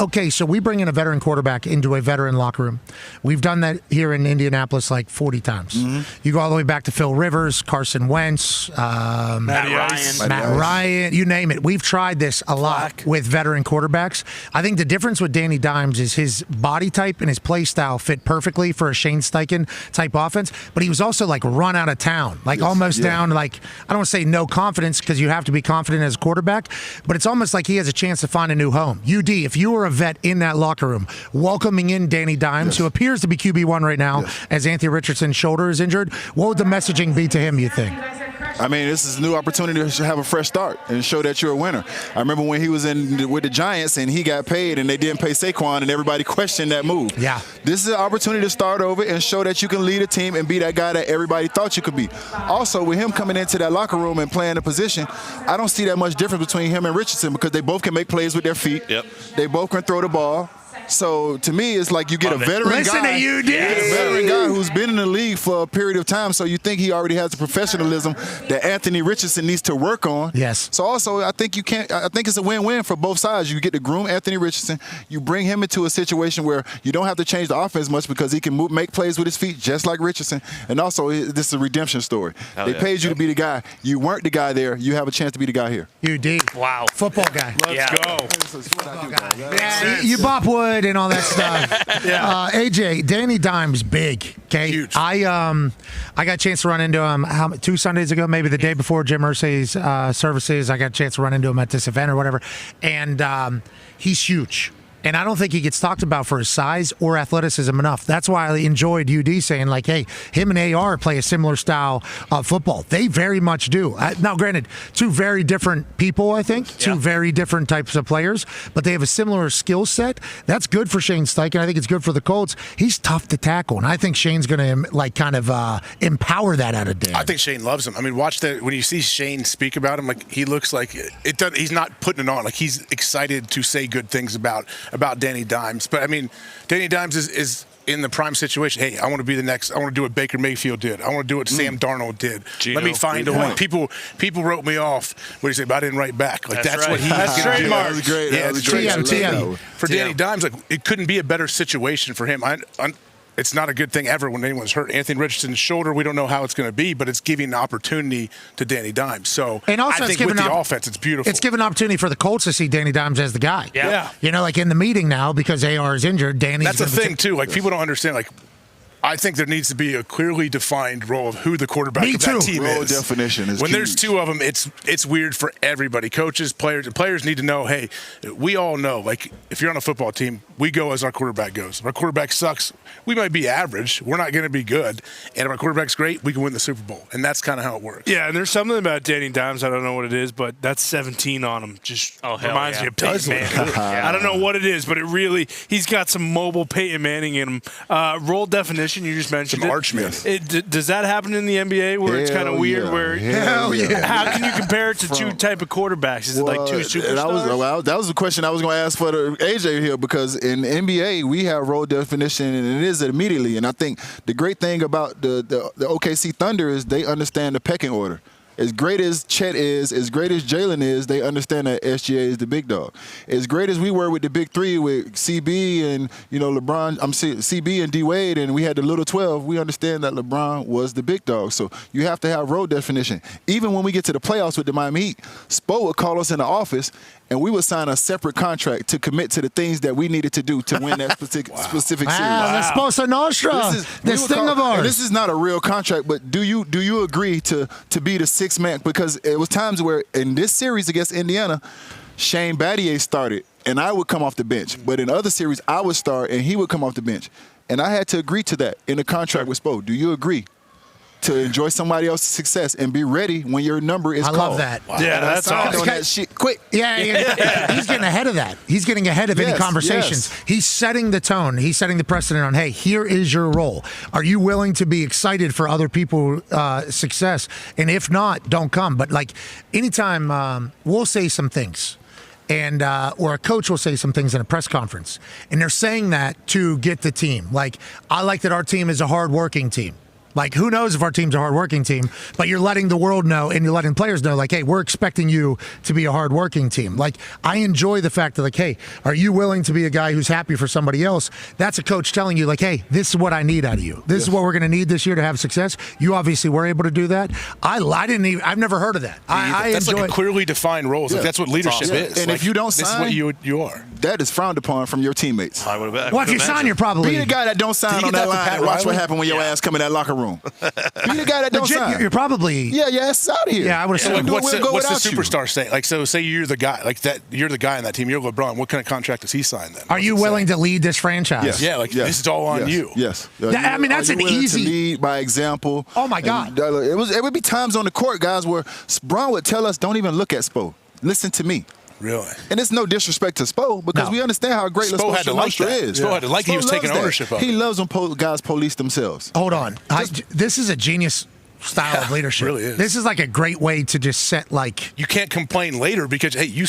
Okay, so we bring in a veteran quarterback into a veteran locker room. We've done that here in Indianapolis like 40 times. You go all the way back to Phil Rivers, Carson Wentz, Matt Ryan, you name it. We've tried this a lot with veteran quarterbacks. I think the difference with Danny Dimes is his body type and his play style fit perfectly for a Shane Steichen type offense, but he was also like run out of town, like almost down, like, I don't want to say no confidence because you have to be confident as a quarterback, but it's almost like he has a chance to find a new home. UD, if you were a vet in that locker room, welcoming in Danny Dimes, who appears to be QB1 right now as Anthony Richardson's shoulder is injured, what would the messaging be to him, you think? I mean, this is a new opportunity to have a fresh start and show that you're a winner. I remember when he was with the Giants and he got paid and they didn't pay Saquon and everybody questioned that move. Yeah. This is an opportunity to start over and show that you can lead a team and be that guy that everybody thought you could be. Also, with him coming into that locker room and playing the position, I don't see that much difference between him and Richardson because they both can make plays with their feet. Yep. They both can throw the ball. So to me, it's like you get a veteran guy. Listen to you, dude. A veteran guy who's been in the league for a period of time. So you think he already has the professionalism that Anthony Richardson needs to work on. Yes. So also, I think it's a win-win for both sides. You get to groom Anthony Richardson. You bring him into a situation where you don't have to change the offense much because he can make plays with his feet just like Richardson. And also, this is a redemption story. They paid you to be the guy. You weren't the guy there. You have a chance to be the guy here. UD. Wow. Football guy. Let's go. Football guy. Yeah, you bop wood and all that stuff. AJ, Danny Dimes, big. Okay, huge. I got a chance to run into him 2 Sundays ago, maybe the day before Jim Irsay's services. I got a chance to run into him at this event or whatever, and he's huge. And I don't think he gets talked about for his size or athleticism enough. That's why I enjoyed UD saying, like, hey, him and AR play a similar style of football. They very much do. Now, granted, 2 very different people, I think, 2 very different types of players, but they have a similar skill set. That's good for Shane Steichen. I think it's good for the Colts. He's tough to tackle, and I think Shane's going to, like, kind of empower that out of Dan. I think Shane loves him. I mean, watch that. When you see Shane speak about him, like, he looks like he's not putting it on. Like, he's excited to say good things about Danny Dimes. But I mean, Danny Dimes is in the prime situation. Hey, I want to be the next. I want to do what Baker Mayfield did. I want to do what Sam Darnold did. Let me find a way. People wrote me off. What do you say? But I didn't write back. Like that's what he's going to do. That was great. Yeah, it's great. TM. For Danny Dimes, like it couldn't be a better situation for him. It's not a good thing ever when anyone's hurt. Anthony Richardson's shoulder, we don't know how it's going to be, but it's giving an opportunity to Danny Dimes. So and also I think with the offense, it's beautiful. It's given an opportunity for the Colts to see Danny Dimes as the guy. Yeah. You know, like in the meeting now, because AR is injured, Danny's... That's the thing, too. Like, people don't understand, like, I think there needs to be a clearly defined role of who the quarterback of that team is. Role definition is when huge. there's 2 of them, it's weird for everybody. Coaches, players, and players need to know, hey, we all know, like, if you're on a football team, we go as our quarterback goes. If our quarterback sucks, we might be average. We're not going to be good. And if our quarterback's great, we can win the Super Bowl. And that's kind of how it works. Yeah, and there's something about Danny Dimes, I don't know what it is, but that 17 on him just reminds me of Peyton Manning. I don't know what it is, but he's got some mobile Peyton Manning in him. Role definition, you just mentioned some Archman. Does that happen in the NBA where it's kind of weird? Hell yeah. How can you compare it to 2 type of quarterbacks? Is it like 2 superstars? That was the question I was going to ask for AJ here, because in the NBA, we have role definition, and it is immediately. And I think the great thing about the OKC Thunder is they understand the pecking order. As great as Chet is, as great as Jalen is, they understand that SGA is the big dog. As great as we were with the big 3 with CB and LeBron, CB and D Wade, and we had the little 12, we understand that LeBron was the big dog. So you have to have role definition. Even when we get to the playoffs with the Miami Heat, Spo would call us in the office and we would sign a separate contract to commit to the things that we needed to do to win that specific series. La Sposa Nostra, this thing of ours. This is not a real contract, but do you agree to be the sixth man? Because it was times where in this series against Indiana, Shane Battier started, and I would come off the bench. But in other series, I would start, and he would come off the bench. And I had to agree to that in the contract with Spo. Do you agree to enjoy somebody else's success and be ready when your number is called? I love that. Wow. Yeah, that's awesome. That shit quick. Yeah, he's getting ahead of that. He's getting ahead of any conversations. Yes. He's setting the tone. He's setting the precedent on, hey, here is your role. Are you willing to be excited for other people's success? And if not, don't come. But, like, anytime we'll say some things, and or a coach will say some things in a press conference, and they're saying that to get the team. Like, I like that our team is a hard-working team. Like, who knows if our team's a hard-working team, but you're letting the world know and you're letting players know, like, hey, we're expecting you to be a hard-working team. Like, I enjoy the fact that, like, hey, are you willing to be a guy who's happy for somebody else? That's a coach telling you, like, hey, this is what I need out of you. This is what we're going to need this year to have success. You obviously were able to do that. I've never heard of that. That's like a clearly defined roles. Like, that's what leadership is. And like, if you don't sign, this is what you are. That is frowned upon from your teammates. Well, if you sign, you're probably... Be the guy that don't sign on that line and watch what happened when your ass come in that locker room. Be the guy that don't sign. You're probably... Yeah, your ass is out of here. Yeah, I would have said... What's the superstar saying? Like, so say you're the guy, like that. You're the guy in that team. You're LeBron. What kind of contract does he sign then? Are you willing to lead this franchise? Yes. Yeah, like this is all on you. Yes. I mean, that's an easy... To lead by example. Oh, my God. It would be times on the court, guys, where Bron would tell us, don't even look at Spo. Listen to me. Really? And it's no disrespect to Spo because we understand how great Spo had to like that. is. Spo had to like he was taking ownership of it. He loves when guys police themselves. Hold on. This is a genius style of leadership. Really is. This is like a great way to just set, like... You can't complain later because, hey, you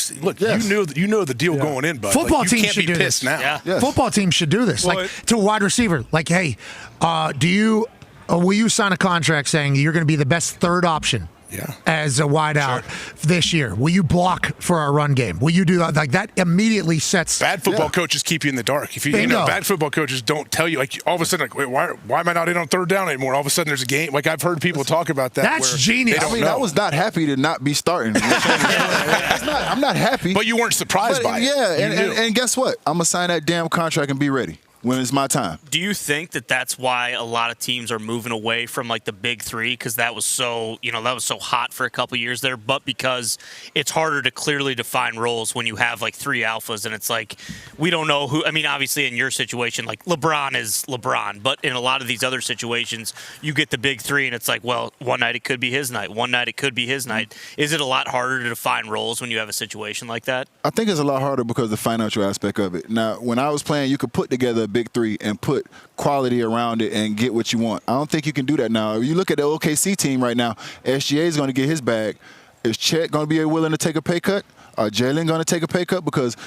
know the deal going in, but football like, teams can't should be do pissed this. now. Yeah. Yes. Football teams should do this. Like, to a wide receiver. Like, hey, will you sign a contract saying you're going to be the best third option? Yeah. As a wideout this year, will you block for our run game? Will you do that? Like, that immediately sets. Bad football coaches keep you in the dark. If you know, bad football coaches don't tell you. Like, all of a sudden, like, wait, why am I not in on third down anymore? All of a sudden, there's a game. Like, I've heard people talk about that. That's genius. I mean, I was not happy to not be starting. I'm not happy. But you weren't surprised by it. Yeah, and guess what? I'm gonna sign that damn contract and be ready when it's my time. Do you think that that's why a lot of teams are moving away from like the big three because that was so hot for a couple of years there, but because it's harder to clearly define roles when you have like three alphas and it's like we don't know who. I mean, obviously in your situation, like LeBron is LeBron, but in a lot of these other situations, you get the big three and it's like, well, one night it could be his night, one night it could be his night. Is it a lot harder to define roles when you have a situation like that? I think it's a lot harder because of the financial aspect of it. Now, when I was playing, you could put together big three and put quality around it and get what you want. I don't think you can do that now. If you look at the OKC team right now, SGA is going to get his bag. Is Chet going to be willing to take a pay cut? Are Jalen going to take a pay cut? Because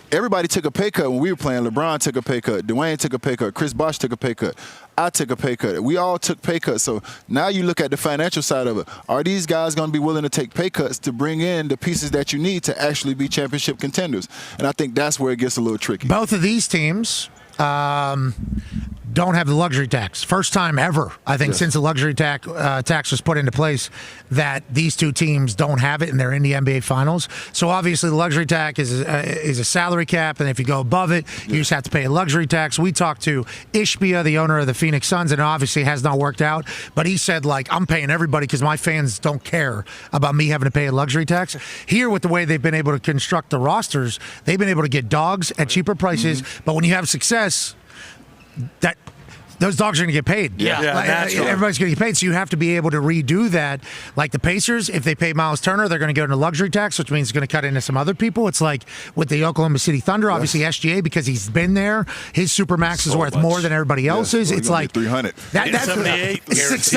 everybody took a pay cut when we were playing. LeBron took a pay cut. Dwayne took a pay cut. Chris Bosh took a pay cut. I took a pay cut. We all took pay cuts. So now you look at the financial side of it. Are these guys going to be willing to take pay cuts to bring in the pieces that you need to actually be championship contenders? And I think that's where it gets a little tricky. Both of these teams don't have the luxury tax. First time ever, I think, since the luxury tax was put into place, that these two teams don't have it and they're in the NBA Finals. So obviously the luxury tax is a salary cap, and if you go above it, you just have to pay a luxury tax. We talked to Ishbia, the owner of the Phoenix Suns, and it obviously has not worked out. But he said, like, I'm paying everybody because my fans don't care about me having to pay a luxury tax. Here, with the way they've been able to construct the rosters, they've been able to get dogs at cheaper prices. But when you have success, that those dogs are going to get paid. Everybody's going to get paid, so you have to be able to redo that. Like the Pacers, if they pay Miles Turner, they're going to go into luxury tax, which means it's going to cut into some other people. It's like with the Oklahoma City Thunder, obviously SGA, because he's been there, his supermax is worth more than everybody else's. It's like 300.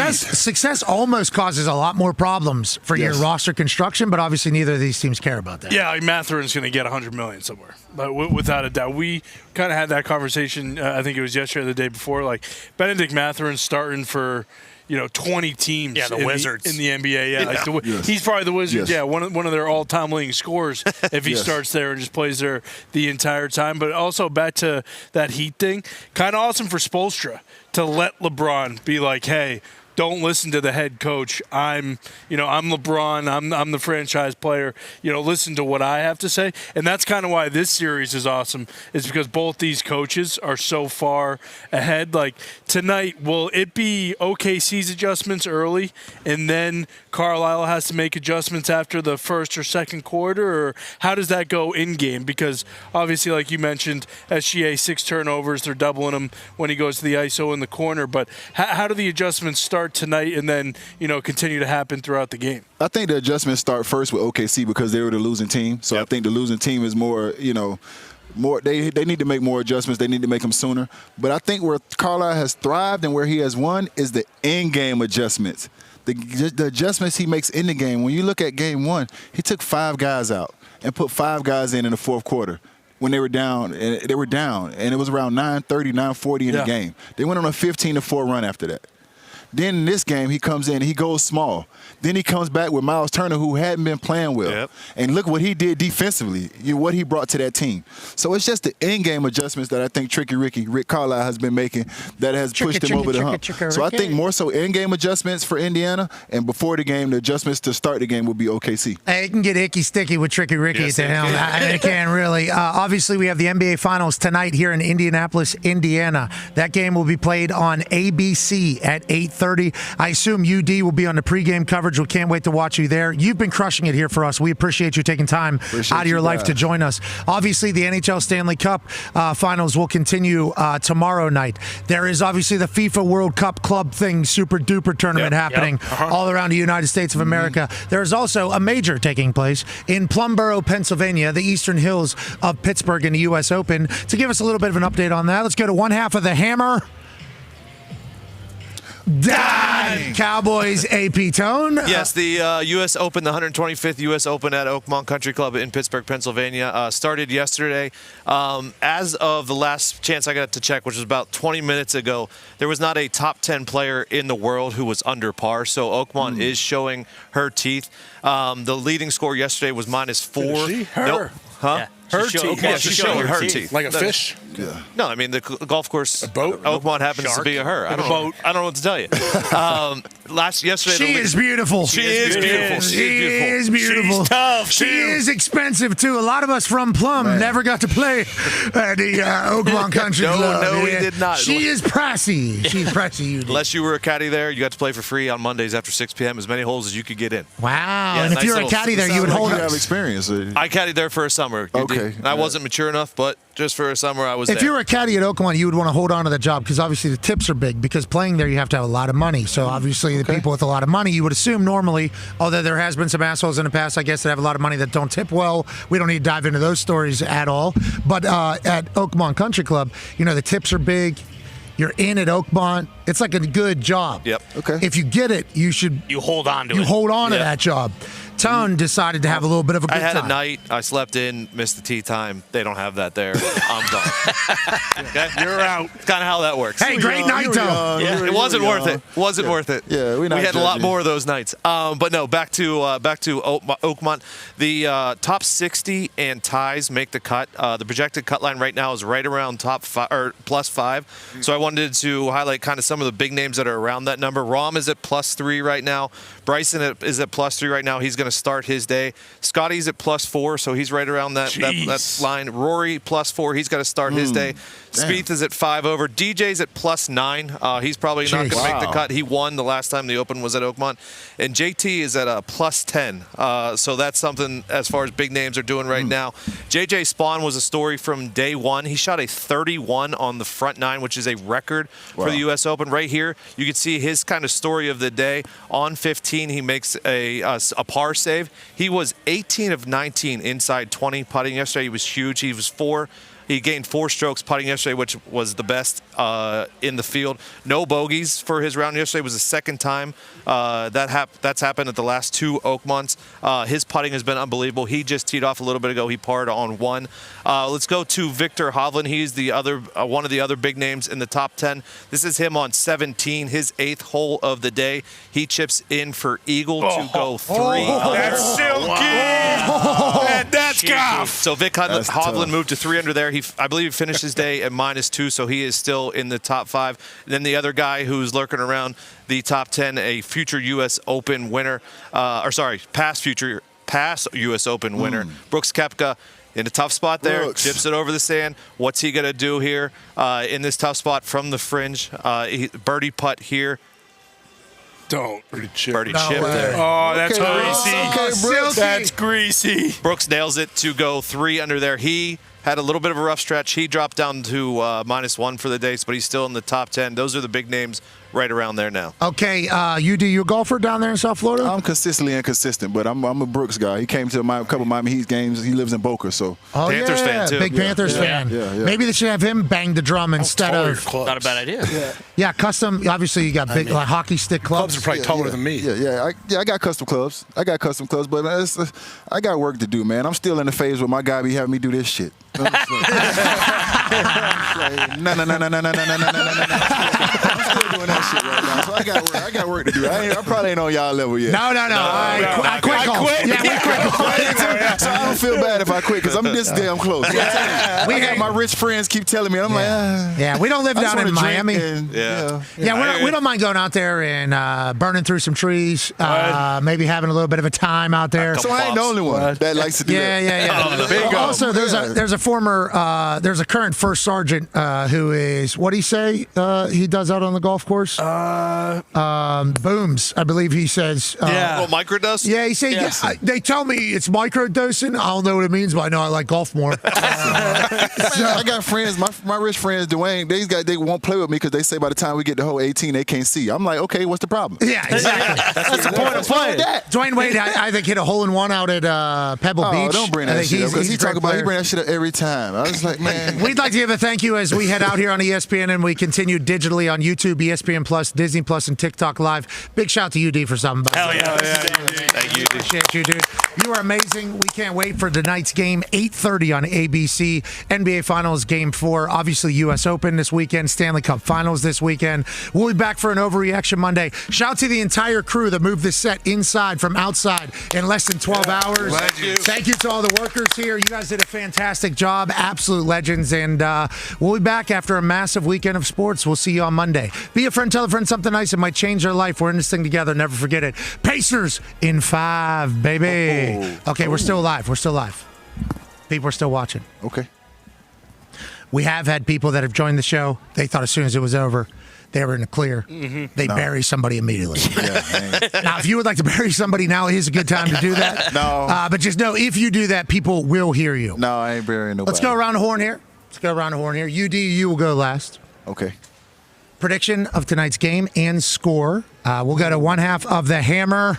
Success almost causes a lot more problems for your roster construction, but obviously neither of these teams care about that. Yeah, like Mathurin's going to get $100 million somewhere, but without a doubt. We kind of had that conversation. I think it was yesterday or the day before. Like Benedict Mathurin starting for 20 teams. Yeah, the Wizards in the NBA. Yeah, he's probably the Wizards. Yeah, one of their all-time leading scorers if he starts there and just plays there the entire time. But also back to that Heat thing, kind of awesome for Spoelstra to let LeBron be like, hey, don't listen to the head coach. I'm LeBron. I'm the franchise player. Listen to what I have to say. And that's kind of why this series is awesome, is because both these coaches are so far ahead. Like tonight, will it be OKC's adjustments early, and then Carlisle has to make adjustments after the first or second quarter, or how does that go in game? Because obviously, like you mentioned, SGA 6 turnovers. They're doubling him when he goes to the ISO in the corner. But how do the adjustments start tonight and then continue to happen throughout the game? I think the adjustments start first with OKC because they were the losing team. So I think the losing team is more, they need to make more adjustments. They need to make them sooner. But I think where Carlisle has thrived and where he has won is the in-game adjustments. The adjustments he makes in the game. When you look at game 1, he took 5 guys out and put 5 guys in the fourth quarter when they were down. And it was around 9:30, 9:40 in the game. They went on a 15-4 run after that. Then in this game, he comes in, he goes small. Then he comes back with Miles Turner, who hadn't been playing well. Yep. And look what he did defensively, what he brought to that team. So it's just the in-game adjustments that I think Rick Carlisle has been making that has pushed him over the hump. So I think more so in-game adjustments for Indiana, and before the game, the adjustments to start the game will be OKC. Hey, it can get icky sticky with Tricky Ricky at the helm. It can really. Obviously, we have the NBA Finals tonight here in Indianapolis, Indiana. That game will be played on ABC at 8:30. I assume UD will be on the pregame coverage. We can't wait to watch you there. You've been crushing it here for us. We appreciate you taking time out of your life to join us. Obviously, the NHL Stanley Cup Finals will continue tomorrow night. There is obviously the FIFA World Cup Club Thing Super Duper tournament happening all around the United States of America. There is also a major taking place in Plumboro, Pennsylvania, the Eastern Hills of Pittsburgh in the U.S. Open. To give us a little bit of an update on that, let's go to one half of the Hammer. Dahn! Cowboys AP Tone. Yes, the U.S. Open, the 125th U.S. Open at Oakmont Country Club in Pittsburgh, Pennsylvania, started yesterday. As of the last chance I got to check, which was about 20 minutes ago, there was not a top 10 player in the world who was under par, so Oakmont is showing her teeth. The leading score yesterday was -4. She? Her? Nope. Huh? Yeah. Her teeth. Okay, she's showing her teeth. Like a fish? Yeah. No, I mean, the golf course, a boat? Oakmont happens to be a her. I don't know what to tell you. Yesterday, she is beautiful. She is beautiful. She is beautiful. She's tough, She is expensive, too. A lot of us from Plum never got to play at the Oakmont Country Club. No, we did not. She is pricey. She's pricey. Unless you were a caddy there, you got to play for free on Mondays after 6 p.m. as many holes as you could get in. Wow. Yeah, and if you're a caddy there, you would hold You have experience. I caddied there for a summer. Okay. I wasn't mature enough, but just for a summer, I was there. If you're a caddy at Oakmont, you would want to hold on to that job because obviously the tips are big because playing there you have to have a lot of money. So obviously the people with a lot of money, you would assume normally, although there has been some assholes in the past, I guess, that have a lot of money that don't tip well. We don't need to dive into those stories at all. But at Oakmont Country Club, the tips are big. You're in at Oakmont. It's like a good job. Yep. Okay. If you get it, you hold on to it. You hold on to that job. Tone decided to have a little bit of a good time. I had a night. I slept in, missed the tea time. They don't have that there. I'm gone. Okay? You're out. It's kind of how that works. Hey, great night, though. Yeah, it wasn't worth it. Wasn't worth it. Yeah, we had a lot more of those nights. But no, back to Oakmont. The top 60 and ties make the cut. The projected cut line right now is right around +5. So I wanted to highlight kind of some of the big names that are around that number. Rahm is at +3 right now. Bryson is at +3 right now. He's going to start his day. Scotty's at +4, so he's right around that line. Rory +4. He's got to start his day. Spieth is at 5 over. DJ's at +9. He's probably not going to make the cut. He won the last time the Open was at Oakmont. And JT is at a +10. So that's something as far as big names are doing right now. JJ Spawn was a story from day one. He shot a 31 on the front 9, which is a record for the U.S. Open. Right here, you can see his kind of story of the day. On 15, he makes a par save. He was 18 of 19 inside 20 putting yesterday. He was huge. He was 4. He gained 4 strokes putting yesterday, which was the best in the field. No bogeys for his round yesterday. It was the second time that's happened at the last 2 Oakmonts. His putting has been unbelievable. He just teed off a little bit ago. He parred on 1. Let's go to Victor Hovland. He's the other one of the other big names in the top 10. This is him on 17, his 8th hole of the day. He chips in for eagle to go 3 under. That's silky. That's Let's go. So Vic Hovland moved to 3 under there. I believe he finished his day at -2, so he is still in the top 5. And then the other guy who's lurking around the top 10, a future U.S. Open winner, past U.S. Open winner, Brooks Koepka. In a tough spot there, chips it over the sand. What's he going to do here in this tough spot from the fringe? Birdie putt here. Birdie chip there. Oh, that's greasy. Okay, Brooks. That's greasy. Brooks nails it to go 3 under there. He had a little bit of a rough stretch. He dropped down to -1 for the day, but he's still in the top 10. Those are the big names right around there now. Okay, you a golfer down there in South Florida? I'm consistently inconsistent, but I'm a Brooks guy. He came to a couple of Miami Heat games. He lives in Boca, so. Oh, Panthers fan, too. Big Panthers fan. Yeah. Maybe they should have him bang the drum instead of. Not a bad idea. Yeah, custom. Obviously, you got big hockey stick clubs. Clubs are probably taller than me. I got custom clubs. But I got work to do, man. I'm still in the phase where my guy be having me do this shit. No. I'm still doing that shit right now. So I got work to do. I probably ain't on y'all level yet. No. I quit. Yeah, we quit. So I don't feel bad if I quit because I'm this damn close. I got my rich friends keep telling me. I'm like, yeah, we don't live down in Miami. Yeah, we don't mind going out there and burning through some trees. Maybe having a little bit of a time out there. So I ain't the only one that likes to do that. Yeah. Bingo. Also, there's a current first sergeant who is, what do you say he does out on the golf course? Booms, I believe he says. Well, microdose? Yeah, he says, they tell me it's microdosing. I don't know what it means, but I know I like golf more. I got friends, my rich friends, Dwayne, they won't play with me because they say by the time we get to hole 18, they can't see. I'm like, okay, what's the problem? Yeah, exactly. That's the point of playing. Dwayne Wade, I think, hit a hole-in-one out at Pebble Beach. Oh, don't bring that shit up because he bring that shit up every time. I was like, man. We'd like to give a thank you as we head out here on ESPN and we continue digitally on YouTube, ESPN Plus, Disney Plus, and TikTok Live. Big shout to UD for something. Hell yeah. Thank you. Appreciate you, dude. You are amazing. We can't wait for tonight's game, 8:30 on ABC. NBA Finals Game 4. Obviously, U.S. Open this weekend. Stanley Cup Finals this weekend. We'll be back for an Overreaction Monday. Shout to the entire crew that moved this set inside from outside in less than 12 hours. Thank you to all the workers here. You guys did a fantastic job. Absolute legends. And we'll be back after a massive weekend of sports. We'll see you on Monday. Be a friend, tell a friend something nice. It might change their life. We're in this thing together. Never forget it. Pacers in 5, baby. Okay, we're still live. People are still watching. Okay. We have had people that have joined the show. They thought as soon as it was over, they were in the clear. They bury somebody immediately. Now, if you would like to bury somebody now, is a good time to do that. No. But just know, if you do that, people will hear you. No, I ain't burying nobody. Let's go around the horn here. UD, you will go last. Okay. Prediction of tonight's game and score. We'll go to one half of the hammer.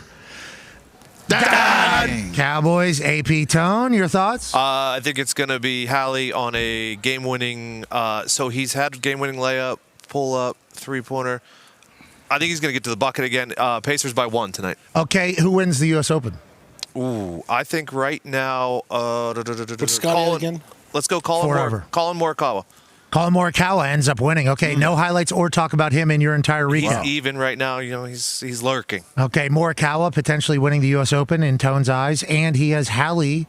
Dahn. Cowboys, AP Tone, your thoughts? I think it's going to be Hallie on a game-winning. So he's had game-winning layup, pull-up, three-pointer. I think he's going to get to the bucket again. Pacers by 1 tonight. Okay, who wins the U.S. Open? Ooh, I think right now. What's Scotty again? Let's go Colin Morikawa. Colin Morikawa ends up winning. Okay, no highlights or talk about him in your entire recap. He's even right now. He's lurking. Okay, Morikawa potentially winning the U.S. Open in Tone's eyes, and he has Hallie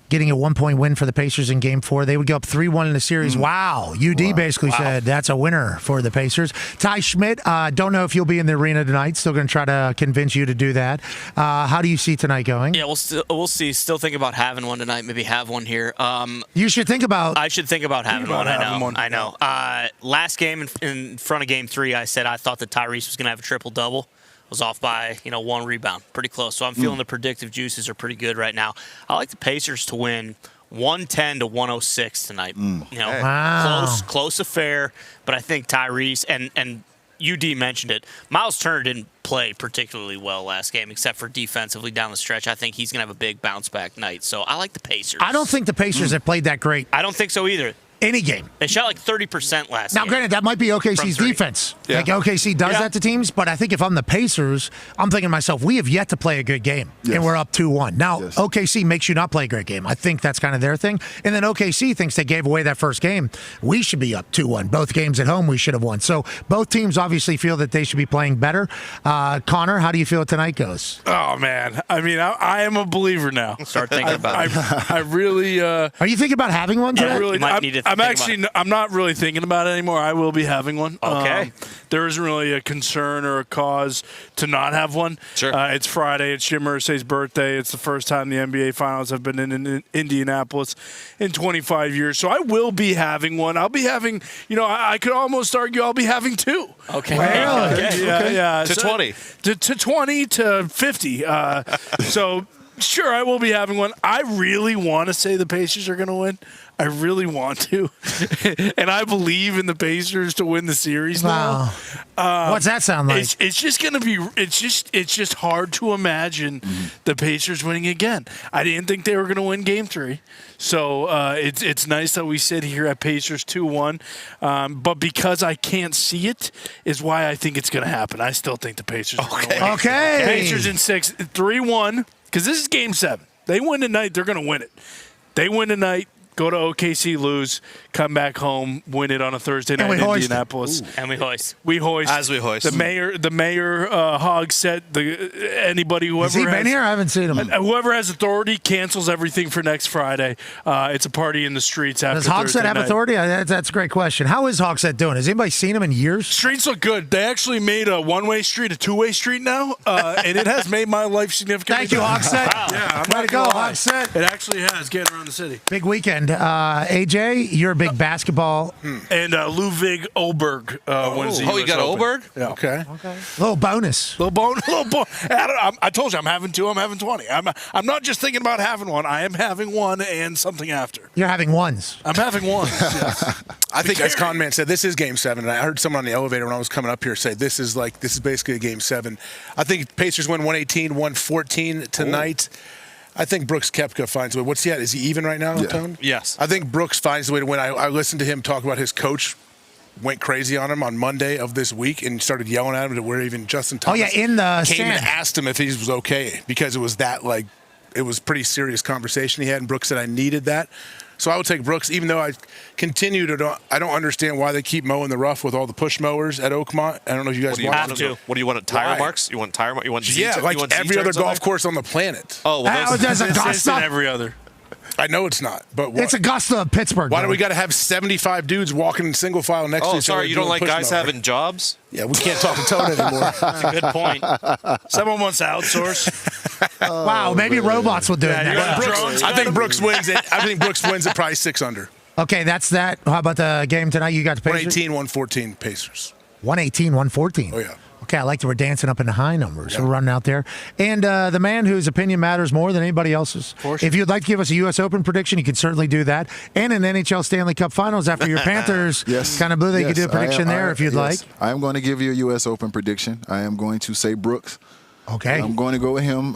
getting a 1-point win for the Pacers in Game 4. They would go up 3-1 in the series. Wow. UD basically said that's a winner for the Pacers. Ty Schmidt, don't know if you'll be in the arena tonight. Still going to try to convince you to do that. How do you see tonight going? Yeah, we'll see. Still think about having one tonight. Maybe have one here. You should think about. I should think about having one. I know. Last game in front of Game 3, I said I thought that Tyrese was going to have a triple-double. Was off by 1 rebound, pretty close. So I'm feeling the predictive juices are pretty good right now. I like the Pacers to win 110-106 tonight. Close affair. But I think Tyrese and UD mentioned it. Miles Turner didn't play particularly well last game, except for defensively down the stretch. I think he's gonna have a big bounce back night. So I like the Pacers. I don't think the Pacers have played that great. I don't think so either. Any game. They shot like 30% last Now, year. granted, that might be OKC's defense. Yeah. Like OKC does that to teams, but I think if I'm the Pacers, I'm thinking to myself, we have yet to play a good game, and we're up 2-1. Now, OKC makes you not play a great game. I think that's kind of their thing. And then OKC thinks they gave away that first game. We should be up 2-1. Both games at home, we should have won. So both teams obviously feel that they should be playing better. Connor, how do you feel tonight goes? Oh, man. I mean, I am a believer now. Start thinking about it. I really... Are you thinking about having one today? I'm not really thinking about it anymore. I will be having one. Okay. There isn't really a concern or a cause to not have one. Sure. It's Friday. It's Jim Irsay's birthday. It's the first time the NBA Finals have been in Indianapolis in 25 years. So I will be having one. I'll be having, I could almost argue I'll be having two. Okay. Okay. Yeah. To 20. To 20 to 50. So, sure, I will be having one. I really want to say the Pacers are going to win. I really want to. And I believe in the Pacers to win the series now. What's that sound like? It's just going to be – it's just hard to imagine the Pacers winning again. I didn't think they were going to win Game 3. So it's nice that we sit here at Pacers 2-1. But because I can't see it is why I think it's going to happen. I still think the Pacers are going to win. Okay. Pacers in 6, 3-1, because this is Game 7. They win tonight, they're going to win it. They win tonight. Go to OKC, lose, come back home, win it on a Thursday night in Indianapolis. And we hoist. We hoist. As we hoist. The mayor hog set. Anybody, whoever Has he been here? I haven't seen him. Whoever has authority cancels everything for next Friday. It's a party in the streets after Does Hogsett have night. authority? That's a great question. How is Hogsett doing? Has anybody seen him in years? Streets look good. They actually made a one-way street a two-way street now, and it has made my life significantly Thank you, Hogsett. Wow. Yeah, I'm Way to go, Hogsett. It actually has getting around the city. Big weekend. AJ, you're a big basketball. And Ludwig Oberg wins the US you got Open. Oberg? Yeah. Okay. Little bonus. I told you I'm having 2. I'm having 20. I'm not just thinking about having one. I am having one and something after. You're having ones. I'm having one. Yes. I think, as Conman said, this is Game 7. And I heard someone on the elevator when I was coming up here say this is basically a Game 7. I think Pacers win 118-114 tonight. I think Brooks Koepka finds a way. What's he at? Is he even right now, Tone? Yes. I think Brooks finds a way to win. I listened to him talk about his coach went crazy on him on Monday of this week and started yelling at him to where even Justin Thomas in the came stand. and asked him if he was okay because it was it was pretty serious conversation he had, and Brooks said, I needed that. So I would take Brooks, even though I continue to I don't understand why they keep mowing the rough with all the push mowers at Oakmont. I don't know if you guys want to. What do you want? Tire marks? You want tire marks? You want every other golf course on the planet. Oh, well, there's Augusta. Every other. I know it's not, but it's Augusta of Pittsburgh. Why do we got to have 75 dudes walking in single file next to each other? Oh, sorry, you don't like guys having jobs? Yeah, we can't talk to Tone anymore. That's a good point. Someone wants to outsource. Wow, maybe robots will do it next. I think Brooks wins it. I think Brooks wins it probably 6 under. Okay, that's that. How about the game tonight? You got the Pacers? 118-114 Pacers. 118-114. Oh, yeah. Okay, I like that we're dancing up in the high numbers. Yeah. We're running out there. And the man whose opinion matters more than anybody else's. If you'd like to give us a U.S. Open prediction, you can certainly do that. And an NHL Stanley Cup Finals after your Panthers kind of blew, you could do a prediction if you'd like. I am going to give you a U.S. Open prediction. I am going to say Brooks. Okay. I'm going to go with him.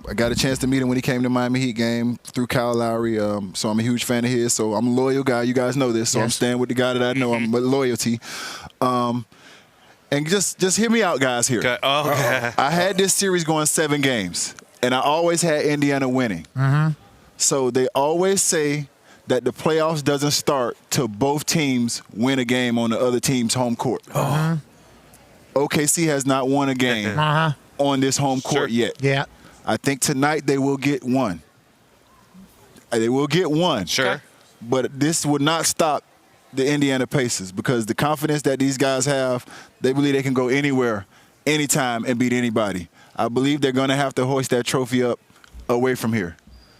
I got a chance to meet him when he came to Miami Heat game through Kyle Lowry, so I'm a huge fan of his. So I'm a loyal guy. You guys know this. So I'm staying with the guy that I know. I'm with loyalty. And just hear me out, guys, here. Okay. Oh, okay. I had this series going 7 games, and I always had Indiana winning. Mm-hmm. So they always say that the playoffs doesn't start till both teams win a game on the other team's home court. Uh-huh. OKC has not won a game on this home court yet. Yeah. I think tonight they will get one. They will get one. Sure. But this would not stop the Indiana Pacers because the confidence that these guys have, they believe they can go anywhere, anytime, and beat anybody. I believe they're going to have to hoist that trophy up away from here.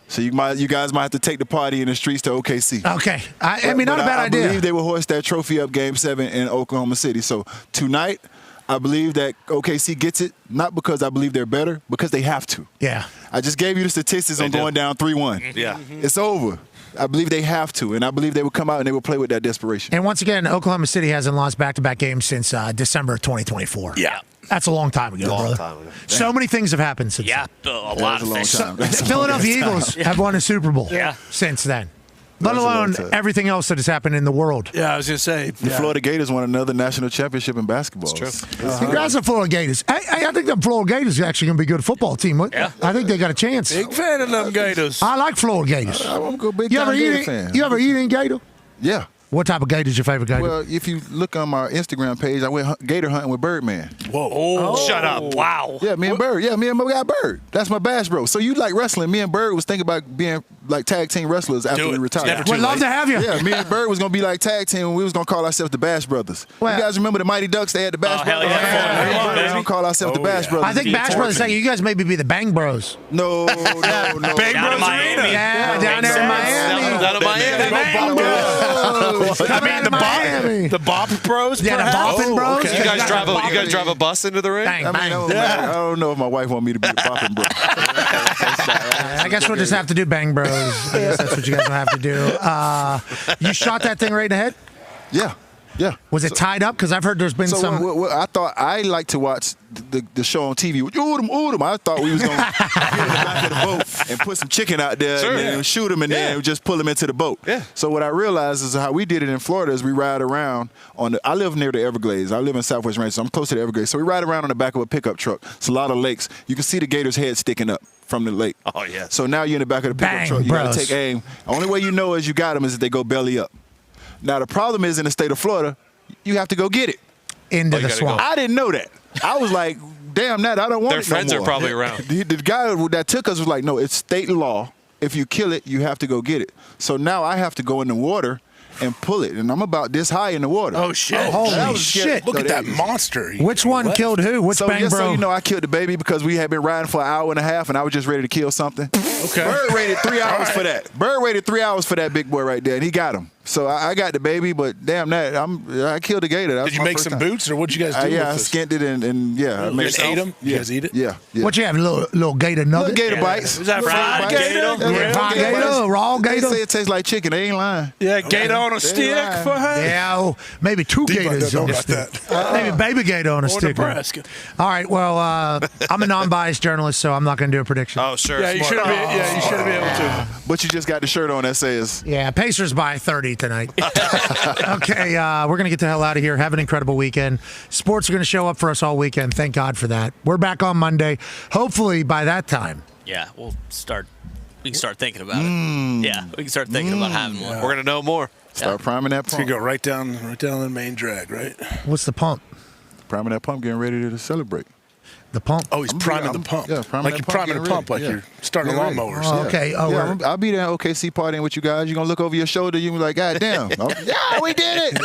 So you guys might have to take the party in the streets to OKC. Okay. I mean, not a bad idea. I believe they will hoist that trophy up Game 7 in Oklahoma City. So tonight, I believe that OKC gets it, not because I believe they're better, because they have to. Yeah. I just gave you the statistics on going down 3-1. Yeah. It's over. I believe they have to, and I believe they will come out and they will play with that desperation. And once again, Oklahoma City hasn't lost back-to-back games since December of 2024. Yeah. That's a long time ago, brother. So many things have happened since then. A lot of things. Philadelphia Eagles have won a Super Bowl since then. Let alone everything else that has happened in the world. Yeah, I was going to say. The Florida Gators won another national championship in basketball. That's true. Congrats to Florida Gators. I think the Florida Gators are actually going to be a good football team. Yeah. I think they got a chance. Big fan of them Gators. I like Florida Gators. I'm a big You ever Gator eat fan. You ever eat any gator? Yeah. What type of gator is your favorite gator? Well, if you look on my Instagram page, I went gator hunting with Birdman. Whoa. Oh, shut up. Wow. Yeah, me and Bird. Yeah, me and my guy Bird. That's my bash bro. So you like wrestling. Me and Bird was thinking about being like tag team wrestlers after we retired. We'd love to have you. Yeah, me and Bird was going to be like tag team and we was going to call ourselves the Bash Brothers. Well, you guys remember the Mighty Ducks? They had the Bash Brothers. Yeah. We don't call ourselves the Bash Brothers. I think Bash Brothers say you guys maybe be the Bang Bros. No. Bang Bros Arena. Yeah, down there in Miami. Down in Miami. The Bop Bros. Yeah, the perhaps? Boppin' Bros. You guys drive a bus into the ring? Bang, I don't know if my wife want me to be the bopping bro. I guess we'll just have to do Bang Bros. I guess that's what you guys will have to do. You shot that thing right in the head? Yeah. Yeah. Was it tied up? Because I've heard there's been some. I thought I like to watch the show on TV. Udem. I thought we was going to get in the back of the boat and put some chicken out there and shoot him and then just pull him into the boat. Yeah. So what I realized is how we did it in Florida is we ride around I live near the Everglades. I live in Southwest Range, so I'm close to the Everglades. So we ride around on the back of a pickup truck. It's a lot of lakes. You can see the gator's head sticking up from the lake. Oh, yeah. So now you're in the back of the pickup truck. You got to take aim. The only way you know is you got them is if they go belly up. Now, the problem is in the state of Florida, you have to go get it. Into the swamp. I didn't know that. I was like, damn that, I don't want Their it friends no are more. probably around. The guy that took us was like, no, it's state law. If you kill it, you have to go get it. So now I have to go in the water and pull it. And I'm about this high in the water. Oh, shit. Holy shit. Look at that monster. Which one killed who? Which Bang Bro? So you know I killed the baby because we had been riding for an hour and a half and I was just ready to kill something. Okay. Bird waited 3 hours for that. Bird waited 3 hours for that big boy right there, and he got him. So I got the baby, but damn that, I killed the gator. That Did you make some boots, or what'd you guys do? Yeah, I with this? skinned it and yeah. You just ate them? You guys eat it? Yeah. What you have? Little gator nugget? Little gator bites. Was that fried gator? Fried gator? Raw gator? They say it tastes like chicken. They ain't lying. Yeah, gator on a stick for her? Yeah, maybe two gators on a stick. Maybe baby gator on a stick. Nebraska. All right, well, I'm a non-biased journalist, so I'm not going to do a prediction. Oh, sure. Yeah, you should be able to. But you just got the shirt on that says. Yeah, Pacers by 30 tonight. Okay, we're going to get the hell out of here. Have an incredible weekend. Sports are going to show up for us all weekend. Thank God for that. We're back on Monday. Hopefully by that time. Yeah, we can start thinking about it. Yeah, we can start thinking about having one. We're going to know more. Start priming that It's pump. gonna go right down the main drag, right? What's the pump? Priming that pump, getting ready to celebrate. The pump? Oh, he's priming the pump. Yeah, priming like that you're pump, priming a getting pump, like ready. you're starting a Getting ready. lawnmower. Oh, okay. Oh, Yeah, I'll be there at OKC partying with you guys. You're going to look over your shoulder. You're going to be like, God damn. Yeah, we did it.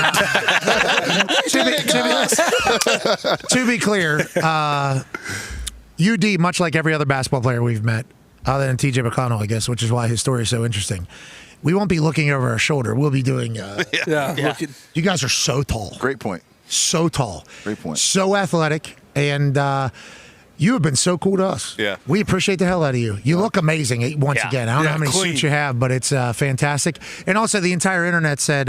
To be clear, UD, much like every other basketball player we've met, other than TJ McConnell, I guess, which is why his story is so interesting, we won't be looking over our shoulder. We'll be doing. You guys are so tall. Great point. So tall. Great point. So athletic. And you have been so cool to us. Yeah. We appreciate the hell out of you. You look amazing once again. I don't know how many clean. suits you have, but it's fantastic. And also, the entire internet said,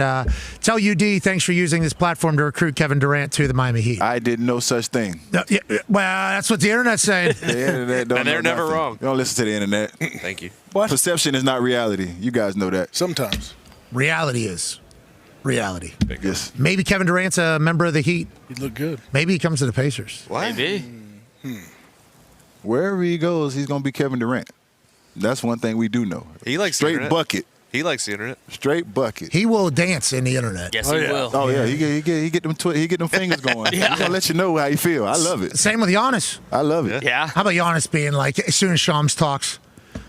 tell UD thanks for using this platform to recruit Kevin Durant to the Miami Heat. I did no such thing. Well, that's what the internet's saying. The internet don't And they're know never nothing. wrong. Don't listen to the internet. Thank you. What? Perception is not reality. You guys know that. Sometimes. Reality is reality. Yes. Maybe Kevin Durant's a member of the Heat. You look good. Maybe he comes to the Pacers. Maybe. Wherever he goes, he's going to be Kevin Durant. That's one thing we do know. He likes the straight internet. bucket. He likes the internet. Straight bucket. He will dance in the internet. Yes, he will. Oh yeah, he get them fingers going. He's gonna let you know how you feel. I love it. Same with Giannis. I love it. Yeah. How about Giannis being like, as soon as Shams talks,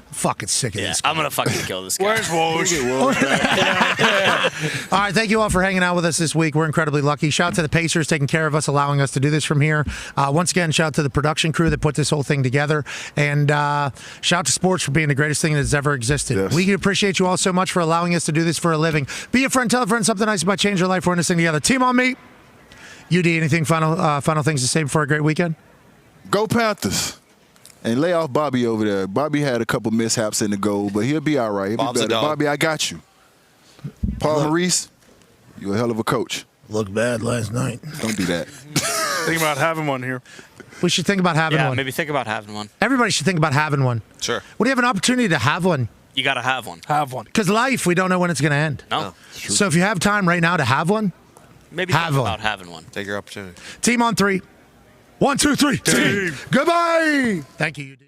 I'm fucking sick of Yeah, this guy. I'm going to fucking kill this guy. Where's Woj? All right, thank you all for hanging out with us this week. We're incredibly lucky. Shout out to the Pacers taking care of us, allowing us to do this from here. Once again, shout out to the production crew that put this whole thing together. And shout out to sports for being the greatest thing that's ever existed. Yes. We appreciate you all so much for allowing us to do this for a living. Be a friend, tell a friend something nice about changing your life. We're in this thing together. Team on me. UD, anything final things to say before a great weekend? Go Panthers. And lay off Bobby over there. Bobby had a couple mishaps in the goal, but he'll be all right. He'll Bob's be a better. dog. Bobby, I got you. Paul Maurice, you're a hell of a coach. Looked bad last night. Don't do that. Think about having one here. We should think about having Yeah, one. maybe think about having one. Everybody should think about having one. Sure. When you have an opportunity to have one, You got to have one. Have one. Because life, we don't know when it's going to end. No. So if you have time right now to have one, Maybe have think one. about having one. Take your opportunity. Team on 3. 1, 2, 3. Team. Goodbye. Thank you, UD.